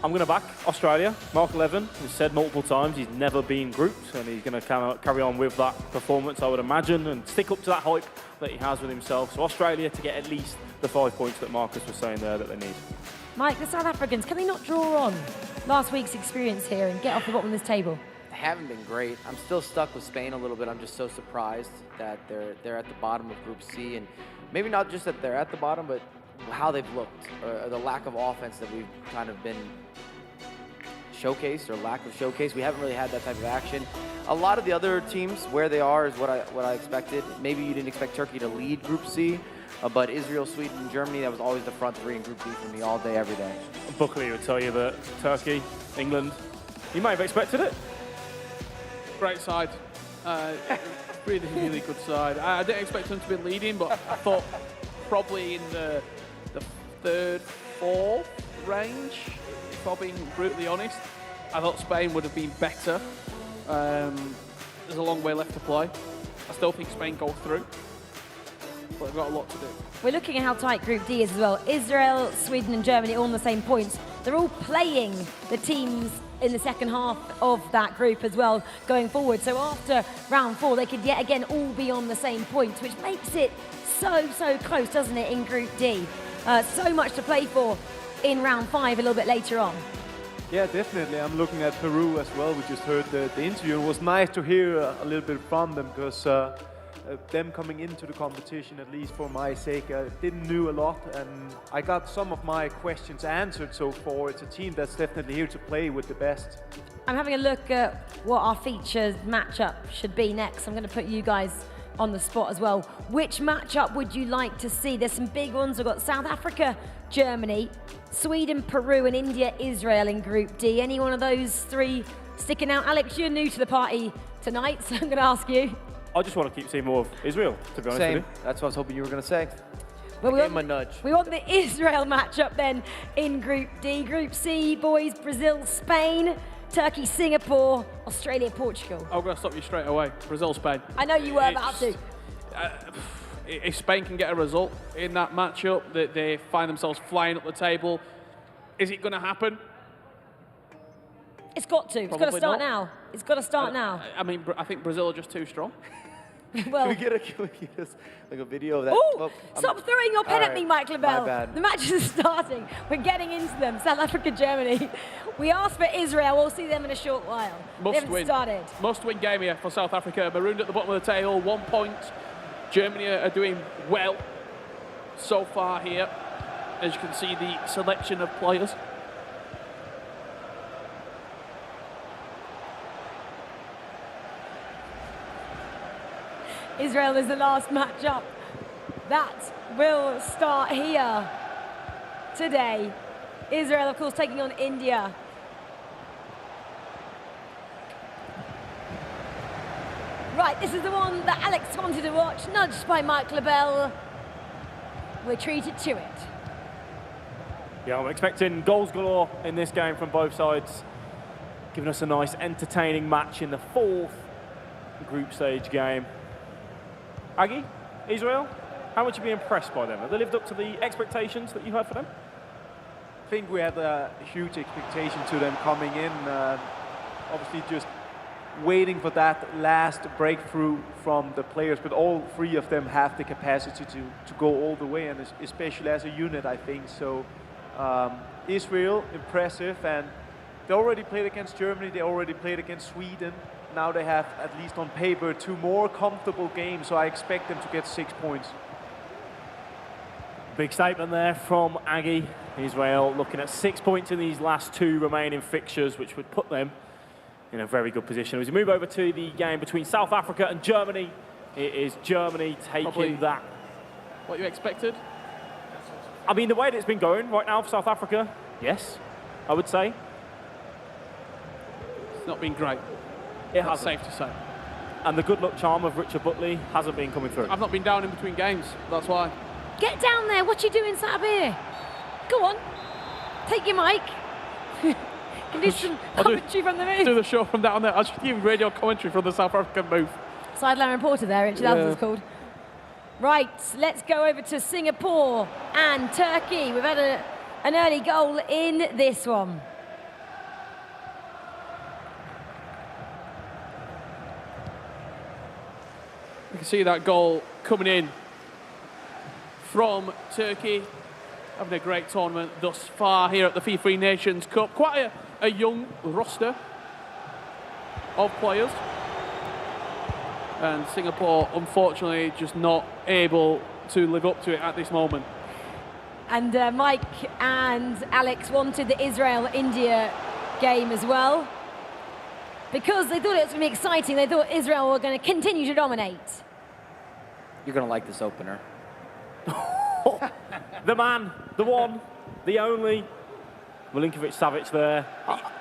Speaker 18: I'm going to back Australia. Mark Levin has said multiple times he's never been grouped, and he's going to carry on with that performance, I would imagine, and stick up to that hype that he has with himself. So Australia to get at least the 5 points that Marcus was saying there that they need.
Speaker 1: Mike, the South Africans, can they not draw on last week's experience here and get off the bottom of this table?
Speaker 2: They haven't been great. I'm still stuck with Spain a little bit. I'm just so surprised that they're at the bottom of Group C, and maybe not just that they're at the bottom, but how they've looked, or the lack of offense that we've kind of been showcased, or lack of showcase. We haven't really had that type of action. A lot of the other teams, where they are, is what I expected. Maybe you didn't expect Turkey to lead Group C, but Israel, Sweden, and Germany, that was always the front 3 in Group D for me all day, every day.
Speaker 18: Buckley would tell you that Turkey, England, you might have expected it.
Speaker 4: Great side. Really, really good side. I didn't expect them to be leading, but I thought probably in the 3rd, 4th range, if I'm being brutally honest. I thought Spain would have been better. There's a long way left to play. I still think Spain go through, but they've got a lot to do.
Speaker 1: We're looking at how tight Group D is as well. Israel, Sweden and Germany all on the same points. They're all playing the teams in the second half of that group as well going forward. So after round 4, they could yet again all be on the same points, which makes it so close, doesn't it, in Group D? So much to play for in round 5 a little bit later on.
Speaker 3: Yeah, definitely. I'm looking at Peru as well. We just heard the interview. It was nice to hear a little bit from them because them coming into the competition, at least for my sake, didn't know a lot, and I got some of my questions answered so far. It's a team that's definitely here to play with the best.
Speaker 1: I'm having a look at what our featured matchup should be next. I'm going to put you guys on the spot as well. Which matchup would you like to see? There's some big ones. We've got South Africa, Germany, Sweden, Peru, and India, Israel in Group D. Any one of those three sticking out? Alex, you're new to the party tonight, so I'm going to ask you.
Speaker 18: I just want to keep seeing more of Israel, to be honest with you.
Speaker 2: That's what I was hoping you were going to say.
Speaker 1: Well,
Speaker 2: Give him a nudge.
Speaker 1: We want the Israel matchup then in Group D. Group C, boys, Brazil, Spain, Turkey, Singapore, Australia, Portugal.
Speaker 4: I'm going to stop you straight away. Brazil, Spain.
Speaker 1: I know you were about to.
Speaker 4: If Spain can get a result in that matchup, that they find themselves flying up the table, is it going to happen?
Speaker 1: It's got to. It's got to start now. It's got to start now.
Speaker 4: I mean, I think Brazil are just too strong.
Speaker 1: Well,
Speaker 2: Can we get us like a video of that?
Speaker 1: Ooh,
Speaker 2: Oh,
Speaker 1: stop throwing your pen
Speaker 2: all
Speaker 1: at me,
Speaker 2: right.
Speaker 1: Mike LaBelle.
Speaker 2: My bad.
Speaker 1: The matches are starting. We're getting into them. South Africa, Germany. We asked for Israel. We'll see them in a short while. They
Speaker 4: Must
Speaker 1: haven't
Speaker 4: win.
Speaker 1: started.
Speaker 4: Must win game here for South Africa. Marooned at the bottom of the table, 1 point. Germany are doing well so far here. As you can see, the selection of players.
Speaker 1: Israel is the last matchup. That will start here today. Israel, of course, taking on India. Right, this is the one that Alex wanted to watch, nudged by Mike LaBelle. We're treated to it.
Speaker 18: Yeah, I'm expecting goals galore in this game from both sides, giving us a nice entertaining match in the fourth group stage game. Aggie, Israel, how much have you been impressed by them? Have they lived up to the expectations that you had for them?
Speaker 3: I think we had a huge expectation to them coming in. Obviously, just waiting for that last breakthrough from the players, but all three of them have the capacity to go all the way, and especially as a unit, I think. So Israel, impressive, and they already played against Germany, they already played against Sweden. Now they have, at least on paper, 2 more comfortable games, so I expect them to get 6 points.
Speaker 18: Big statement there from Aggie. Israel looking at 6 points in these last 2 remaining fixtures, which would put them in a very good position. As we move over to the game between South Africa and Germany, it is Germany taking
Speaker 4: Probably
Speaker 18: that.
Speaker 4: What you expected?
Speaker 18: I mean, the way that it's been going right now for South Africa, yes, I would say.
Speaker 4: It's not been great.
Speaker 18: It
Speaker 4: That's
Speaker 18: hasn't.
Speaker 4: safe to say.
Speaker 18: And the good luck charm of Richard Butley hasn't been coming through.
Speaker 4: I've not been down in between games, that's why.
Speaker 1: Get down there. What you doing sat up here? Go on. Take your mic. Can do some commentary from the
Speaker 4: Do
Speaker 1: move.
Speaker 4: the show from down there. I should give radio commentary from the South African booth.
Speaker 1: Sideline reporter there, Richard, that's what it's called. Right, let's go over to Singapore and Turkey. We've had an early goal in this one.
Speaker 4: You can see that goal coming in from Turkey. Having a great tournament thus far here at the FIFAe Nations Cup. Quite a young roster of players. And Singapore, unfortunately, just not able to live up to it at this moment.
Speaker 1: And Mike and Alex wanted the Israel-India game as well, because they thought it was going to be exciting. They thought Israel were going to continue to dominate.
Speaker 2: You're going to like this opener.
Speaker 18: The man, the one, the only, Milinkovic-Savic there.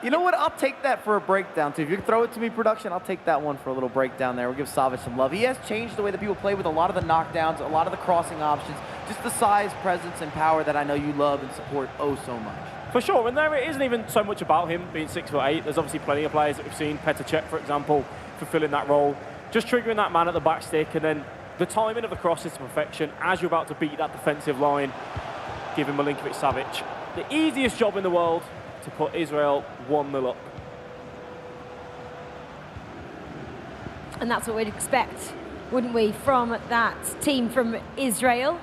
Speaker 2: You know what? I'll take that for a breakdown, too. If you can throw it to me, production, I'll take that one for a little breakdown there. We'll give Savic some love. He has changed the way that people play with a lot of the knockdowns, a lot of the crossing options, just the size, presence, and power that I know you love and support oh so much.
Speaker 18: For sure, and there it isn't even so much about him being 6'8". There's obviously plenty of players that we've seen, Petr Cech, for example, fulfilling that role. Just triggering that man at the back stick, and then the timing of the cross is to perfection as you're about to beat that defensive line, giving Milinkovic-Savic the easiest job in the world to put Israel 1-0 up.
Speaker 1: And that's what we'd expect, wouldn't we, from that team from Israel?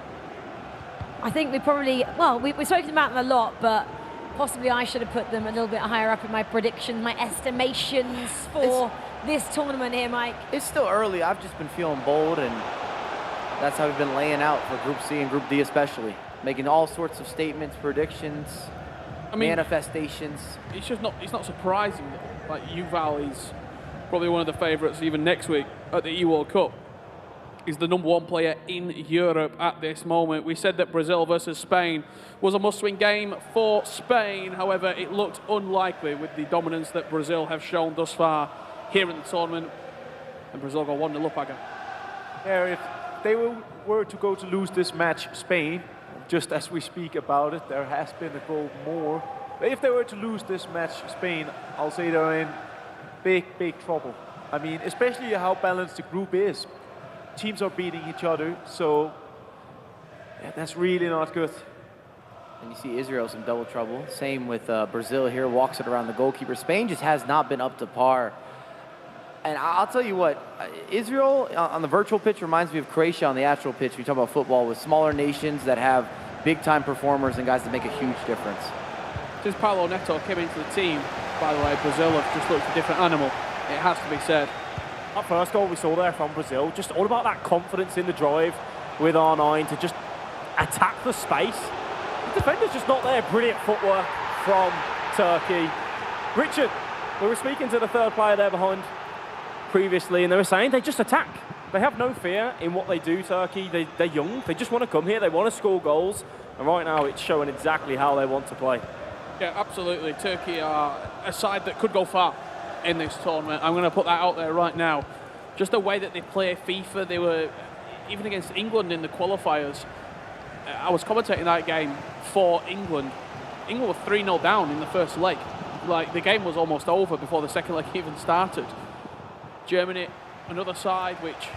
Speaker 1: I think we probably, well, we've spoken about them a lot, but possibly I should have put them a little bit higher up in my predictions, my estimations for this tournament here, Mike.
Speaker 2: It's still early. I've just been feeling bold, and that's how we've been laying out for Group C and Group D especially. Making all sorts of statements, predictions, manifestations.
Speaker 4: It's not surprising that like Yuval is probably one of the favourites even next week at the E-World Cup. He's the #1 player in Europe at this moment. We said that Brazil versus Spain was a must-win game for Spain. However, it looked unlikely with the dominance that Brazil have shown thus far here in the tournament. And Brazil got 1-0 up again.
Speaker 3: Yeah, if they were to go to lose this match, Spain, just as we speak about it, there has been a goal more. But if they were to lose this match, Spain, I'll say they're in big, big trouble. I mean, especially how balanced the group is. Teams are beating each other, so yeah, that's really not good.
Speaker 2: And you see Israel's in double trouble. Same with Brazil here, walks it around the goalkeeper. Spain just has not been up to par. And I'll tell you what, Israel on the virtual pitch reminds me of Croatia on the actual pitch. We talk about football with smaller nations that have big-time performers and guys that make a huge difference.
Speaker 4: Since Paulo Neto came into the team, by the way, Brazil have just looked a different animal. It has to be said.
Speaker 18: That first goal we saw there from Brazil, just all about that confidence in the drive with R9 to just attack the space. The defender's just not there. Brilliant footwork from Turkey. Richard, we were speaking to the third player there behind previously, and they were saying they just attack. They have no fear in what they do, Turkey. They're young. They just want to come here. They want to score goals. And right now it's showing exactly how they want to play.
Speaker 4: Yeah, absolutely. Turkey are a side that could go far in this tournament. I'm going to put that out there right now. Just the way that they play FIFA, they were, even against England in the qualifiers, I was commentating that game for England. England were 3-0 down in the first leg. Like, the game was almost over before the second leg even started. Germany, another side which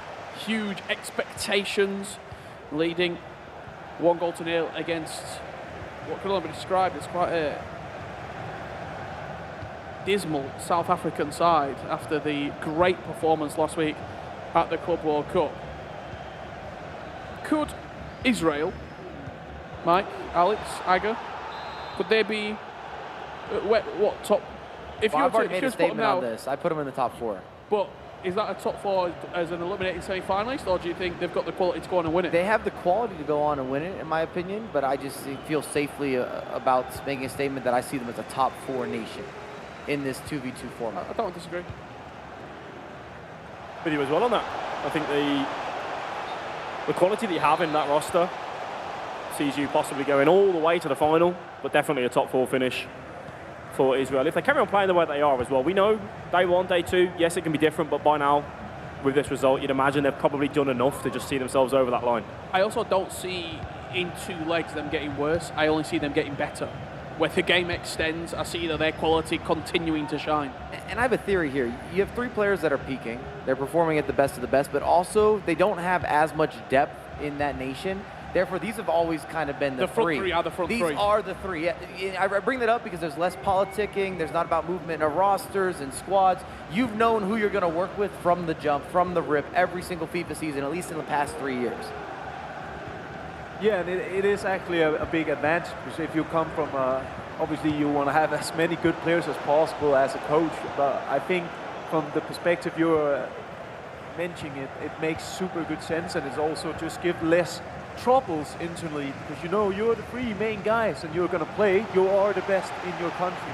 Speaker 4: huge expectations, leading 1-0 against what could only be described as quite a dismal South African side after the great performance last week at the Club World Cup. Could Israel, Mike, Alex, Aga, could they be what top? If
Speaker 2: Well,
Speaker 4: you
Speaker 2: I've
Speaker 4: were
Speaker 2: already
Speaker 4: to
Speaker 2: made a
Speaker 4: just put them
Speaker 2: statement on
Speaker 4: now,
Speaker 2: this. I put them in the top 4.
Speaker 4: but is that a top 4 as an eliminating semi-finalist, or do you think they've got the quality to go on and win it?
Speaker 2: They have the quality to go on and win it, in my opinion, but I just feel safely about making a statement that I see them as a top 4 nation in this 2v2 format.
Speaker 4: I don't disagree.
Speaker 18: With you as well on that. I think the quality that you have in that roster sees you possibly going all the way to the final, but definitely a top 4 finish for Israel. If they carry on playing the way they are as well, we know day 1, day 2, yes, it can be different, but by now, with this result, you'd imagine they've probably done enough to just see themselves over that line.
Speaker 4: I also don't see in 2 legs them getting worse. I only see them getting better. Where the game extends, I see their quality continuing to shine.
Speaker 2: And I have a theory here. You have 3 players that are peaking. They're performing at the best of the best, but also they don't have as much depth in that nation. Therefore, these have always kind of been the
Speaker 4: front
Speaker 2: 3.
Speaker 4: three are the front
Speaker 2: these
Speaker 4: 3.
Speaker 2: are the 3. Yeah, I bring that up because there's less politicking. There's not about movement of rosters and squads. You've known who you're going to work with from the jump, from the rip, every single FIFA season, at least in the past 3 years.
Speaker 3: Yeah, and it is actually a big advantage because if you come from, obviously you want to have as many good players as possible as a coach, but I think from the perspective you're mentioning it makes super good sense, and it's also just give less troubles internally because you know you're the 3 main guys and you're going to play. You are the best in your country.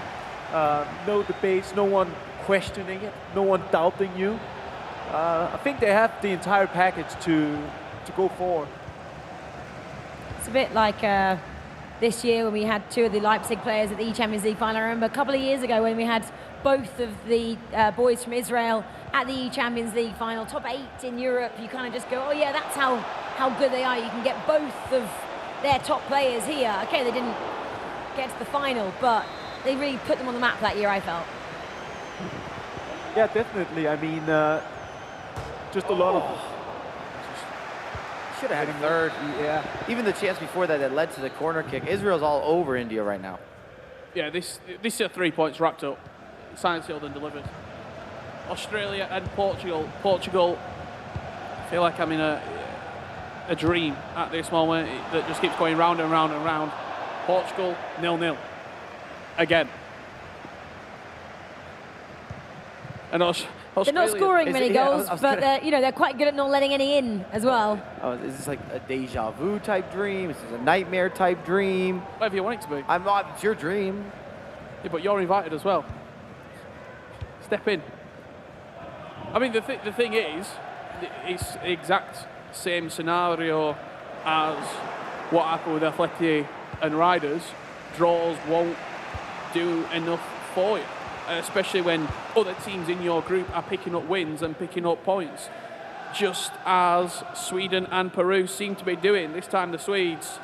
Speaker 3: No debates, no one questioning it, no one doubting you. I think they have the entire package to go forward.
Speaker 1: It's a bit like this year when we had 2 of the Leipzig players at the E-Champions League final. I remember a couple of years ago when we had both of the boys from Israel at the E-Champions League final, top 8 in Europe. You kind of just go, oh yeah, that's how good they are. You can get both of their top players here. Okay, they didn't get to the final, but they really put them on the map that year, I felt.
Speaker 3: Yeah, definitely. I mean, just a lot of...
Speaker 2: Should have had 3rd.
Speaker 3: Yeah.
Speaker 2: Even the chance before that led to the corner kick. Israel's all over India right now.
Speaker 4: Yeah, this is 3 points wrapped up. Signed, sealed and delivered. Australia and Portugal. Portugal, I feel like I'm in a dream at this moment that just keeps going round and round and round. Portugal, 0-0. again. And
Speaker 1: They're not scoring many goals, but they're quite good at not letting any in as well.
Speaker 2: Oh, is this like a deja vu type dream? Is this a nightmare type dream?
Speaker 4: Whatever you want it to be.
Speaker 2: I'm not. It's your dream.
Speaker 4: Yeah, but you're invited as well. Step in. I mean, the thing is, it's the exact same scenario as what happened with Athletic and Riders. Draws won't do enough for you, especially when other teams in your group are picking up wins and picking up points, just as Sweden and Peru seem to be doing. This time the Swedes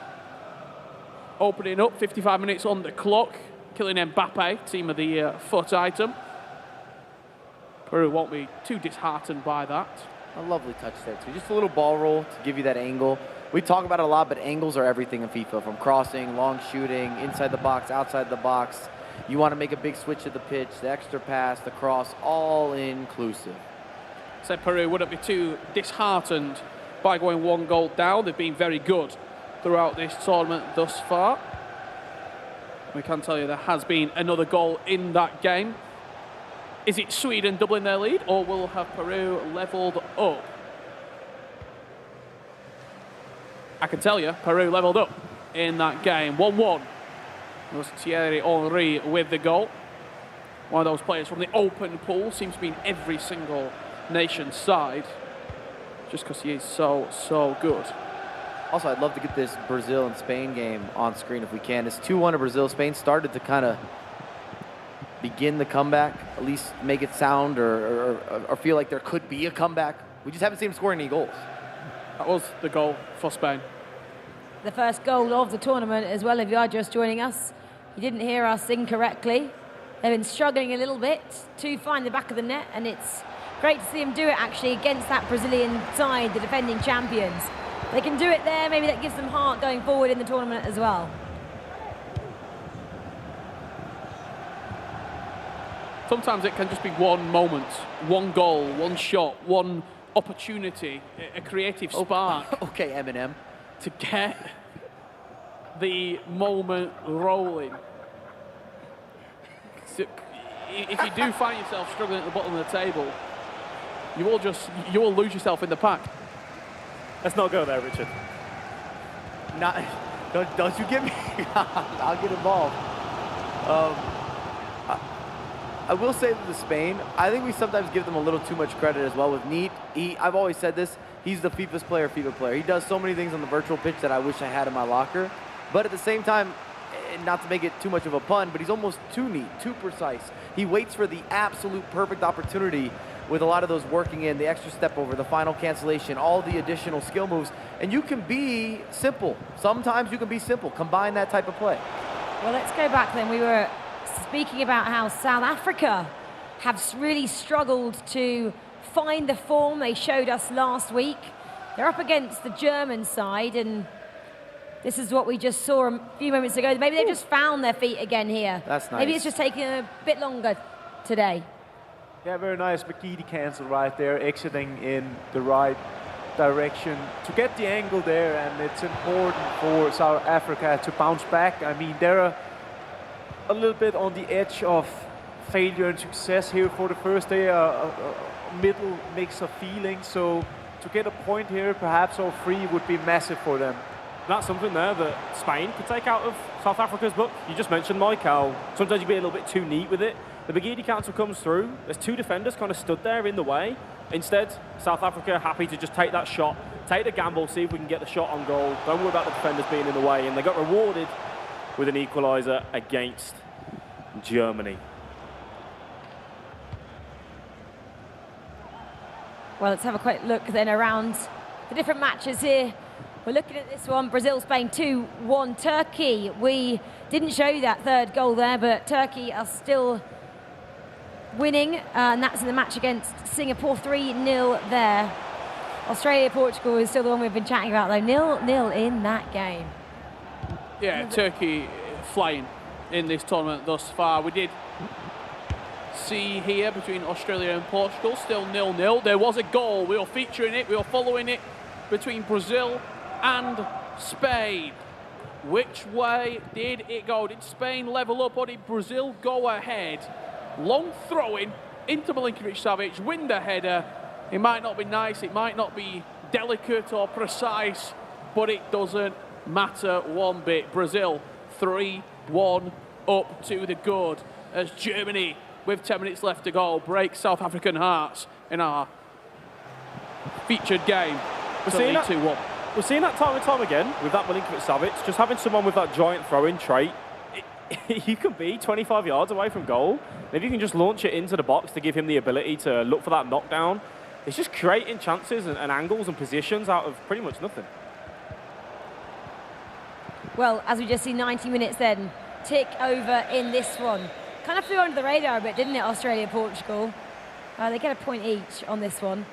Speaker 4: opening up, 55 minutes on the clock, killing Mbappe, team of the foot item. Peru won't be too disheartened by that.
Speaker 2: A lovely touch there too. Just a little ball roll to give you that angle. We talk about it a lot, but angles are everything in FIFA, from crossing, long shooting, inside the box, outside the box. You want to make a big switch of the pitch, the extra pass, the cross, all inclusive.
Speaker 4: Said Peru wouldn't be too disheartened by going 1 goal down. They've been very good throughout this tournament thus far. We can tell you there has been another goal in that game. Is it Sweden doubling their lead, or will have Peru levelled up? I can tell you, Peru levelled up in that game. 1-1. It was Thierry Henry with the goal. One of those players from the open pool, seems to be in every single nation side, just because he is so good.
Speaker 2: Also, I'd love to get this Brazil and Spain game on screen if we can. It's 2-1 to Brazil. Spain started to kind of begin the comeback, at least make it sound or feel like there could be a comeback. We just haven't seen them score any goals.
Speaker 4: That was the goal for Spain.
Speaker 1: The first goal of the tournament as well, if you are just joining us. You didn't hear us incorrectly. They've been struggling a little bit to find the back of the net, and it's great to see them do it actually against that Brazilian side, the defending champions. They can do it there, maybe that gives them heart going forward in the tournament as well.
Speaker 4: Sometimes it can just be one moment, one goal, one shot, one opportunity, a creative spark.
Speaker 2: Okay, Eminem.
Speaker 4: To get the moment rolling. So if you do find yourself struggling at the bottom of the table, you will lose yourself in the pack.
Speaker 18: Let's not go there, Richard.
Speaker 2: Don't you get me? I'll get involved. I will say that the Spain, I think we sometimes give them a little too much credit as well with Neat. I've always said this, he's the FIFA player. He does so many things on the virtual pitch that I wish I had in my locker. But at the same time, not to make it too much of a pun, but he's almost too neat, too precise. He waits for the absolute perfect opportunity with a lot of those working in, the extra step over, the final cancellation, all the additional skill moves. And you can be simple. Sometimes you can be simple. Combine that type of play.
Speaker 1: Well, let's go back then. We were speaking about how South Africa have really struggled to find the form they showed us last week. They're up against the German side, and this is what we just saw a few moments ago. Maybe they've just found their feet again here.
Speaker 2: That's nice.
Speaker 1: Maybe it's just taking a bit longer today.
Speaker 3: Yeah, very nice McGeady cancel right there, exiting in the right direction to get the angle there, and it's important for South Africa to bounce back. I mean, they're a little bit on the edge of failure and success here for the first day, a middle mix of feelings. So to get a point here, perhaps or 3, would be massive for them.
Speaker 18: That's something there that Spain could take out of South Africa's book. You just mentioned, Mike, how sometimes you be a little bit too neat with it. The McGeady cancel comes through. There's 2 defenders kind of stood there in the way. Instead, South Africa happy to just take that shot, take the gamble, see if we can get the shot on goal. Don't worry about the defenders being in the way. And they got rewarded with an equaliser against Germany.
Speaker 1: Well, let's have a quick look then around the different matches here. We're looking at this one, Brazil-Spain 2-1 Turkey. We didn't show you that third goal there, but Turkey are still winning, and that's in the match against Singapore, 3-0 there. Australia-Portugal is still the one we've been chatting about, though. 0-0 in that game.
Speaker 4: Yeah, Turkey flying in this tournament thus far. We did see here between Australia and Portugal, still 0-0. There was a goal. We were featuring it. We were following it between Brazil and Spain. Which way did it go? Did Spain level up or did Brazil go ahead? Long throw-in into Milinkovic-Savic, win the header. It might not be nice, it might not be delicate or precise, but it doesn't matter one bit. Brazil 3-1 up to the good as Germany, with 10 minutes left to go, breaks South African hearts in our featured game.
Speaker 18: We're seeing that
Speaker 4: 2-1.
Speaker 18: We're seeing that time and time again with that Milinkovic-Savic, just having someone with that giant throwing trait. You can be 25 yards away from goal. Maybe you can just launch it into the box to give him the ability to look for that knockdown. It's just creating chances and angles and positions out of pretty much nothing.
Speaker 1: Well, as we just see, 90 minutes then tick over in this one. Kind of flew under the radar a bit, didn't it, Australia-Portugal? They get a point each on this one.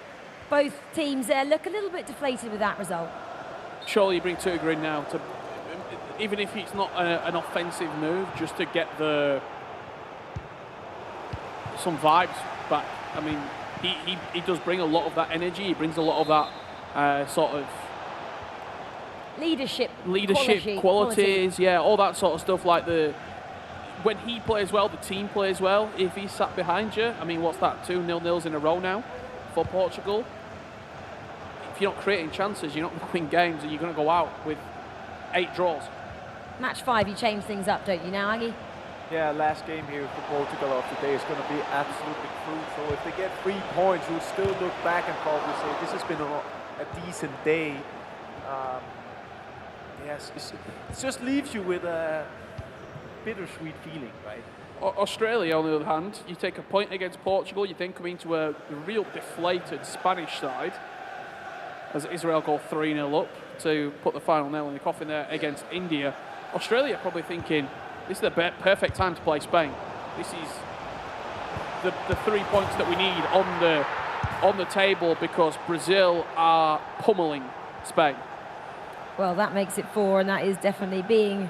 Speaker 1: Both teams there look a little bit deflated with that result.
Speaker 4: Surely you bring Tuga in now, to, even if it's not an offensive move, just to get some vibes back. I mean, he does bring a lot of that energy. He brings a lot of that sort of
Speaker 1: leadership
Speaker 4: qualities, yeah, all that sort of stuff. Like when he plays well, the team plays well. If he's sat behind you, I mean, what's that? 2 0-0s in a row now for Portugal. If you're not creating chances, you're not winning games, and you're going to go out with 8 draws.
Speaker 1: Match 5, you change things up, don't you now, Aggie?
Speaker 3: Yeah, last game here for Portugal of the day is going to be absolutely crucial. If they get 3 points, you'll still look back and probably say this has been a decent day. Yes, it just leaves you with a bittersweet feeling, right?
Speaker 4: Australia, on the other hand, you take a point against Portugal, you then come into a real deflated Spanish side as Israel go 3-0 up to put the final nail in the coffin there against India. Australia probably thinking, this is the perfect time to play Spain. This is the 3 points that we need on the table because Brazil are pummeling Spain.
Speaker 1: Well, that makes it 4, and that is definitely being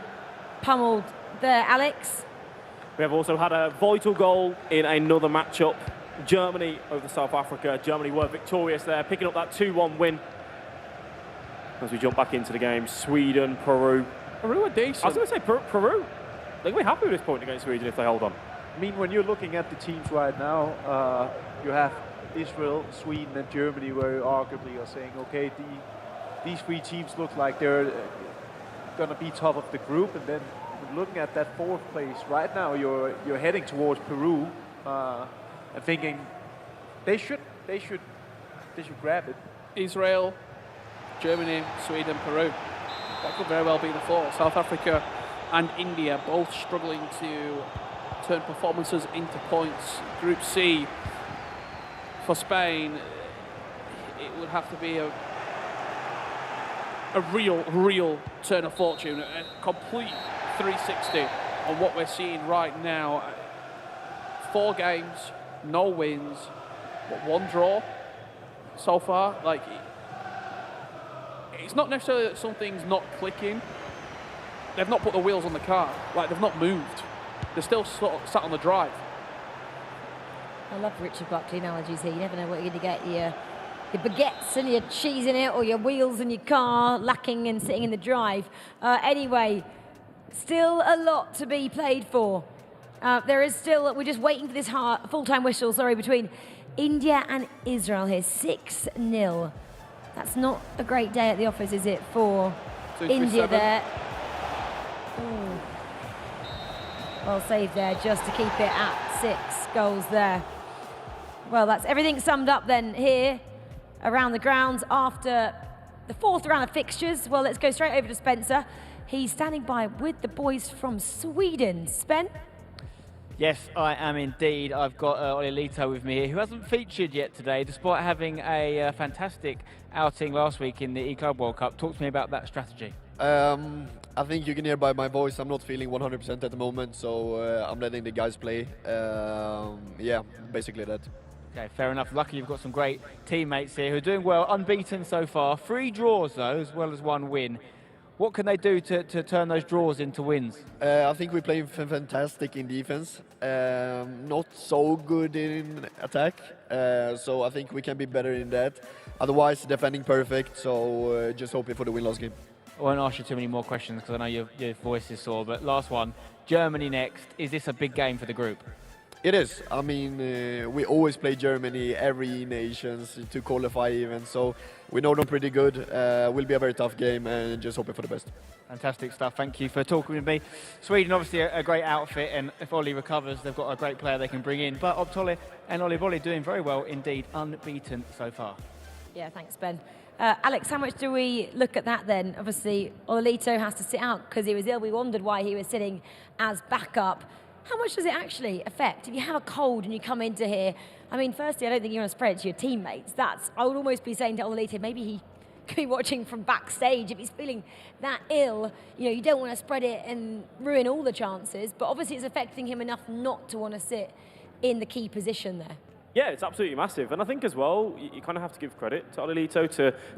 Speaker 1: pummeled there, Alex.
Speaker 18: We have also had a vital goal in another matchup. Germany over South Africa. Germany were victorious there, picking up that 2-1 win. As we jump back into the game, Sweden, Peru.
Speaker 4: Peru are decent.
Speaker 18: I was going to say Peru. They're going to be happy with this point against Sweden if they hold on.
Speaker 3: I mean, when you're looking at the teams right now, you have Israel, Sweden, and Germany, where you arguably are saying, okay, these 3 teams look like they're going to be top of the group, and then looking at that 4th place right now, you're heading towards Peru, and thinking they should grab it.
Speaker 4: Israel, Germany, Sweden, Peru. That could very well be the 4. South Africa and India both struggling to turn performances into points. Group C for Spain, it would have to be a real turn of fortune, a complete 360 on what we're seeing right now. 4 games, no wins, but 1 draw so far. Like, it's not necessarily that something's not clicking. They've not put the wheels on the car. Like, they've not moved. They're still sort of sat on the drive.
Speaker 1: I love Richard Buckley analogies here. You never know what you're going to get. Your baguettes and your cheese in it, or your wheels in your car lacking and sitting in the drive. Anyway, still a lot to be played for. There is still, we're just waiting for this full-time whistle, between India and Israel here. 6-0. That's not a great day at the office, is it, for India there? Ooh. Well saved there, just to keep it at 6 goals there. Well, that's everything summed up then here around the grounds after the 4th round of fixtures. Well, let's go straight over to Spencer. He's standing by with the boys from Sweden. Spen?
Speaker 8: Yes, I am indeed. I've got Oli Lito with me here, who hasn't featured yet today, despite having a fantastic outing last week in the E-Club World Cup. Talk to me about that strategy.
Speaker 20: I think you can hear by my voice, I'm not feeling 100% at the moment, so I'm letting the guys play. Yeah, basically that.
Speaker 8: Okay, fair enough. Lucky you've got some great teammates here who are doing well, unbeaten so far. 3 draws, though, as well as 1 win. What can they do to turn those draws into wins?
Speaker 20: I think we play fantastic in defense, not so good in attack, so I think we can be better in that. Otherwise, defending perfect, so just hoping for the win-loss game.
Speaker 8: I won't ask you too many more questions because I know your voice is sore, but last one, Germany next. Is this a big game for the group?
Speaker 20: It is. I mean, we always play Germany every nations to qualify even, so we know them pretty good. Will be a very tough game and just hoping for the best.
Speaker 8: Fantastic stuff. Thank you for talking with me. Sweden, obviously a great outfit, and if Ollie recovers, they've got a great player they can bring in. But Optole and Ollie Bolli doing very well indeed, unbeaten so far.
Speaker 1: Yeah, thanks, Ben. Alex, how much do we look at that then? Obviously, Ololito has to sit out because he was ill. We wondered why he was sitting as backup. How much does it actually affect? If you have a cold and you come into here, I mean, firstly, I don't think you want to spread it to your teammates. I would almost be saying to Ololito, maybe he could be watching from backstage. If he's feeling that ill, you don't want to spread it and ruin all the chances. But obviously, it's affecting him enough not to want to sit in the key position there.
Speaker 18: Yeah, it's absolutely massive. And I think as well, you kind of have to give credit to Ololito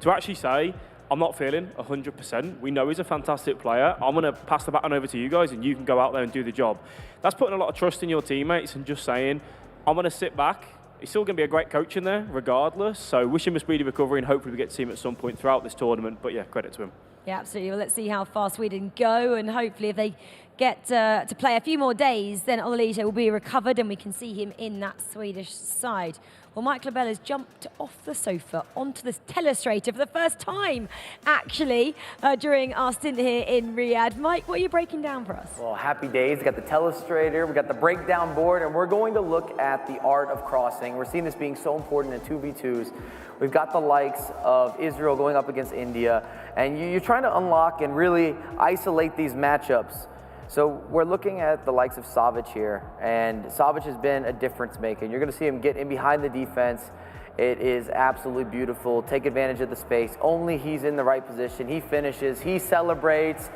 Speaker 18: to actually say, I'm not feeling 100%. We know he's a fantastic player. I'm going to pass the baton over to you guys and you can go out there and do the job. That's putting a lot of trust in your teammates and just saying, I'm going to sit back. He's still going to be a great coach in there regardless. So wish him a speedy recovery and hopefully we get to see him at some point throughout this tournament. But yeah, credit to him.
Speaker 1: Yeah, absolutely. Well, let's see how far Sweden go, and hopefully if they get to play a few more days, then Ololito will be recovered and we can see him in that Swedish side. Well, Mike Labelle has jumped off the sofa onto this telestrator for the first time, actually, during our stint here in Riyadh. Mike, what are you breaking down for us?
Speaker 2: Well, happy days. We got the telestrator, we got the breakdown board, and we're going to look at the art of crossing. We're seeing this being so important in 2v2s. We've got the likes of Israel going up against India, and you're trying to unlock and really isolate these matchups. So we're looking at the likes of Savic here, and Savic has been a difference maker. You're going to see him get in behind the defense. It is absolutely beautiful. Take advantage of the space. Only he's in the right position. He finishes, he celebrates.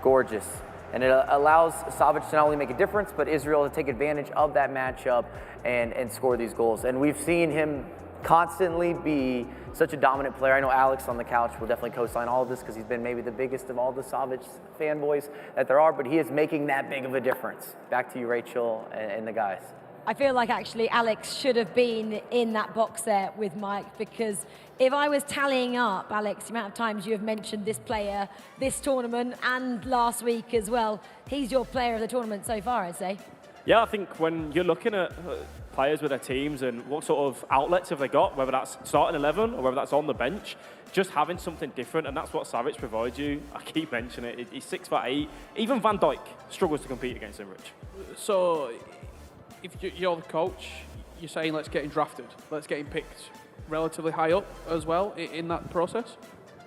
Speaker 2: Gorgeous. And it allows Savic to not only make a difference, but Israel to take advantage of that matchup and score these goals. And we've seen him constantly be such a dominant player. I know Alex on the couch will definitely co-sign all of this because he's been maybe the biggest of all the Savic fanboys that there are, but he is making that big of a difference. Back to you, Rachel, and the guys.
Speaker 1: I feel like actually Alex should have been in that box there with Mike, because if I was tallying up, Alex, the amount of times you have mentioned this player, this tournament, and last week as well, he's your player of the tournament so far, I'd say.
Speaker 18: Yeah, I think when you're looking at players with their teams and what sort of outlets have they got, whether that's starting 11 or whether that's on the bench, just having something different, and that's what Savic provides you. I keep mentioning it. He's 6'8". Even Van Dijk struggles to compete against him, Rich.
Speaker 4: So, if you're the coach, you're saying let's get him drafted, let's get him picked relatively high up as well in that process?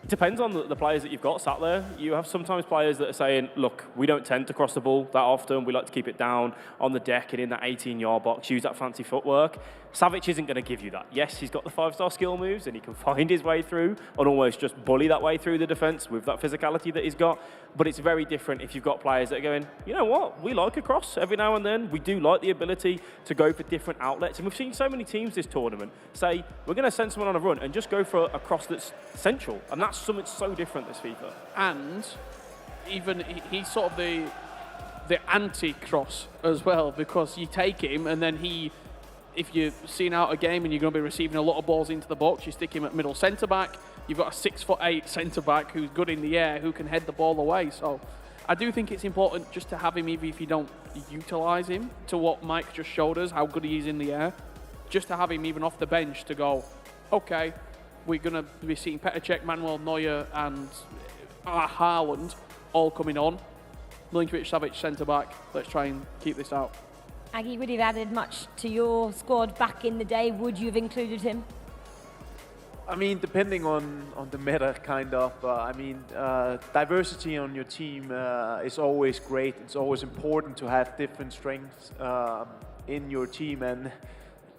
Speaker 18: It depends on the players that you've got sat there. You have sometimes players that are saying, look, we don't tend to cross the ball that often. We like to keep it down on the deck and in that 18-yard box, use that fancy footwork. Savic isn't going to give you that. Yes, he's got the 5-star skill moves and he can find his way through and almost just bully that way through the defence with that physicality that he's got. But it's very different if you've got players that are going, you know what, we like a cross every now and then. We do like the ability to go for different outlets. And we've seen so many teams this tournament say, we're going to send someone on a run and just go for a cross that's central. And that's something so different this FIFA.
Speaker 4: And even he's sort of the anti-cross as well, because you take him and then if you're seeing out a game and you're going to be receiving a lot of balls into the box, you stick him at middle centre-back. You've got a 6'8" centre-back who's good in the air, who can head the ball away. So I do think it's important just to have him, even if you don't utilise him, to what Mike just showed us, how good he is in the air, just to have him even off the bench to go, okay, we're going to be seeing Petr Cech, Manuel Neuer and Haaland all coming on. Milinkovic-Savic centre-back. Let's try and keep this out.
Speaker 1: Aggie, would you have added much to your squad back in the day? Would you have included him?
Speaker 3: I mean, depending on the meta, kind of. Diversity on your team is always great. It's always important to have different strengths in your team, and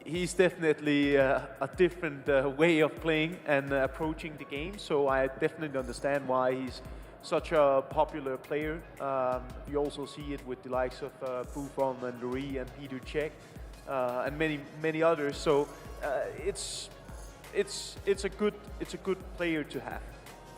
Speaker 3: he's definitely a different way of playing and approaching the game. So I definitely understand why he's such a popular player. You also see it with the likes of Buffon and Louis and Petr Cech and many others. So it's a good player to have.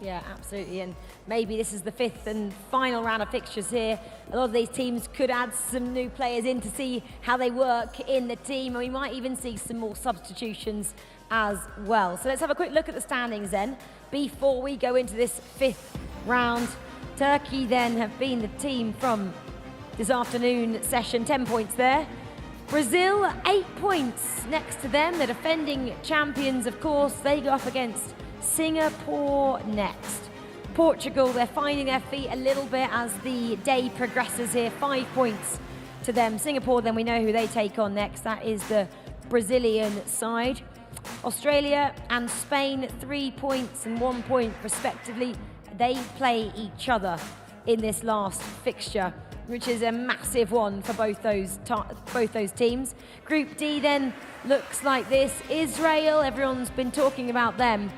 Speaker 1: Yeah, absolutely, and maybe this is the 5th and final round of fixtures here. A lot of these teams could add some new players in to see how they work in the team, and we might even see some more substitutions as well. So let's have a quick look at the standings then, before we go into this 5th round. Turkey then have been the team from this afternoon session, 10 points there. Brazil, 8 points next to them. The defending champions, of course, they go up against Singapore next. Portugal, they're finding their feet a little bit as the day progresses here. 5 points to them. Singapore, then we know who they take on next. That is the Brazilian side. Australia and Spain, 3 points and 1 point respectively. They play each other in this last fixture, which is a massive one for both those teams. Group D then looks like this. Israel, everyone's been talking about them.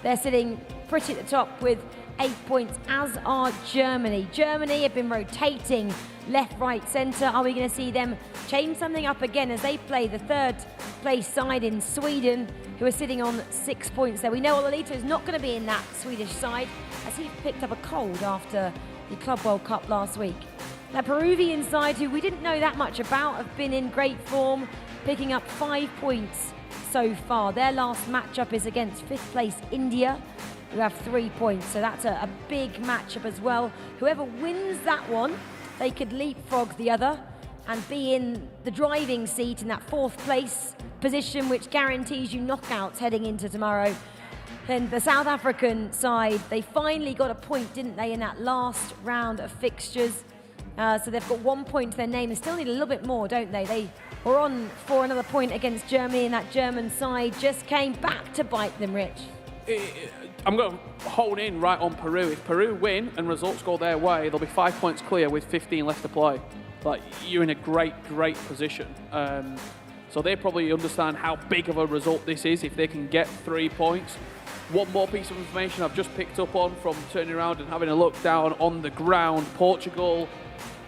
Speaker 1: They're sitting pretty at the top with 8 points, as are Germany. Germany have been rotating left, right, centre. Are we going to see them change something up again as they play the 3rd place side in Sweden, who are sitting on 6 points there? We know Ololito is not going to be in that Swedish side as he picked up a cold after the Club World Cup last week. The Peruvian side, who we didn't know that much about, have been in great form, picking up 5 points so far. Their last matchup is against 5th place India, who have 3 points, so that's a big matchup as well. Whoever wins that one, they could leapfrog the other and be in the driving seat in that 4th place position, which guarantees you knockouts heading into tomorrow. And the South African side, they finally got a point, didn't they, in that last round of fixtures. So they've got 1 point to their name. They still need a little bit more, don't they? They were on for another point against Germany, and that German side just came back to bite them, Rich.
Speaker 4: I'm going to hone in right on Peru. If Peru win and results go their way, they'll be 5 points clear with 15 left to play. Like, you're in a great position. So they probably understand how big of a result this is if they can get 3 points. One more piece of information I've just picked up on from turning around and having a look down on the ground. Portugal,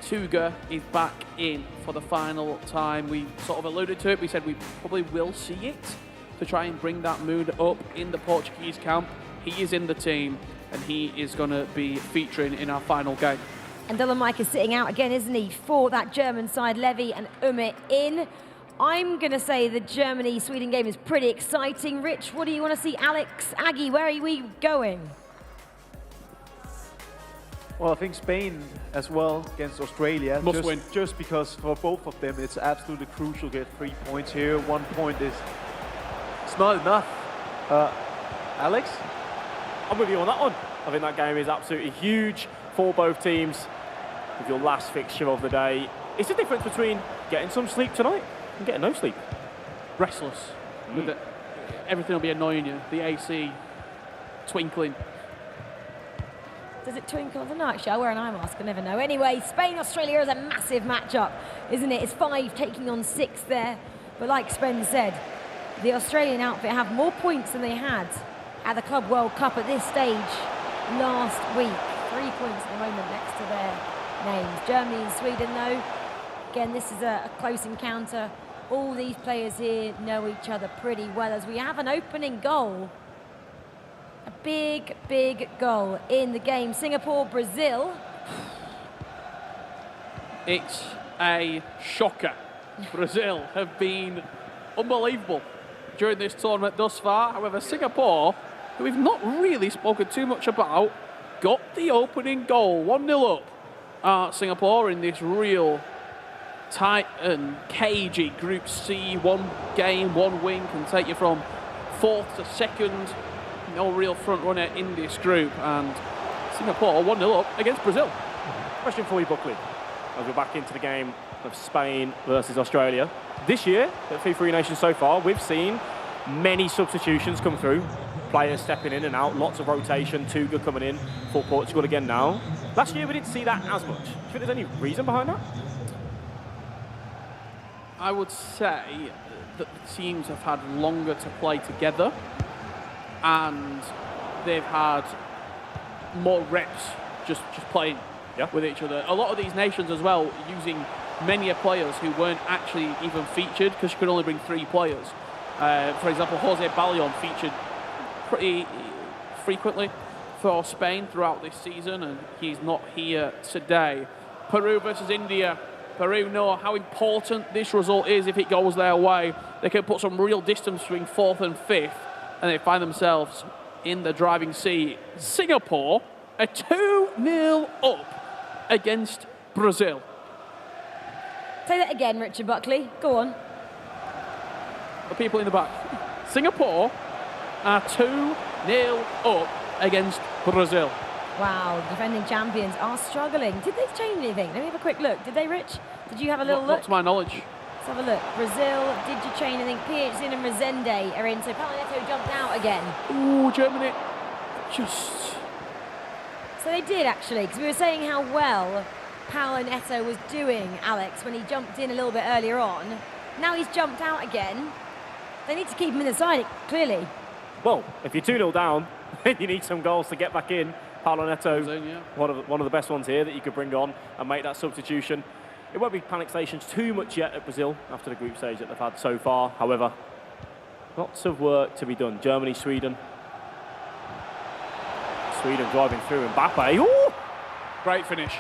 Speaker 4: Tuga is back in for the final time. We sort of alluded to it. We said we probably will see it to try and bring that mood up in the Portuguese camp. He is in the team and he is going to be featuring in our final game.
Speaker 1: And Dylan Mike is sitting out again, isn't he, for that German side. Levy and Umit in. I'm going to say the Germany-Sweden game is pretty exciting. Rich, what do you want to see? Alex, Aggie, where are we going?
Speaker 3: Well, I think Spain as well against Australia.
Speaker 4: Must win.
Speaker 3: Just because for both of them it's absolutely crucial to get 3 points here. 1 point is it's not enough. Alex?
Speaker 18: I'm with you on that one. I think that game is absolutely huge for both teams. With your last fixture of the day, it's the difference between getting some sleep tonight and getting no sleep.
Speaker 4: Restless. With it. Everything will be annoying you. The AC twinkling.
Speaker 1: Does it twinkle? I don't know, actually. I'll wear an eye mask. I never know. Anyway, Spain-Australia is a massive matchup, isn't it? It's 5 taking on 6 there. But like Spen said, the Australian outfit have more points than they had at the Club World Cup at this stage last week. 3 points at the moment next to their names. Germany and Sweden, though, again, this is a close encounter. All these players here know each other pretty well as we have an opening goal. A big, big goal in the game. Singapore, Brazil.
Speaker 4: It's a shocker. Brazil have been unbelievable during this tournament thus far. However, Singapore, who we've not really spoken too much about, got the opening goal. 1-0 up. Singapore in this real tight and cagey Group C. One game, one win can take you from 4th to 2nd. No real front runner in this group, and Singapore 1-0 up against Brazil.
Speaker 18: Question for you, Buckley, as we're back into the game of Spain versus Australia. This year at FIFAe Nations so far, we've seen many substitutions come through, players stepping in and out, lots of rotation, Tuga coming in for Portugal again now. Last year we didn't see that as much. Do you think there's any reason behind that?
Speaker 4: I would say that the teams have had longer to play together, and they've had more reps just playing with each other. A lot of these nations as well using many players who weren't actually even featured because you could only bring 3 players. For example, Jose Ballon featured pretty frequently for Spain throughout this season, and he's not here today. Peru versus India. Peru know how important this result is if it goes their way. They can put some real distance between 4th and 5th, and they find themselves in the driving seat. Singapore are 2-0 up against Brazil.
Speaker 1: Say that again, Richard Buckley. Go on.
Speaker 4: The people in the back. Singapore are 2-0 up against Brazil.
Speaker 1: Wow, defending champions are struggling. Did they change anything? Let me have a quick look. Did they, Rich? Did you have a little look?
Speaker 4: Not to my knowledge.
Speaker 1: Let's have a look. Brazil, did you change anything? PHC and Resende are in, so Palinetto jumped out again.
Speaker 4: Ooh, Germany. Just...
Speaker 1: So they did, actually, because we were saying how well Palinetto was doing, Alex, when he jumped in a little bit earlier on. Now he's jumped out again. They need to keep him in the side, clearly.
Speaker 18: Well, if you're 2-0 down, you need some goals to get back in. Palinetto, one of the best ones here that you could bring on and make that substitution. It won't be panic stations too much yet at Brazil after the group stage that they've had so far. However, lots of work to be done. Germany, Sweden. Sweden driving through Mbappe. Ooh!
Speaker 4: Great finish.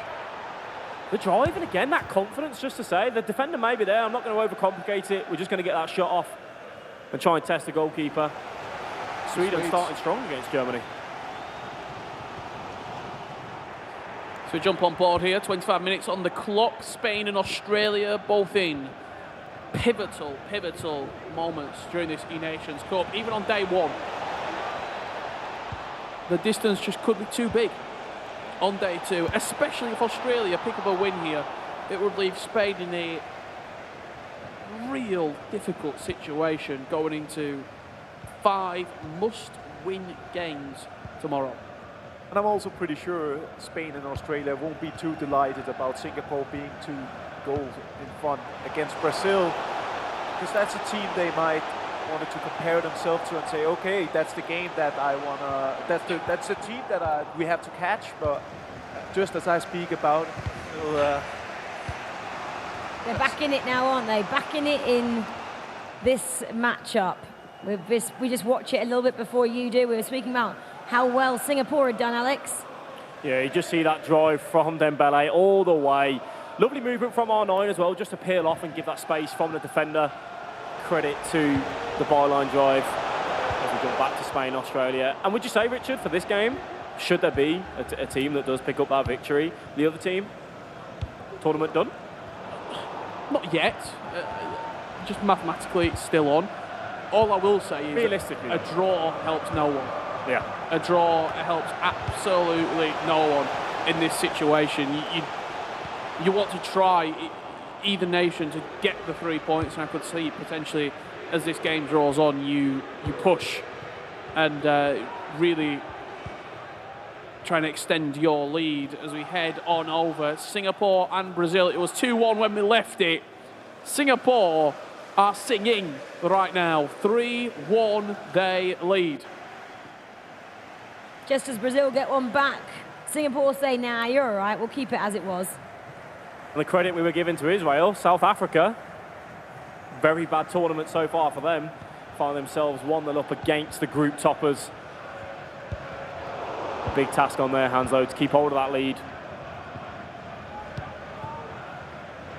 Speaker 18: The drive, and again, that confidence, just to say. The defender may be there. I'm not going to overcomplicate it. We're just going to get that shot off and try and test the goalkeeper. Sweden starting strong against Germany.
Speaker 4: So we jump on board here, 25 minutes on the clock. Spain and Australia both in pivotal moments during this E-Nations Cup. Even on day one, the distance just could be too big on day two, especially if Australia pick up a win here. It would leave Spain in a real difficult situation going into 5 must-win games tomorrow.
Speaker 3: And I'm also pretty sure Spain and Australia won't be too delighted about Singapore being 2 goals in front against Brazil, because that's a team they might wanted to compare themselves to and say, okay, that's the game that I wanna, that's the team that we have to catch. But just as I speak about,
Speaker 1: they're back in it now, aren't they? Back in it in this matchup. We just watch it a little bit before you do. We were speaking about how well Singapore had done, Alex.
Speaker 18: Yeah, you just see that drive from Dembele all the way. Lovely movement from R9 as well, just to peel off and give that space from the defender. Credit to the byline drive as we jump back to Spain, Australia. And would you say, Richard, for this game, should there be a team that does pick up that victory? The other team, tournament done?
Speaker 4: Not yet. Just mathematically, it's still on. All I will say is
Speaker 18: realistically,
Speaker 4: a draw helps no one.
Speaker 18: Yeah.
Speaker 4: A draw helps absolutely no one in this situation. You want to try either nation to get the 3 points, and I could see potentially as this game draws on, you push and really try and extend your lead as we head on over Singapore and Brazil. It was 2-1 when we left it. Singapore are singing right now. 3-1 they lead.
Speaker 1: Just as Brazil get one back, Singapore say, nah, you're all right, we'll keep it as it was.
Speaker 18: And the credit we were giving to Israel, South Africa, very bad tournament so far for them. Find themselves 1-0 up against the group toppers. A big task on their hands, though, to keep hold of that lead.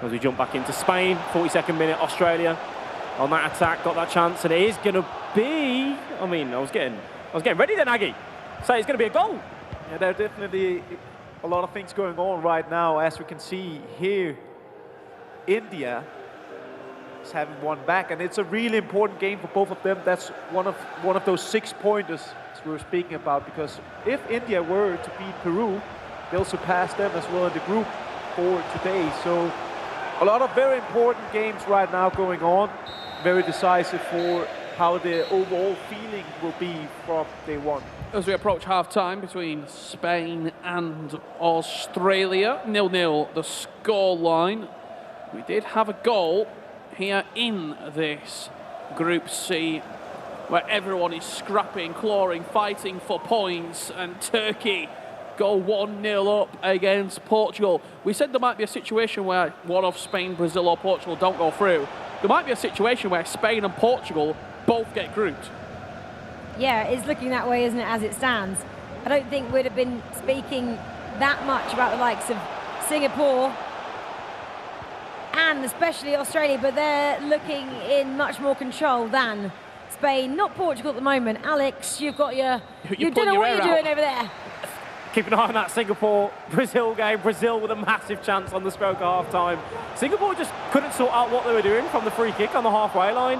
Speaker 18: As we jump back into Spain, 42nd minute, Australia on that attack, got that chance, and it is going to be, I mean, I was getting ready then, Aggie. Say it's going to be a goal.
Speaker 3: Yeah, there are definitely a lot of things going on right now. As we can see here, India is having one back, and it's a really important game for both of them. That's one of those 6-pointers we were speaking about, because if India were to beat Peru, they'll surpass them as well in the group for today. So a lot of very important games right now going on, very decisive for how the overall feeling will be from day one.
Speaker 4: As we approach half-time between Spain and Australia, 0-0 the scoreline. We did have a goal here in this Group C, where everyone is scrapping, clawing, fighting for points, and Turkey go 1-0 up against Portugal. We said there might be a situation where one of Spain, Brazil or Portugal don't go through. There might be a situation where Spain and Portugal both get grouped.
Speaker 1: Yeah, it's looking that way, isn't it, as it stands? I don't think we'd have been speaking that much about the likes of Singapore and especially Australia, but they're looking in much more control than Spain. Not Portugal at the moment. Alex, you've got you don't know what you're doing over there.
Speaker 18: Keep an eye on that Singapore-Brazil game. Brazil with a massive chance on the stroke at half-time. Singapore just couldn't sort out what they were doing from the free kick on the halfway line.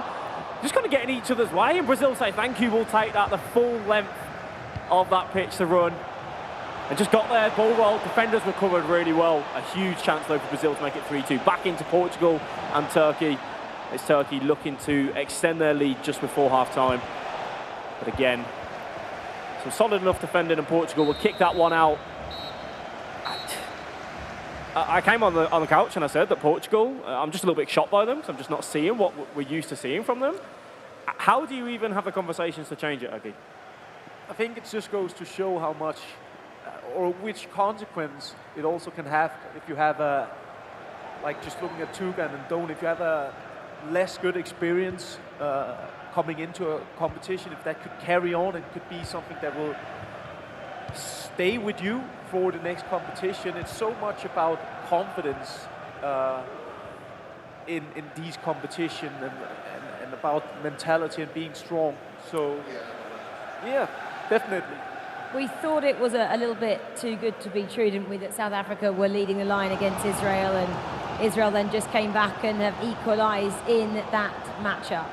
Speaker 18: Just kind of getting each other's way, and Brazil say, thank you, we'll take that, the full length of that pitch to run. And just got there, ball roll, defenders recovered really well. A huge chance though for Brazil to make it 3-2. Back into Portugal and Turkey. It's Turkey looking to extend their lead just before half-time. But again, some solid enough defending, and Portugal will kick that one out. I came on the couch and I said that Portugal, I'm just a little bit shocked by them because I'm just not seeing what we're used to seeing from them. How do you even have the conversations to change it, Agi?
Speaker 3: I think it just goes to show how much or which consequence it also can have if you have a, like just looking at Tugan and Don, if you have a less good experience coming into a competition, if that could carry on, it could be something that will stay with you for the next competition. It's so much about confidence in these competitions and about mentality and being strong. So, yeah, definitely.
Speaker 1: We thought it was a little bit too good to be true, didn't we, that South Africa were leading the line against Israel, and Israel then just came back and have equalised in that matchup.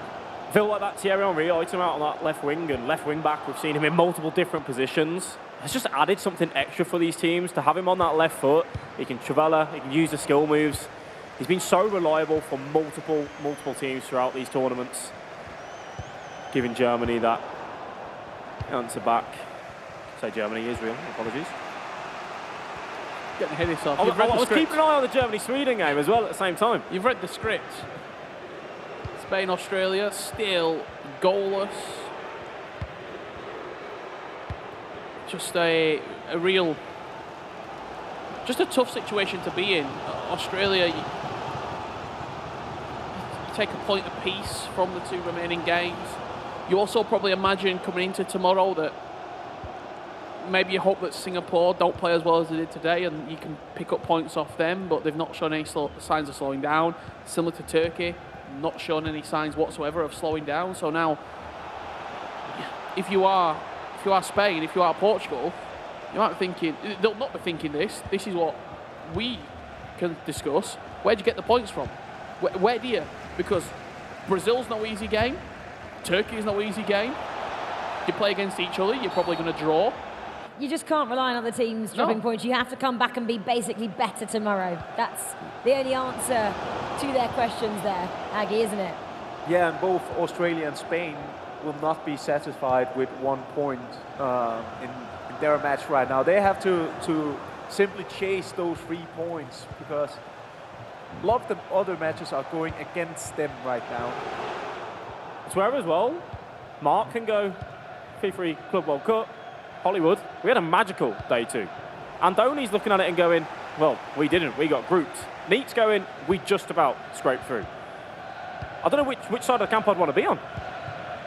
Speaker 18: I feel like that Thierry Henry item out on that left wing and left wing back, we've seen him in multiple different positions. It's just added something extra for these teams to have him on that left foot. He can trivela, he can use the skill moves. He's been so reliable for multiple teams throughout these tournaments, giving Germany that answer back. Say Germany, Israel, apologies.
Speaker 4: Getting ahead of yourself.
Speaker 18: I was keeping an eye on the Germany-Sweden game as well at the same time.
Speaker 4: You've read the script. Spain, Australia, still goalless. Just a tough situation to be in. Australia, you take a point apiece from the two remaining games. You also probably imagine coming into tomorrow that maybe you hope that Singapore don't play as well as they did today and you can pick up points off them, but they've not shown any signs of slowing down. Similar to Turkey, not shown any signs whatsoever of slowing down. So now, if you are Spain, if you are Portugal, you might be thinking, they'll not be thinking this is what we can discuss. Where do you get the points from? Where do you? Because Brazil's no easy game, Turkey's no easy game. You play against each other, you're probably going to draw.
Speaker 1: You just can't rely on other teams dropping points. You have to come back and be basically better tomorrow. That's the only answer to their questions there, Aggie, isn't it?
Speaker 3: Yeah, and both Australia and Spain will not be satisfied with 1 point in their match right now. They have to simply chase those 3 points because a lot of the other matches are going against them right now.
Speaker 18: It's where as well, Mark can go FIFAe Club World Cup, Hollywood. We had a magical day too. Andoni's looking at it and going, well, we didn't, we got grouped. Neat's going, we just about scraped through. I don't know which side of the camp I'd want to be on.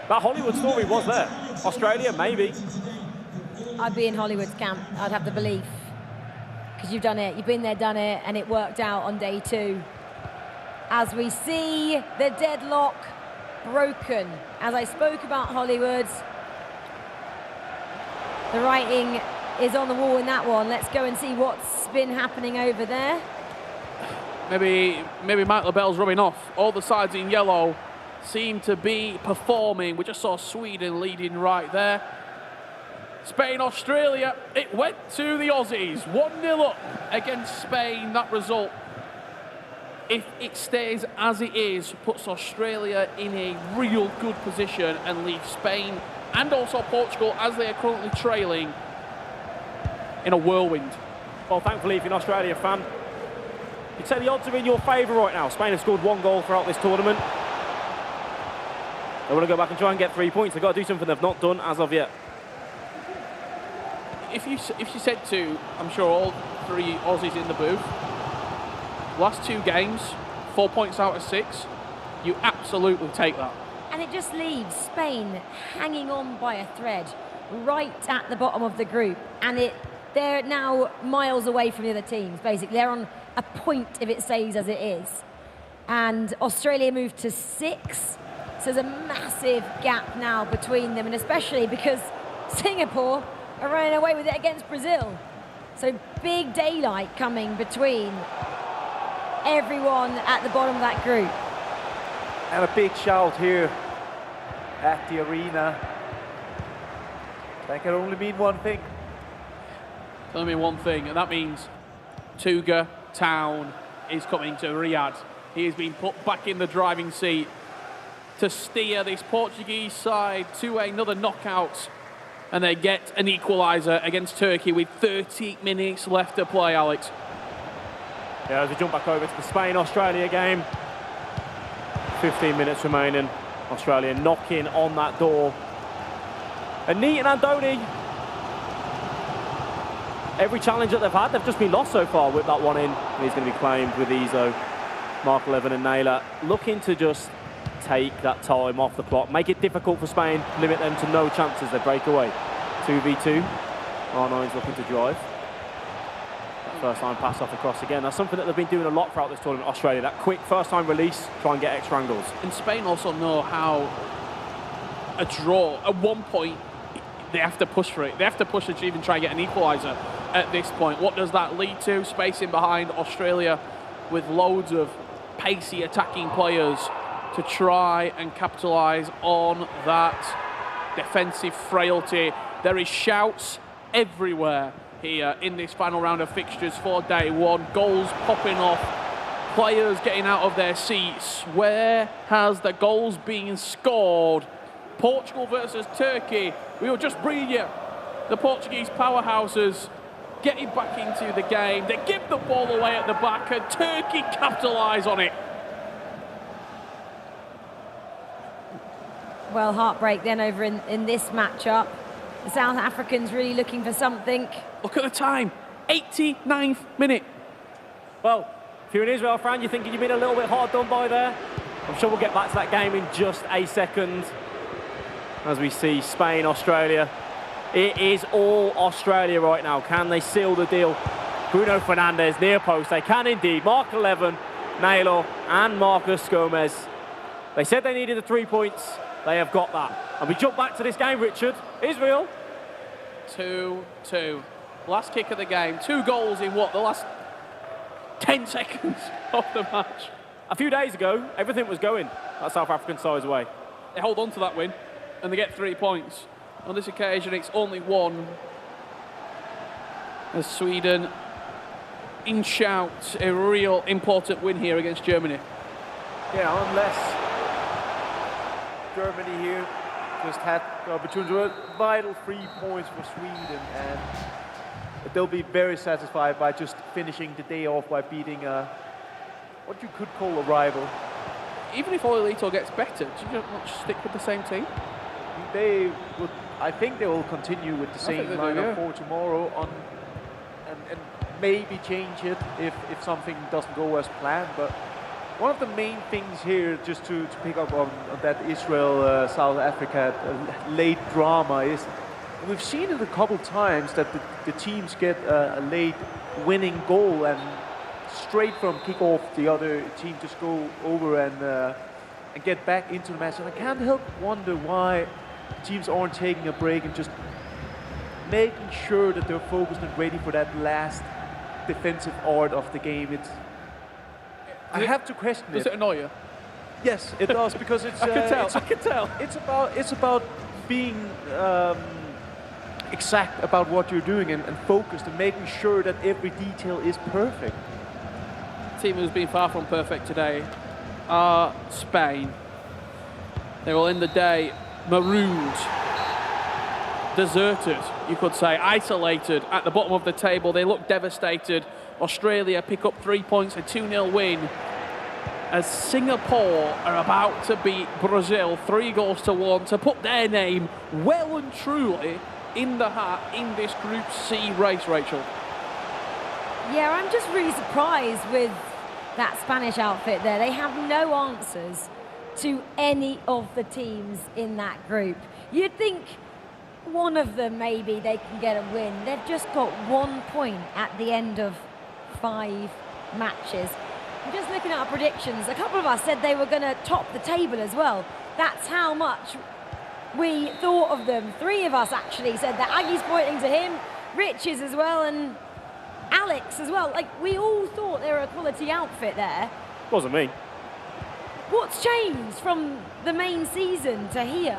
Speaker 18: That Hollywood story was there. Australia, maybe.
Speaker 1: I'd be in Hollywood's camp, I'd have the belief. Because you've done it, you've been there, done it, and it worked out on day 2. As we see the deadlock broken. As I spoke about Hollywood, the writing is on the wall in that one. Let's go and see what's been happening over there.
Speaker 4: Maybe Mike LaBelle's rubbing off. All the sides in yellow seem to be performing. We just saw Sweden leading right there. Spain, Australia, it went to the Aussies. 1-0 up against Spain. That result, if it stays as it is, puts Australia in a real good position and leaves Spain and also Portugal, as they are currently trailing, in a whirlwind.
Speaker 18: Well, thankfully, if you're an Australia fan, you'd say the odds are in your favour right now. Spain have scored 1 goal throughout this tournament. They want to go back and try and get 3 points. They've got to do something they've not done as of yet.
Speaker 4: If you said to, I'm sure, all 3 Aussies in the booth, last 2 games, 4 points out of 6, you absolutely take that.
Speaker 1: And it just leaves Spain hanging on by a thread. right at the bottom of the group, and they're now miles away from the other teams, basically. They're on a point if it stays as it is. And Australia moved to 6, so there's a massive gap now between them, and especially because Singapore are running away with it against Brazil. So big daylight coming between everyone at the bottom of that group.
Speaker 3: And a big shout here at the arena. That can only mean one thing.
Speaker 4: Can only mean one thing, and that means Tuga Town is coming to Riyadh. He has been put back in the driving seat to steer this Portuguese side to another knockout, and they get an equaliser against Turkey with 30 minutes left to play, Alex.
Speaker 18: Yeah, as we jump back over to the Spain-Australia game. 15 minutes remaining. Australia knocking on that door. And Neat and Andoni, every challenge that they've had, they've just been lost so far with that one in. He's going to be claimed with Izo. Mark 11 and Naylor looking to just take that time off the clock, make it difficult for Spain, limit them to no chances. They break away. 2v2. R9's looking to drive. That first time pass off across again. That's something that they've been doing a lot throughout this tournament, Australia. That quick first time release, try and get extra angles.
Speaker 4: And Spain also know how a draw, at one point, they have to push for it. They have to push to even try and get an equaliser at this point. What does that lead to? Spacing behind Australia with loads of pacey attacking players to try and capitalise on that defensive frailty. There is shouts everywhere here in this final round of fixtures for day one. Goals popping off, players getting out of their seats. Where has the goals been scored? Portugal versus Turkey. We were just bringing you the Portuguese powerhouses getting back into the game. They give the ball away at the back and Turkey capitalise on it.
Speaker 1: Well, heartbreak then over in this matchup. The South Africans really looking for something.
Speaker 4: Look at the time, 89th minute.
Speaker 18: Well, if you're an Israel fan, you're thinking you've been a little bit hard done by there. I'm sure we'll get back to that game in just a second. As we see Spain, Australia. It is all Australia right now. Can they seal the deal? Bruno Fernandes, near post. They can indeed. Mark 11, Naylor and Marcus Gomez. They said they needed the 3 points. They have got that. And we jump back to this game, Richard. Israel.
Speaker 4: 2-2. Last kick of the game. 2 goals in what? The last 10 seconds of the match.
Speaker 18: A few days ago, everything was going that South African side's way.
Speaker 4: They hold on to that win and they get 3 points. On this occasion, it's only 1. As Sweden in shout, a real important win here against Germany.
Speaker 3: Yeah, unless Germany here just had the opportunity. Vital 3 points for Sweden, and they'll be very satisfied by just finishing the day off by beating what you could call a rival.
Speaker 4: Even if Oilito gets better, do you not stick with the same team?
Speaker 3: They would. I think they will continue with the same lineup for tomorrow and maybe change it if something doesn't go as planned. But one of the main things here, just to pick up on that Israel-South Africa late drama, is we've seen it a couple times that the teams get a late winning goal and straight from kickoff the other team just go over and get back into the match. And I can't help wonder why teams aren't taking a break and just making sure that they're focused and ready for that last defensive art of the game. I have to question it.
Speaker 4: Does it annoy you?
Speaker 3: Yes, it does, because it's.
Speaker 4: I can tell.
Speaker 3: It's about being exact about what you're doing and focused and making sure that every detail is perfect.
Speaker 4: The team who's been far from perfect today are Spain. They will end the day marooned, deserted, you could say, isolated at the bottom of the table. They look devastated. Australia pick up 3 points, a 2-0 win, as Singapore are about to beat Brazil 3-1 to put their name well and truly in the hat in this Group C race, Rachel.
Speaker 1: Yeah, I'm just really surprised with that Spanish outfit there. They have no answers to any of the teams in that group. You'd think one of them maybe they can get a win. They've just got 1 point at the end of 5 matches. I'm just looking at our predictions. A couple of us said they were going to top the table as well. That's how much we thought of them. 3 of us actually said that. Aggie's pointing to him, Rich is as well, and Alex as well. Like, we all thought they were a quality outfit there.
Speaker 18: Wasn't me.
Speaker 1: What's changed from the main season to here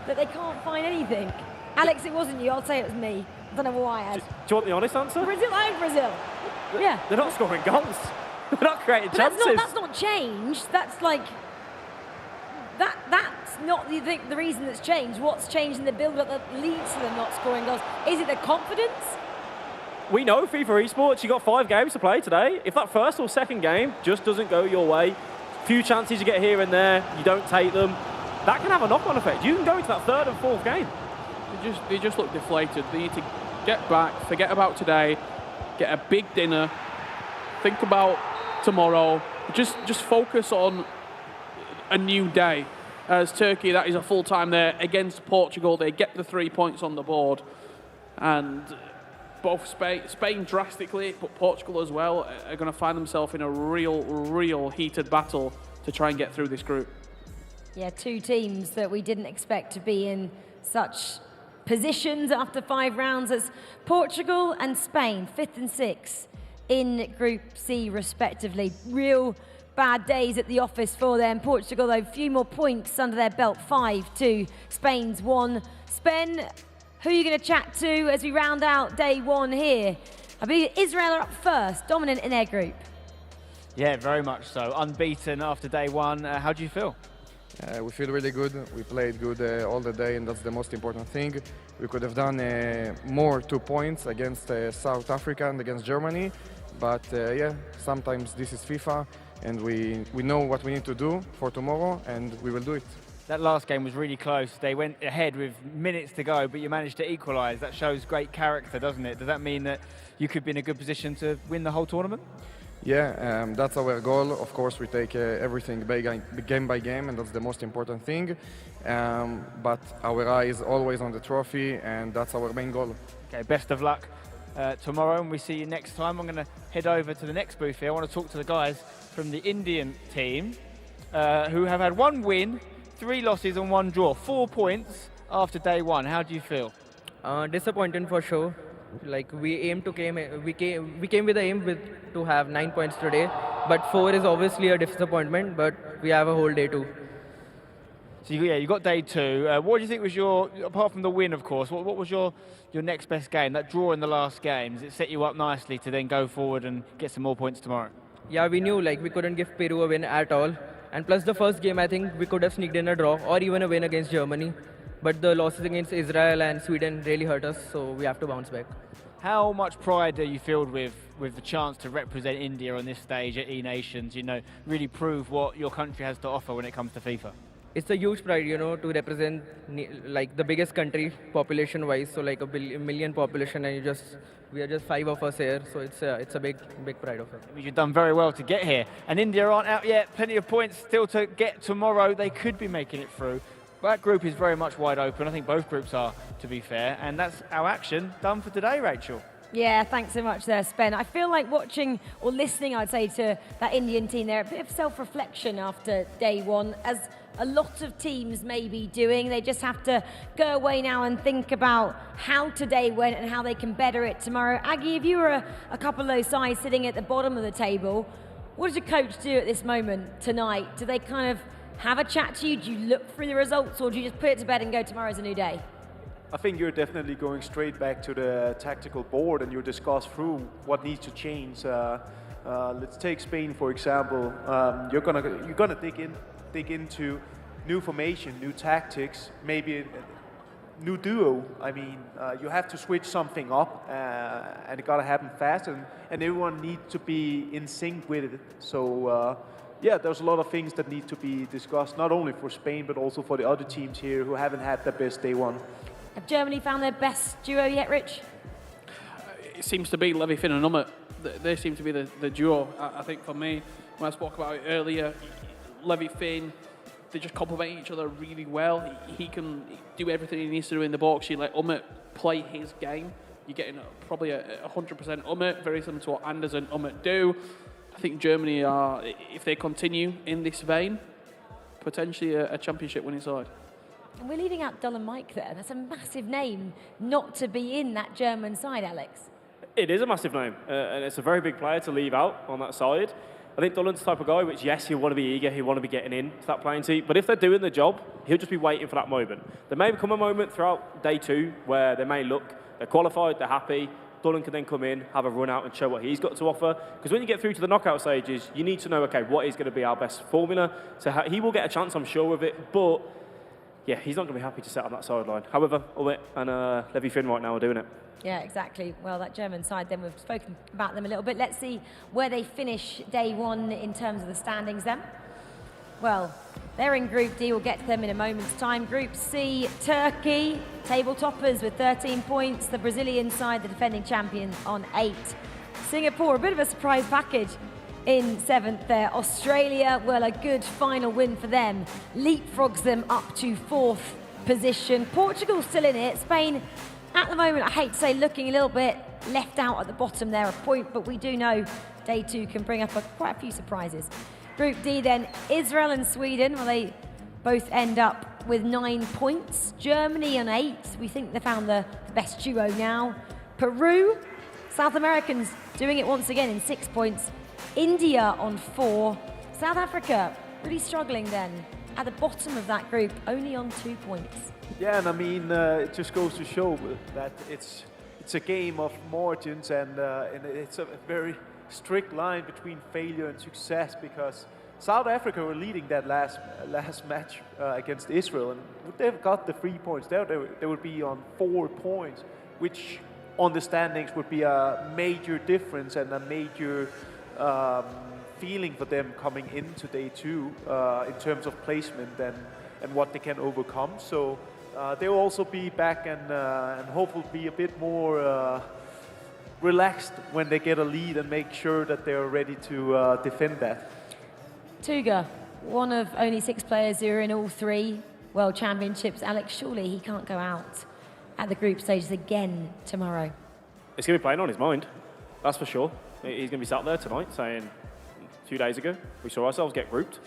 Speaker 1: that they can't find anything? Alex, it wasn't you. I'll say it was me. I don't know why I had.
Speaker 18: Do you want the honest answer?
Speaker 1: Brazil, I had Brazil. Yeah.
Speaker 18: They're not scoring goals. They're not creating chances.
Speaker 1: That's not changed. That's like that's not the reason that's changed. What's changed in the build-up that leads to them not scoring goals? Is it the confidence?
Speaker 18: We know FIFA Esports, you got 5 games to play today. If that first or second game just doesn't go your way, few chances you get here and there, you don't take them, that can have a knock-on effect. You can go into that 3rd and 4th game.
Speaker 4: They just look deflated. They need to get back, forget about today, get a big dinner, think about tomorrow, just focus on a new day. As Turkey, that is a full time there against Portugal. They get the 3 points on the board, and both Spain drastically, but Portugal as well, are going to find themselves in a real heated battle to try and get through this group.
Speaker 1: Yeah, 2 teams that we didn't expect to be in such positions after 5 rounds as Portugal and Spain, 5th and 6th in Group C respectively. Real bad days at the office for them. Portugal, though, a few more points under their belt, 5-2. Spain's 1. Spen, who are you going to chat to as we round out day 1 here? I believe Israel are up first, dominant in their group.
Speaker 8: Yeah, very much so. Unbeaten after day 1. How do you feel?
Speaker 11: We feel really good. We played good all the day, and that's the most important thing. We could have done more 2 points against South Africa and against Germany, but yeah, sometimes this is FIFA, and we know what we need to do for tomorrow, and we will do it.
Speaker 8: That last game was really close. They went ahead with minutes to go, but you managed to equalise. That shows great character, doesn't it? Does that mean that you could be in a good position to win the whole tournament?
Speaker 11: Yeah, that's our goal. Of course, we take everything game by game, and that's the most important thing. But our eye is always on the trophy, and that's our main goal.
Speaker 8: Okay, best of luck tomorrow, and we see you next time. I'm going to head over to the next booth here. I want to talk to the guys from the Indian team who have had 1 win, 3 losses and 1 draw, 4 points after day 1. How do you feel?
Speaker 21: Disappointing for sure. Like we came with the aim to have 9 points today, but 4 is obviously a disappointment. But we have a whole day too.
Speaker 8: So you got day 2. What do you think was your, apart from the win, of course, what was your next best game? That draw in the last game, does it set you up nicely to then go forward and get some more points tomorrow?
Speaker 21: Yeah, we knew like we couldn't give Peru a win at all, and plus the first game I think we could have sneaked in a draw or even a win against Germany. But the losses against Israel and Sweden really hurt us, so we have to bounce back.
Speaker 8: How much pride are you filled with the chance to represent India on this stage at E Nations, really prove what your country has to offer when it comes to FIFA?
Speaker 21: It's a huge pride, to represent like the biggest country population-wise, so like a million population, and we are just 5 of us here, so it's a big pride of it.
Speaker 8: You've done very well to get here, and India aren't out yet. Plenty of points still to get tomorrow. They could be making it through. That group is very much wide open. I think both groups are, to be fair. And that's our action done for today, Rachel.
Speaker 1: Yeah, thanks so much there, Spen. I feel like watching or listening, I'd say, to that Indian team there, a bit of self-reflection after day 1, as a lot of teams may be doing. They just have to go away now and think about how today went and how they can better it tomorrow. Aggie, if you were a couple of those sides sitting at the bottom of the table, what does your coach do at this moment tonight? Do they kind of have a chat to you? Do you look through the results, or do you just put it to bed and go, tomorrow's a new day?
Speaker 3: I think you're definitely going straight back to the tactical board and you discuss through what needs to change. Let's take Spain for example. You're gonna dig into new formation, new tactics, maybe a new duo. I mean, you have to switch something up, and it gotta happen fast, and everyone needs to be in sync with it. So. Yeah, there's a lot of things that need to be discussed, not only for Spain, but also for the other teams here who haven't had their best day 1.
Speaker 1: Have Germany found their best duo yet, Rich?
Speaker 4: It seems to be Levi Finn and Ummet. They seem to be the duo, I think, for me. When I spoke about it earlier, Levi Finn, they just complement each other really well. He can do everything he needs to do in the box. You let Umut play his game. You're getting probably a 100% Umut, very similar to what Anders and Umut do. I think Germany are, if they continue in this vein, potentially a championship winning side.
Speaker 1: And we're leaving out Dolan Mike there. That's a massive name not to be in that German side, Alex.
Speaker 18: It is a massive name, and it's a very big player to leave out on that side. I think Dolan's the type of guy which, yes, he'll want to be eager, he'll want to be getting into that playing team, but if they're doing the job, he'll just be waiting for that moment. There may come a moment throughout day 2 where they may look, they're qualified, they're happy, Dolan can then come in, have a run out and show what he's got to offer. Because when you get through to the knockout stages, you need to know, okay, what is going to be our best formula. So he will get a chance, I'm sure, of it, but yeah, he's not going to be happy to sit on that sideline. However, Umut and Levi Finn right now are doing it.
Speaker 1: Yeah, exactly. Well, that German side, then we've spoken about them a little bit. Let's see where they finish day 1 in terms of the standings then. Well, they're in Group D. We'll get to them in a moment's time. Group C, Turkey, table toppers with 13 points. The Brazilian side, the defending champion, on 8. Singapore, a bit of a surprise package in 7th there. Australia, well, a good final win for them. Leapfrogs them up to 4th position. Portugal still in it. Spain, at the moment, I hate to say, looking a little bit left out at the bottom there, a point, but we do know day 2 can bring up quite a few surprises. Group D then, Israel and Sweden, well, they both end up with 9 points. Germany on 8, we think they found the best duo now. Peru, South Americans doing it once again in 6 points. India on 4. South Africa really struggling then at the bottom of that group, only on 2 points.
Speaker 3: Yeah, and I mean, it just goes to show that it's a game of margins, and it's a very strict line between failure and success, because South Africa were leading that last match against Israel, and would they have got the 3 points there, they would be on 4 points, which on the standings would be a major difference and a major feeling for them coming into day 2 in terms of placement and what they can overcome. So they'll also be back and hopefully be a bit more relaxed when they get a lead and make sure that they're ready to defend that.
Speaker 1: Tuga, one of only 6 players who are in all 3 World Championships. Alex, surely he can't go out at the group stages again tomorrow.
Speaker 18: It's going to be playing on his mind, that's for sure. He's going to be sat there tonight saying, a few days ago, we saw ourselves get grouped.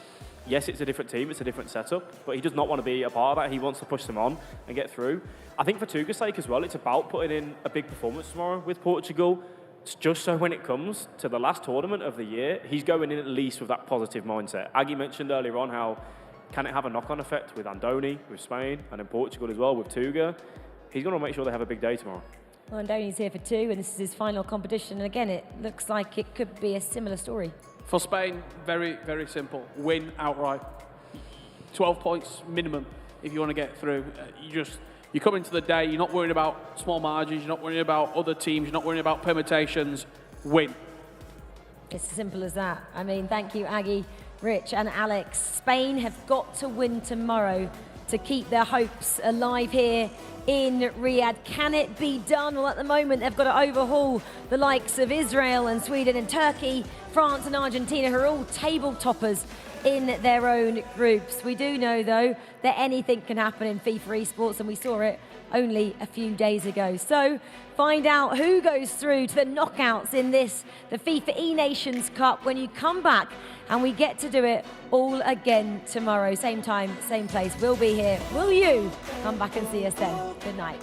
Speaker 18: Yes, it's a different team, it's a different setup, but he does not want to be a part of that. He wants to push them on and get through. I think for Tuga's sake as well, it's about putting in a big performance tomorrow with Portugal, just so when it comes to the last tournament of the year, he's going in at least with that positive mindset. Aggie mentioned earlier on how can it have a knock-on effect with Andoni, with Spain, and in Portugal as well with Tuga. He's going to make sure they have a big day tomorrow.
Speaker 1: Well, Andoni's here for 2, and this is his final competition. And again, it looks like it could be a similar story.
Speaker 4: For Spain, very, very simple. Win outright. 12 points minimum if you want to get through. You come into the day, you're not worrying about small margins, you're not worrying about other teams, you're not worrying about permutations. Win.
Speaker 1: It's as simple as that. I mean, thank you, Aggie, Rich, and Alex. Spain have got to win tomorrow to keep their hopes alive here in Riyadh. Can it be done? Well, at the moment, they've got to overhaul the likes of Israel and Sweden and Turkey, France and Argentina, who are all table toppers in their own groups. We do know, though, that anything can happen in FIFA esports, and we saw it only a few days ago. So find out who goes through to the knockouts in this, the FIFAe Nations Cup, when you come back, and we get to do it all again tomorrow. Same time, same place. We'll be here. Will you come back and see us then? Good night.